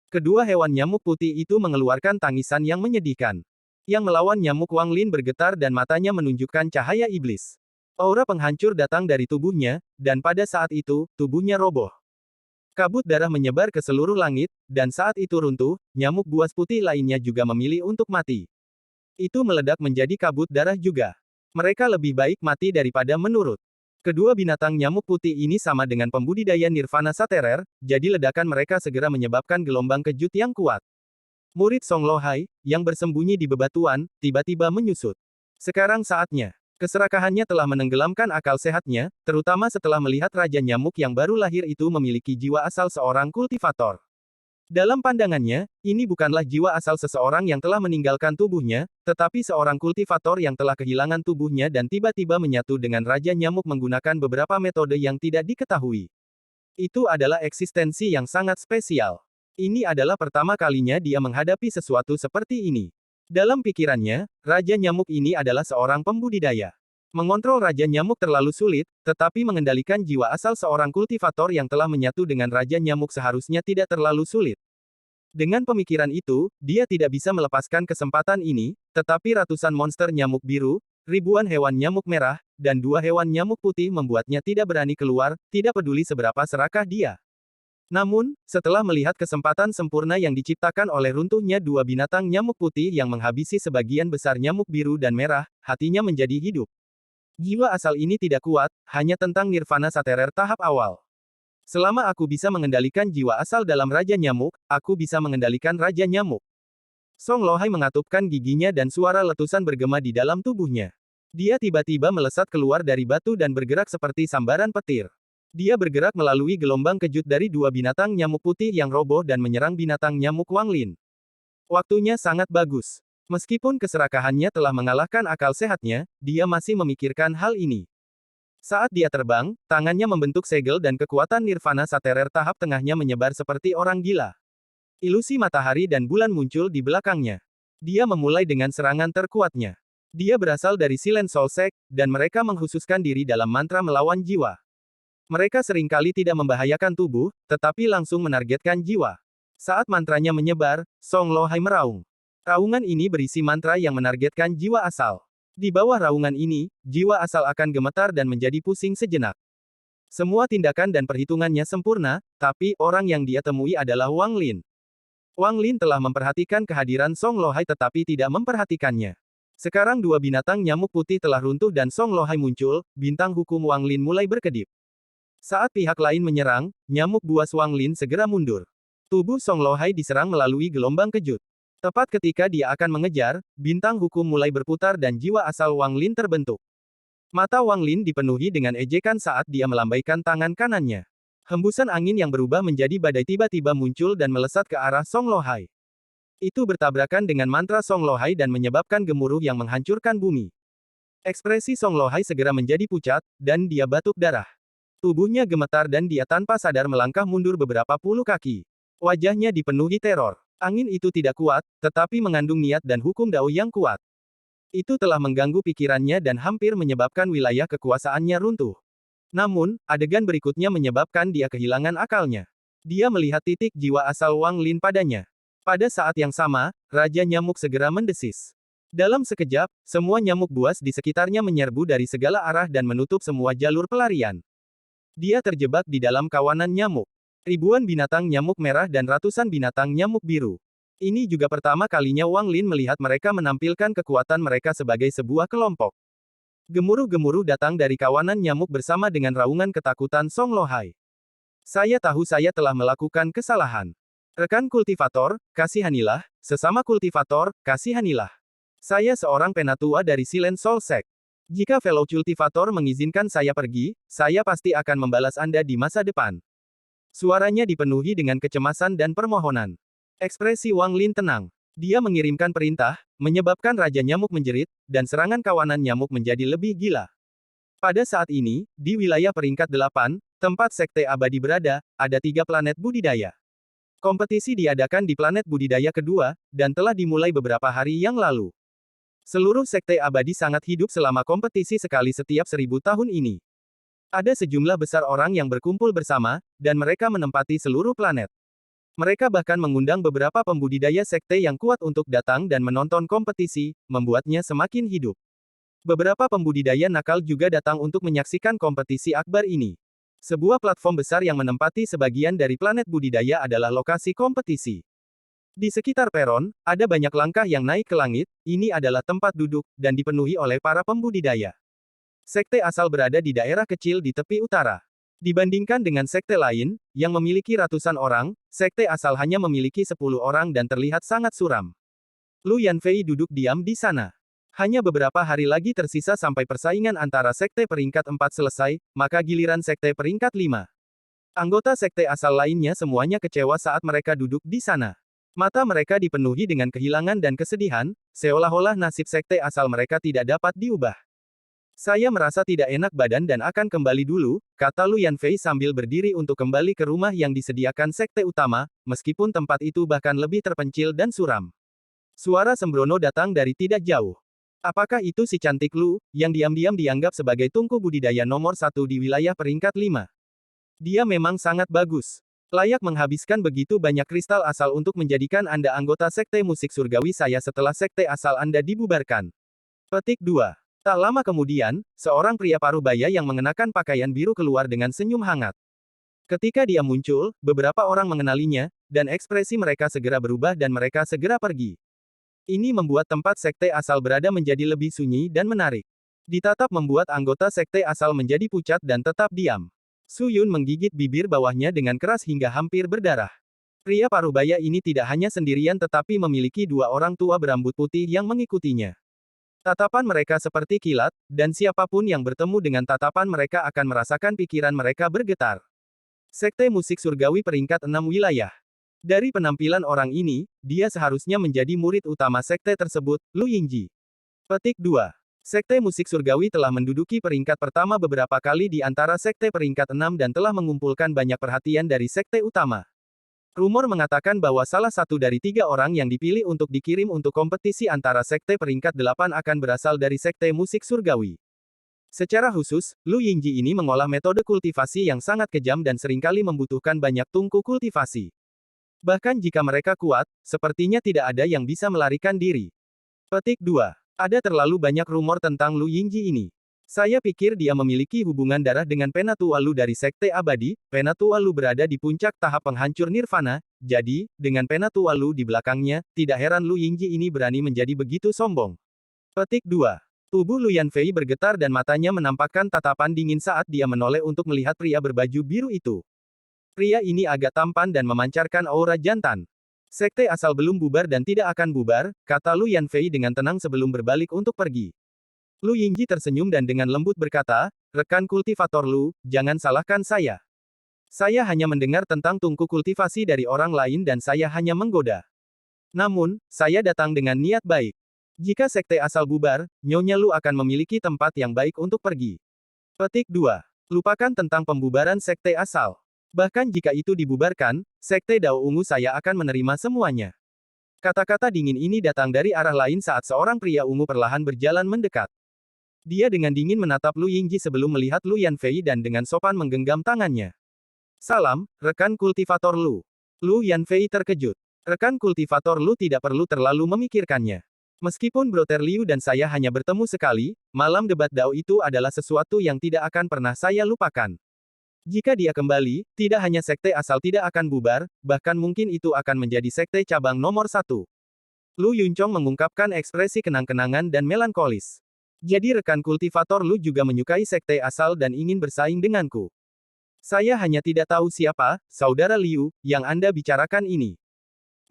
Kedua hewan nyamuk putih itu mengeluarkan tangisan yang menyedihkan. Yang melawan nyamuk Wanglin bergetar dan matanya menunjukkan cahaya iblis. Aura penghancur datang dari tubuhnya, dan pada saat itu, tubuhnya roboh. Kabut darah menyebar ke seluruh langit, dan saat itu runtuh, nyamuk buas putih lainnya juga memilih untuk mati. Itu meledak menjadi kabut darah juga. Mereka lebih baik mati daripada menurut. Kedua binatang nyamuk putih ini sama dengan pembudidaya nirvana saterer, jadi ledakan mereka segera menyebabkan gelombang kejut yang kuat. Murid Song Lohai, yang bersembunyi di bebatuan, tiba-tiba menyusut. Sekarang saatnya. Keserakahannya telah menenggelamkan akal sehatnya, terutama setelah melihat Raja Nyamuk yang baru lahir itu memiliki jiwa asal seorang kultivator. Dalam pandangannya, ini bukanlah jiwa asal seseorang yang telah meninggalkan tubuhnya, tetapi seorang kultivator yang telah kehilangan tubuhnya dan tiba-tiba menyatu dengan Raja Nyamuk menggunakan beberapa metode yang tidak diketahui. Itu adalah eksistensi yang sangat spesial. Ini adalah pertama kalinya dia menghadapi sesuatu seperti ini. Dalam pikirannya, Raja Nyamuk ini adalah seorang pembudidaya. Mengontrol Raja Nyamuk terlalu sulit, tetapi mengendalikan jiwa asal seorang kultivator yang telah menyatu dengan Raja Nyamuk seharusnya tidak terlalu sulit. Dengan pemikiran itu, dia tidak bisa melepaskan kesempatan ini, tetapi ratusan monster nyamuk biru, ribuan hewan nyamuk merah, dan dua hewan nyamuk putih membuatnya tidak berani keluar, tidak peduli seberapa serakah dia. Namun, setelah melihat kesempatan sempurna yang diciptakan oleh runtuhnya dua binatang nyamuk putih yang menghabisi sebagian besar nyamuk biru dan merah, hatinya menjadi hidup. Jiwa asal ini tidak kuat, hanya tentang nirvana saterer tahap awal. Selama aku bisa mengendalikan jiwa asal dalam Raja Nyamuk, aku bisa mengendalikan Raja Nyamuk. Song Lohai mengatupkan giginya dan suara letusan bergema di dalam tubuhnya. Dia tiba-tiba melesat keluar dari batu dan bergerak seperti sambaran petir. Dia bergerak melalui gelombang kejut dari dua binatang nyamuk putih yang roboh dan menyerang binatang nyamuk Wanglin. Waktunya sangat bagus. Meskipun keserakahannya telah mengalahkan akal sehatnya, dia masih memikirkan hal ini. Saat dia terbang, tangannya membentuk segel dan kekuatan nirvana saterer tahap tengahnya menyebar seperti orang gila. Ilusi matahari dan bulan muncul di belakangnya. Dia memulai dengan serangan terkuatnya. Dia berasal dari Silent Soul Sect, dan mereka mengkhususkan diri dalam mantra melawan jiwa. Mereka seringkali tidak membahayakan tubuh, tetapi langsung menargetkan jiwa. Saat mantranya menyebar, Song Lohai meraung. Raungan ini berisi mantra yang menargetkan jiwa asal. Di bawah raungan ini, jiwa asal akan gemetar dan menjadi pusing sejenak. Semua tindakan dan perhitungannya sempurna, tapi orang yang dia temui adalah Wanglin. Wanglin telah memperhatikan kehadiran Song Lohai tetapi tidak memperhatikannya. Sekarang dua binatang nyamuk putih telah runtuh dan Song Lohai muncul, bintang hukum Wang Lin mulai berkedip. Saat pihak lain menyerang, nyamuk buas Wang Lin segera mundur. Tubuh Song Lohai diserang melalui gelombang kejut. Tepat ketika dia akan mengejar, bintang hukum mulai berputar dan jiwa asal Wang Lin terbentuk. Mata Wang Lin dipenuhi dengan ejekan saat dia melambaikan tangan kanannya. Hembusan angin yang berubah menjadi badai tiba-tiba muncul dan melesat ke arah Song Lohai. Itu bertabrakan dengan mantra Song Lohai dan menyebabkan gemuruh yang menghancurkan bumi. Ekspresi Song Lohai segera menjadi pucat, dan dia batuk darah. Tubuhnya gemetar dan dia tanpa sadar melangkah mundur beberapa puluh kaki. Wajahnya dipenuhi teror. Angin itu tidak kuat, tetapi mengandung niat dan hukum Dao yang kuat. Itu telah mengganggu pikirannya dan hampir menyebabkan wilayah kekuasaannya runtuh. Namun, adegan berikutnya menyebabkan dia kehilangan akalnya. Dia melihat titik jiwa asal Wang Lin padanya. Pada saat yang sama, Raja Nyamuk segera mendesis. Dalam sekejap, semua nyamuk buas di sekitarnya menyerbu dari segala arah dan menutup semua jalur pelarian. Dia terjebak di dalam kawanan nyamuk. Ribuan binatang nyamuk merah dan ratusan binatang nyamuk biru. Ini juga pertama kalinya Wang Lin melihat mereka menampilkan kekuatan mereka sebagai sebuah kelompok. Gemuruh-gemuruh datang dari kawanan nyamuk bersama dengan raungan ketakutan Song Lohai. Saya tahu saya telah melakukan kesalahan. Rekan kultivator, kasihanilah, sesama kultivator, kasihanilah. Saya seorang penatua dari Silent Soul Sect. Jika fellow kultivator mengizinkan saya pergi, saya pasti akan membalas Anda di masa depan. Suaranya dipenuhi dengan kecemasan dan permohonan. Ekspresi Wang Lin tenang. Dia mengirimkan perintah, menyebabkan Raja Nyamuk menjerit, dan serangan kawanan nyamuk menjadi lebih gila. Pada saat ini, di wilayah peringkat 8, tempat Sekte Abadi berada, ada 3 planet budidaya. Kompetisi diadakan di planet budidaya kedua, dan telah dimulai beberapa hari yang lalu. Seluruh Sekte Abadi sangat hidup selama kompetisi sekali setiap 1000 tahun ini. Ada sejumlah besar orang yang berkumpul bersama, dan mereka menempati seluruh planet. Mereka bahkan mengundang beberapa pembudidaya sekte yang kuat untuk datang dan menonton kompetisi, membuatnya semakin hidup. Beberapa pembudidaya nakal juga datang untuk menyaksikan kompetisi akbar ini. Sebuah platform besar yang menempati sebagian dari planet budidaya adalah lokasi kompetisi. Di sekitar peron, ada banyak langkah yang naik ke langit, ini adalah tempat duduk, dan dipenuhi oleh para pembudidaya. Sekte asal berada di daerah kecil di tepi utara. Dibandingkan dengan sekte lain, yang memiliki ratusan orang, sekte asal hanya memiliki 10 orang dan terlihat sangat suram. Lu Yanfei duduk diam di sana. Hanya beberapa hari lagi tersisa sampai persaingan antara sekte peringkat 4 selesai, maka giliran sekte peringkat 5. Anggota sekte asal lainnya semuanya kecewa saat mereka duduk di sana. Mata mereka dipenuhi dengan kehilangan dan kesedihan, seolah-olah nasib sekte asal mereka tidak dapat diubah. Saya merasa tidak enak badan dan akan kembali dulu, kata Lu Yanfei sambil berdiri untuk kembali ke rumah yang disediakan sekte utama, meskipun tempat itu bahkan lebih terpencil dan suram. Suara sembrono datang dari tidak jauh. Apakah itu si cantik Lu, yang diam-diam dianggap sebagai tungku budidaya nomor 1 di wilayah peringkat 5? Dia memang sangat bagus. Layak menghabiskan begitu banyak kristal asal untuk menjadikan Anda anggota sekte musik surgawi saya setelah sekte asal Anda dibubarkan. Petik 2. Tak lama kemudian, seorang pria parubaya yang mengenakan pakaian biru keluar dengan senyum hangat. Ketika dia muncul, beberapa orang mengenalinya, dan ekspresi mereka segera berubah dan mereka segera pergi. Ini membuat tempat sekte asal berada menjadi lebih sunyi dan menarik. Ditatap membuat anggota sekte asal menjadi pucat dan tetap diam. Su Yun menggigit bibir bawahnya dengan keras hingga hampir berdarah. Pria parubaya ini tidak hanya sendirian tetapi memiliki 2 orang tua berambut putih yang mengikutinya. Tatapan mereka seperti kilat, dan siapapun yang bertemu dengan tatapan mereka akan merasakan pikiran mereka bergetar. Sekte musik surgawi peringkat 6 wilayah. Dari penampilan orang ini, dia seharusnya menjadi murid utama sekte tersebut, Lu Yingji. Petik 2. Sekte musik surgawi telah menduduki peringkat pertama beberapa kali di antara sekte peringkat 6 dan telah mengumpulkan banyak perhatian dari sekte utama. Rumor mengatakan bahwa salah satu dari 3 orang yang dipilih untuk dikirim untuk kompetisi antara sekte peringkat 8 akan berasal dari sekte musik surgawi. Secara khusus, Lu Yingji ini mengolah metode kultivasi yang sangat kejam dan seringkali membutuhkan banyak tungku kultivasi. Bahkan jika mereka kuat, sepertinya tidak ada yang bisa melarikan diri. Petik 2. Ada terlalu banyak rumor tentang Lu Yingji ini. Saya pikir dia memiliki hubungan darah dengan Penatua Lu dari Sekte Abadi. Penatua Lu berada di puncak tahap penghancur nirvana, jadi, dengan Penatua Lu di belakangnya, tidak heran Lu Yingji ini berani menjadi begitu sombong. Petik 2. Tubuh Lu Yanfei bergetar dan matanya menampakkan tatapan dingin saat dia menoleh untuk melihat pria berbaju biru itu. Pria ini agak tampan dan memancarkan aura jantan. Sekte asal belum bubar dan tidak akan bubar, kata Lu Yanfei dengan tenang sebelum berbalik untuk pergi. Lu Yingji tersenyum dan dengan lembut berkata, rekan kultivator Lu, jangan salahkan saya. Saya hanya mendengar tentang tungku kultivasi dari orang lain dan saya hanya menggoda. Namun, saya datang dengan niat baik. Jika sekte asal bubar, Nyonya Lu akan memiliki tempat yang baik untuk pergi. Petik 2. Lupakan tentang pembubaran sekte asal. Bahkan jika itu dibubarkan, sekte Dao Ungu saya akan menerima semuanya. Kata-kata dingin ini datang dari arah lain saat seorang pria ungu perlahan berjalan mendekat. Dia dengan dingin menatap Lu Yingji sebelum melihat Lu Yanfei dan dengan sopan menggenggam tangannya. Salam, rekan kultivator Lu. Lu Yanfei terkejut. Rekan kultivator Lu tidak perlu terlalu memikirkannya. Meskipun Brother Liu dan saya hanya bertemu sekali, malam debat Dao itu adalah sesuatu yang tidak akan pernah saya lupakan. Jika dia kembali, tidak hanya sekte asal tidak akan bubar, bahkan mungkin itu akan menjadi sekte cabang nomor 1. Lu Yunchong mengungkapkan ekspresi kenang-kenangan dan melankolis. Jadi rekan kultivator Lu juga menyukai sekte asal dan ingin bersaing denganku. Saya hanya tidak tahu siapa, saudara Liu, yang Anda bicarakan ini.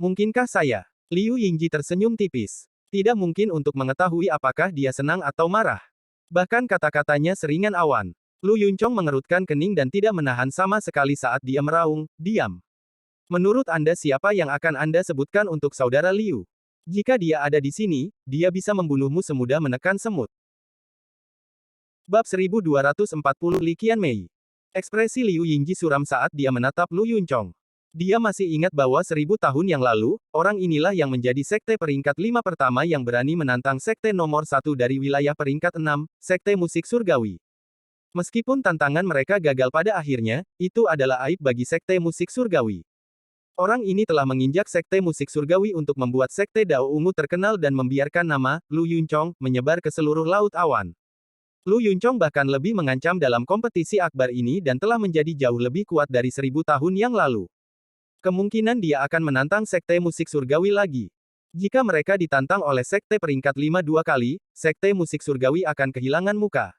Mungkinkah saya? Liu Yingji tersenyum tipis. Tidak mungkin untuk mengetahui apakah dia senang atau marah. Bahkan kata-katanya seringan awan. Lu Yunchong mengerutkan kening dan tidak menahan sama sekali saat dia meraung, diam. Menurut Anda siapa yang akan Anda sebutkan untuk saudara Liu? Jika dia ada di sini, dia bisa membunuhmu semudah menekan semut. Bab 1240 Li Qianmei. Ekspresi Liu Yingji suram saat dia menatap Lu Yunchong. Dia masih ingat bahwa 1000 tahun yang lalu, orang inilah yang menjadi sekte peringkat 5 pertama yang berani menantang sekte nomor 1 dari wilayah peringkat 6, sekte musik surgawi. Meskipun tantangan mereka gagal pada akhirnya, itu adalah aib bagi sekte musik surgawi. Orang ini telah menginjak sekte musik surgawi untuk membuat sekte Dao Ungu terkenal dan membiarkan nama, Lu Yunchong, menyebar ke seluruh laut awan. Lu Yunchong bahkan lebih mengancam dalam kompetisi akbar ini dan telah menjadi jauh lebih kuat dari 1000 tahun yang lalu. Kemungkinan dia akan menantang sekte musik surgawi lagi. Jika mereka ditantang oleh sekte peringkat 5 dua kali, sekte musik surgawi akan kehilangan muka.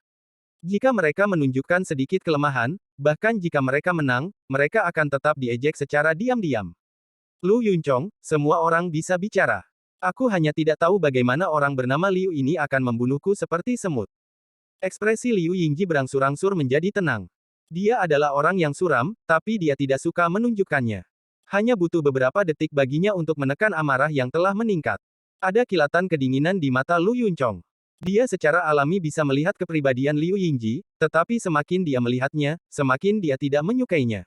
Jika mereka menunjukkan sedikit kelemahan, bahkan jika mereka menang, mereka akan tetap diejek secara diam-diam. Lu Yunchong, semua orang bisa bicara. Aku hanya tidak tahu bagaimana orang bernama Liu ini akan membunuhku seperti semut. Ekspresi Liu Yingji berangsur-angsur menjadi tenang. Dia adalah orang yang suram, tapi dia tidak suka menunjukkannya. Hanya butuh beberapa detik baginya untuk menekan amarah yang telah meningkat. Ada kilatan kedinginan di mata Lu Yunchong. Dia secara alami bisa melihat kepribadian Liu Yingji, tetapi semakin dia melihatnya, semakin dia tidak menyukainya.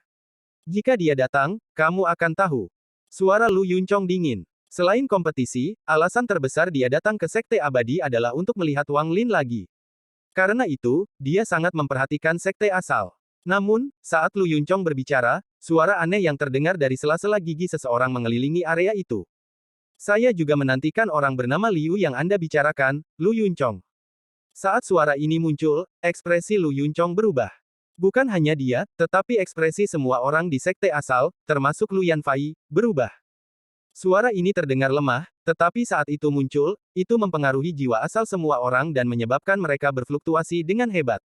Jika dia datang, kamu akan tahu. Suara Lu Yunchong dingin. Selain kompetisi, alasan terbesar dia datang ke Sekte Abadi adalah untuk melihat Wang Lin lagi. Karena itu, dia sangat memperhatikan sekte asal. Namun, saat Lu Yunchong berbicara, suara aneh yang terdengar dari sela-sela gigi seseorang mengelilingi area itu. Saya juga menantikan orang bernama Liu yang Anda bicarakan, Lu Yunchong. Saat suara ini muncul, ekspresi Lu Yunchong berubah. Bukan hanya dia, tetapi ekspresi semua orang di sekte asal, termasuk Lu Yanfei, berubah. Suara ini terdengar lemah, tetapi saat itu muncul, itu mempengaruhi jiwa asal semua orang dan menyebabkan mereka berfluktuasi dengan hebat.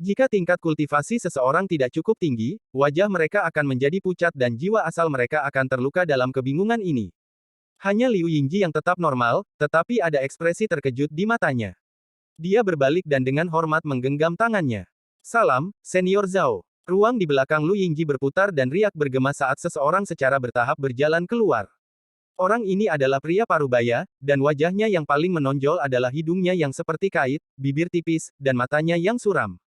Jika tingkat kultivasi seseorang tidak cukup tinggi, wajah mereka akan menjadi pucat dan jiwa asal mereka akan terluka dalam kebingungan ini. Hanya Liu Yingji yang tetap normal, tetapi ada ekspresi terkejut di matanya. Dia berbalik dan dengan hormat menggenggam tangannya. Salam, Senior Zhao. Ruang di belakang Lu Yingji berputar dan riak bergema saat seseorang secara bertahap berjalan keluar. Orang ini adalah pria parubaya, dan wajahnya yang paling menonjol adalah hidungnya yang seperti kait, bibir tipis, dan matanya yang suram.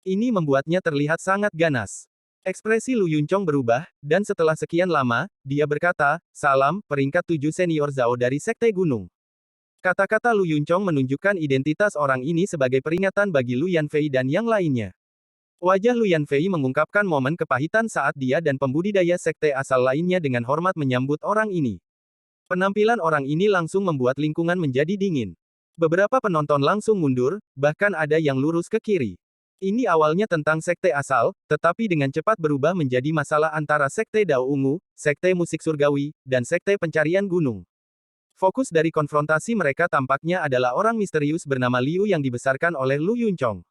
Ini membuatnya terlihat sangat ganas. Ekspresi Lu Yunchong berubah, dan setelah sekian lama, dia berkata, "Salam, peringkat 7 senior Zhao dari Sekte Gunung." Kata-kata Lu Yunchong menunjukkan identitas orang ini sebagai peringatan bagi Lu Yanfei dan yang lainnya. Wajah Lu Yanfei mengungkapkan momen kepahitan saat dia dan pembudidaya sekte asal lainnya dengan hormat menyambut orang ini. Penampilan orang ini langsung membuat lingkungan menjadi dingin. Beberapa penonton langsung mundur, bahkan ada yang lurus ke kiri. Ini awalnya tentang sekte asal, tetapi dengan cepat berubah menjadi masalah antara sekte Dao Ungu, sekte musik surgawi, dan sekte pencarian gunung. Fokus dari konfrontasi mereka tampaknya adalah orang misterius bernama Liu yang dibesarkan oleh Lu Yunchong.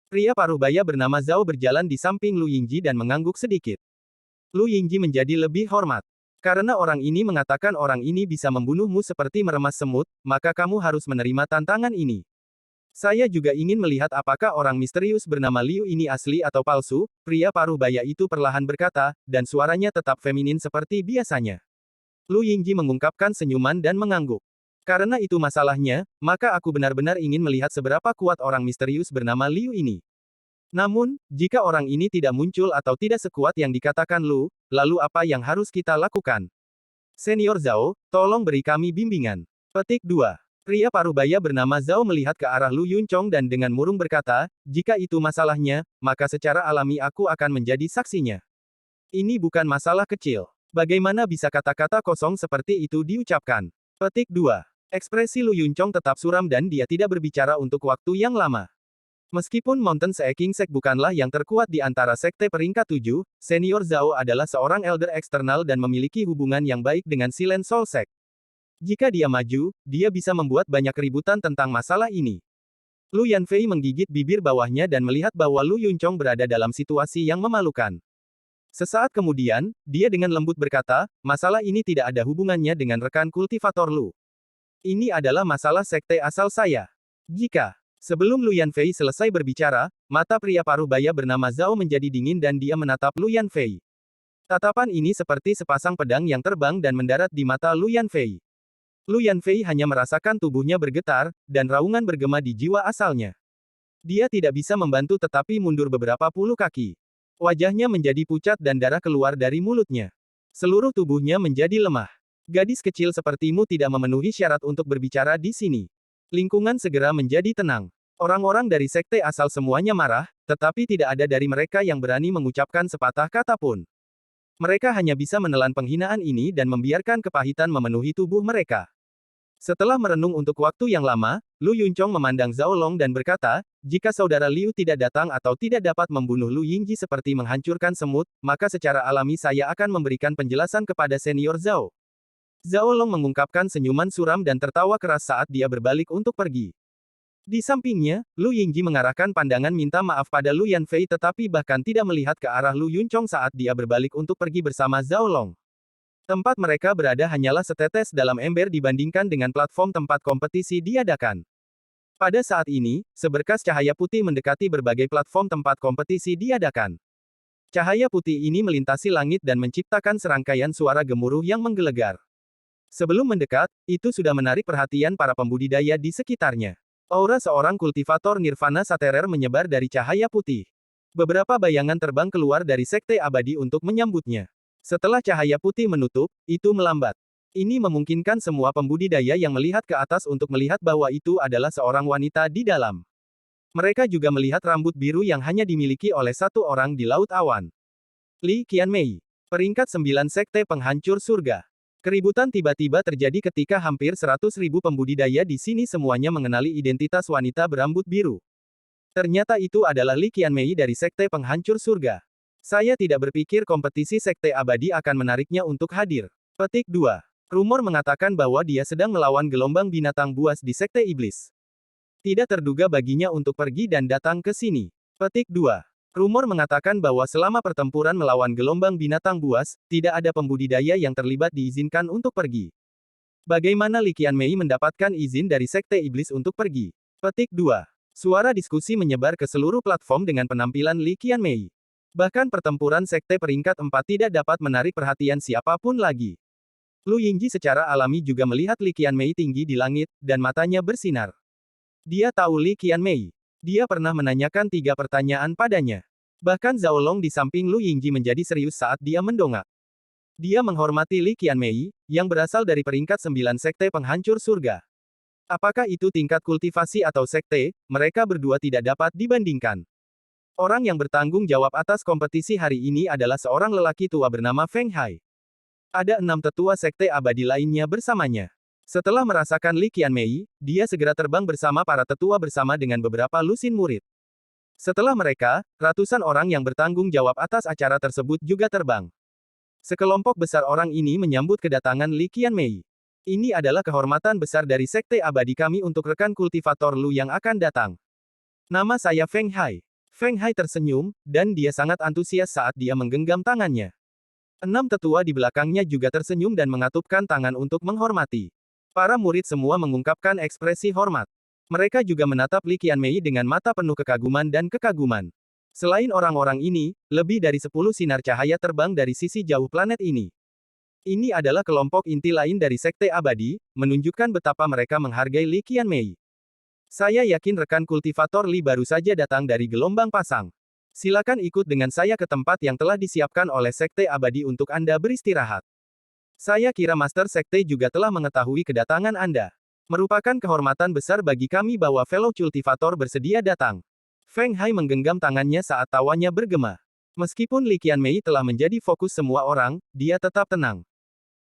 Pria parubaya bernama Zhao berjalan di samping Lu Yingji dan mengangguk sedikit. Lu Yingji menjadi lebih hormat. Karena orang ini mengatakan orang ini bisa membunuhmu seperti meremas semut, maka kamu harus menerima tantangan ini. Saya juga ingin melihat apakah orang misterius bernama Liu ini asli atau palsu, pria parubaya itu perlahan berkata, dan suaranya tetap feminin seperti biasanya. Lu Yingji mengungkapkan senyuman dan mengangguk. Karena itu masalahnya, maka aku benar-benar ingin melihat seberapa kuat orang misterius bernama Liu ini. Namun, jika orang ini tidak muncul atau tidak sekuat yang dikatakan Lu, lalu apa yang harus kita lakukan? Senior Zhao, tolong beri kami bimbingan. Petik 2. Pria parubaya bernama Zhao melihat ke arah Lu Yunchong dan dengan murung berkata, jika itu masalahnya, maka secara alami aku akan menjadi saksinya. Ini bukan masalah kecil. Bagaimana bisa kata-kata kosong seperti itu diucapkan? Petik 2. Ekspresi Lu Yunchong tetap suram dan dia tidak berbicara untuk waktu yang lama. Meskipun Mountain Sea Kingsek bukanlah yang terkuat di antara sekte peringkat 7, Senior Zhao adalah seorang elder eksternal dan memiliki hubungan yang baik dengan Silent Soul Sect. Jika dia maju, dia bisa membuat banyak keributan tentang masalah ini. Lu Yanfei menggigit bibir bawahnya dan melihat bahwa Lu Yunchong berada dalam situasi yang memalukan. Sesaat kemudian, dia dengan lembut berkata, masalah ini tidak ada hubungannya dengan rekan kultivator Lu. Ini adalah masalah sekte asal saya. Sebelum Lu Yanfei selesai berbicara, mata pria parubaya bernama Zhao menjadi dingin dan dia menatap Lu Yanfei. Tatapan ini seperti sepasang pedang yang terbang dan mendarat di mata Lu Yanfei. Lu Yanfei hanya merasakan tubuhnya bergetar, dan raungan bergema di jiwa asalnya. Dia tidak bisa membantu tetapi mundur beberapa puluh kaki. Wajahnya menjadi pucat dan darah keluar dari mulutnya. Seluruh tubuhnya menjadi lemah. Gadis kecil sepertimu tidak memenuhi syarat untuk berbicara di sini. Lingkungan segera menjadi tenang. Orang-orang dari sekte asal semuanya marah, tetapi tidak ada dari mereka yang berani mengucapkan sepatah kata pun. Mereka hanya bisa menelan penghinaan ini dan membiarkan kepahitan memenuhi tubuh mereka. Setelah merenung untuk waktu yang lama, Lu Yunchong memandang Zhao Long dan berkata, jika saudara Liu tidak datang atau tidak dapat membunuh Lu Yingji seperti menghancurkan semut, maka secara alami saya akan memberikan penjelasan kepada senior Zhao. Zhao Long mengungkapkan senyuman suram dan tertawa keras saat dia berbalik untuk pergi. Di sampingnya, Lu Yingji mengarahkan pandangan minta maaf pada Lu Yanfei tetapi bahkan tidak melihat ke arah Lu Yunchong saat dia berbalik untuk pergi bersama Zhao Long. Tempat mereka berada hanyalah setetes dalam ember dibandingkan dengan platform tempat kompetisi diadakan. Pada saat ini, seberkas cahaya putih mendekati berbagai platform tempat kompetisi diadakan. Cahaya putih ini melintasi langit dan menciptakan serangkaian suara gemuruh yang menggelegar. Sebelum mendekat, itu sudah menarik perhatian para pembudidaya di sekitarnya. Aura seorang kultivator Nirvana Saterer menyebar dari cahaya putih. Beberapa bayangan terbang keluar dari sekte abadi untuk menyambutnya. Setelah cahaya putih menutup, itu melambat. Ini memungkinkan semua pembudidaya yang melihat ke atas untuk melihat bahwa itu adalah seorang wanita di dalam. Mereka juga melihat rambut biru yang hanya dimiliki oleh satu orang di Laut Awan. Li Qianmei. Peringkat 9 Sekte Penghancur Surga. Keributan tiba-tiba terjadi ketika hampir 100.000 pembudidaya di sini semuanya mengenali identitas wanita berambut biru. Ternyata itu adalah Li Qianmei dari Sekte Penghancur Surga. Saya tidak berpikir kompetisi sekte abadi akan menariknya untuk hadir. Petik 2. Rumor mengatakan bahwa dia sedang melawan gelombang binatang buas di sekte iblis. Tidak terduga baginya untuk pergi dan datang ke sini. Petik 2. Rumor mengatakan bahwa selama pertempuran melawan gelombang binatang buas, tidak ada pembudidaya yang terlibat diizinkan untuk pergi. Bagaimana Li Qianmei mendapatkan izin dari sekte iblis untuk pergi? Petik 2. Suara diskusi menyebar ke seluruh platform dengan penampilan Li Qianmei. Bahkan pertempuran sekte peringkat 4 tidak dapat menarik perhatian siapapun lagi. Lu Yingji secara alami juga melihat Li Qianmei tinggi di langit, dan matanya bersinar. Dia tahu Li Qianmei. Dia pernah menanyakan 3 pertanyaan padanya. Bahkan Zhao Long di samping Lu Yingji menjadi serius saat dia mendongak. Dia menghormati Li Qianmei, yang berasal dari peringkat 9 sekte penghancur surga. Apakah itu tingkat kultivasi atau sekte, mereka berdua tidak dapat dibandingkan. Orang yang bertanggung jawab atas kompetisi hari ini adalah seorang lelaki tua bernama Feng Hai. Ada 6 tetua sekte abadi lainnya bersamanya. Setelah merasakan Li Qianmei, dia segera terbang bersama para tetua bersama dengan beberapa lusin murid. Setelah mereka, ratusan orang yang bertanggung jawab atas acara tersebut juga terbang. Sekelompok besar orang ini menyambut kedatangan Li Qianmei. Ini adalah kehormatan besar dari Sekte Abadi kami untuk rekan kultivator Lu yang akan datang. Nama saya Feng Hai. Feng Hai tersenyum, dan dia sangat antusias saat dia menggenggam tangannya. 6 tetua di belakangnya juga tersenyum dan mengatupkan tangan untuk menghormati. Para murid semua mengungkapkan ekspresi hormat. Mereka juga menatap Li Qianmei dengan mata penuh kekaguman dan kekaguman. Selain orang-orang ini, lebih dari 10 sinar cahaya terbang dari sisi jauh planet ini. Ini adalah kelompok inti lain dari Sekte Abadi, menunjukkan betapa mereka menghargai Li Qianmei. Saya yakin rekan kultivator Li baru saja datang dari gelombang pasang. Silakan ikut dengan saya ke tempat yang telah disiapkan oleh Sekte Abadi untuk Anda beristirahat. Saya kira Master Sekte juga telah mengetahui kedatangan Anda. Merupakan kehormatan besar bagi kami bahwa fellow cultivator bersedia datang. Feng Hai menggenggam tangannya saat tawanya bergema. Meskipun Li Qianmei telah menjadi fokus semua orang, dia tetap tenang.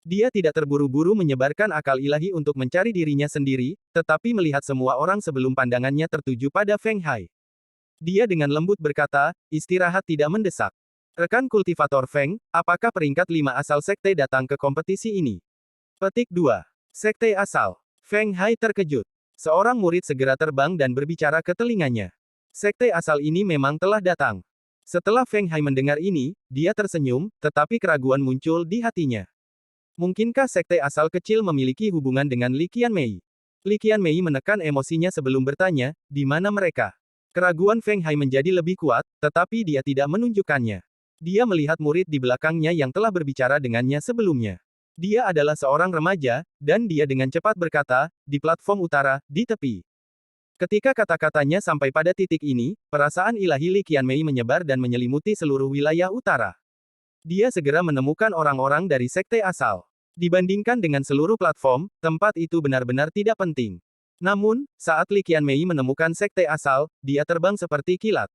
Dia tidak terburu-buru menyebarkan akal ilahi untuk mencari dirinya sendiri, tetapi melihat semua orang sebelum pandangannya tertuju pada Feng Hai. Dia dengan lembut berkata, istirahat tidak mendesak. Rekan kultivator Feng, apakah peringkat 5 asal sekte datang ke kompetisi ini? Petik 2. Sekte asal. Feng Hai terkejut. Seorang murid segera terbang dan berbicara ke telinganya. Sekte asal ini memang telah datang. Setelah Feng Hai mendengar ini, dia tersenyum, tetapi keraguan muncul di hatinya. Mungkinkah sekte asal kecil memiliki hubungan dengan Li Qianmei? Li Qianmei menekan emosinya sebelum bertanya, di mana mereka? Keraguan Feng Hai menjadi lebih kuat, tetapi dia tidak menunjukkannya. Dia melihat murid di belakangnya yang telah berbicara dengannya sebelumnya. Dia adalah seorang remaja, dan dia dengan cepat berkata, di platform utara, di tepi. Ketika kata-katanya sampai pada titik ini, perasaan ilahi Li Qianmei menyebar dan menyelimuti seluruh wilayah utara. Dia segera menemukan orang-orang dari sekte asal. Dibandingkan dengan seluruh platform, tempat itu benar-benar tidak penting. Namun, saat Li Qianmei menemukan sekte asal, dia terbang seperti kilat.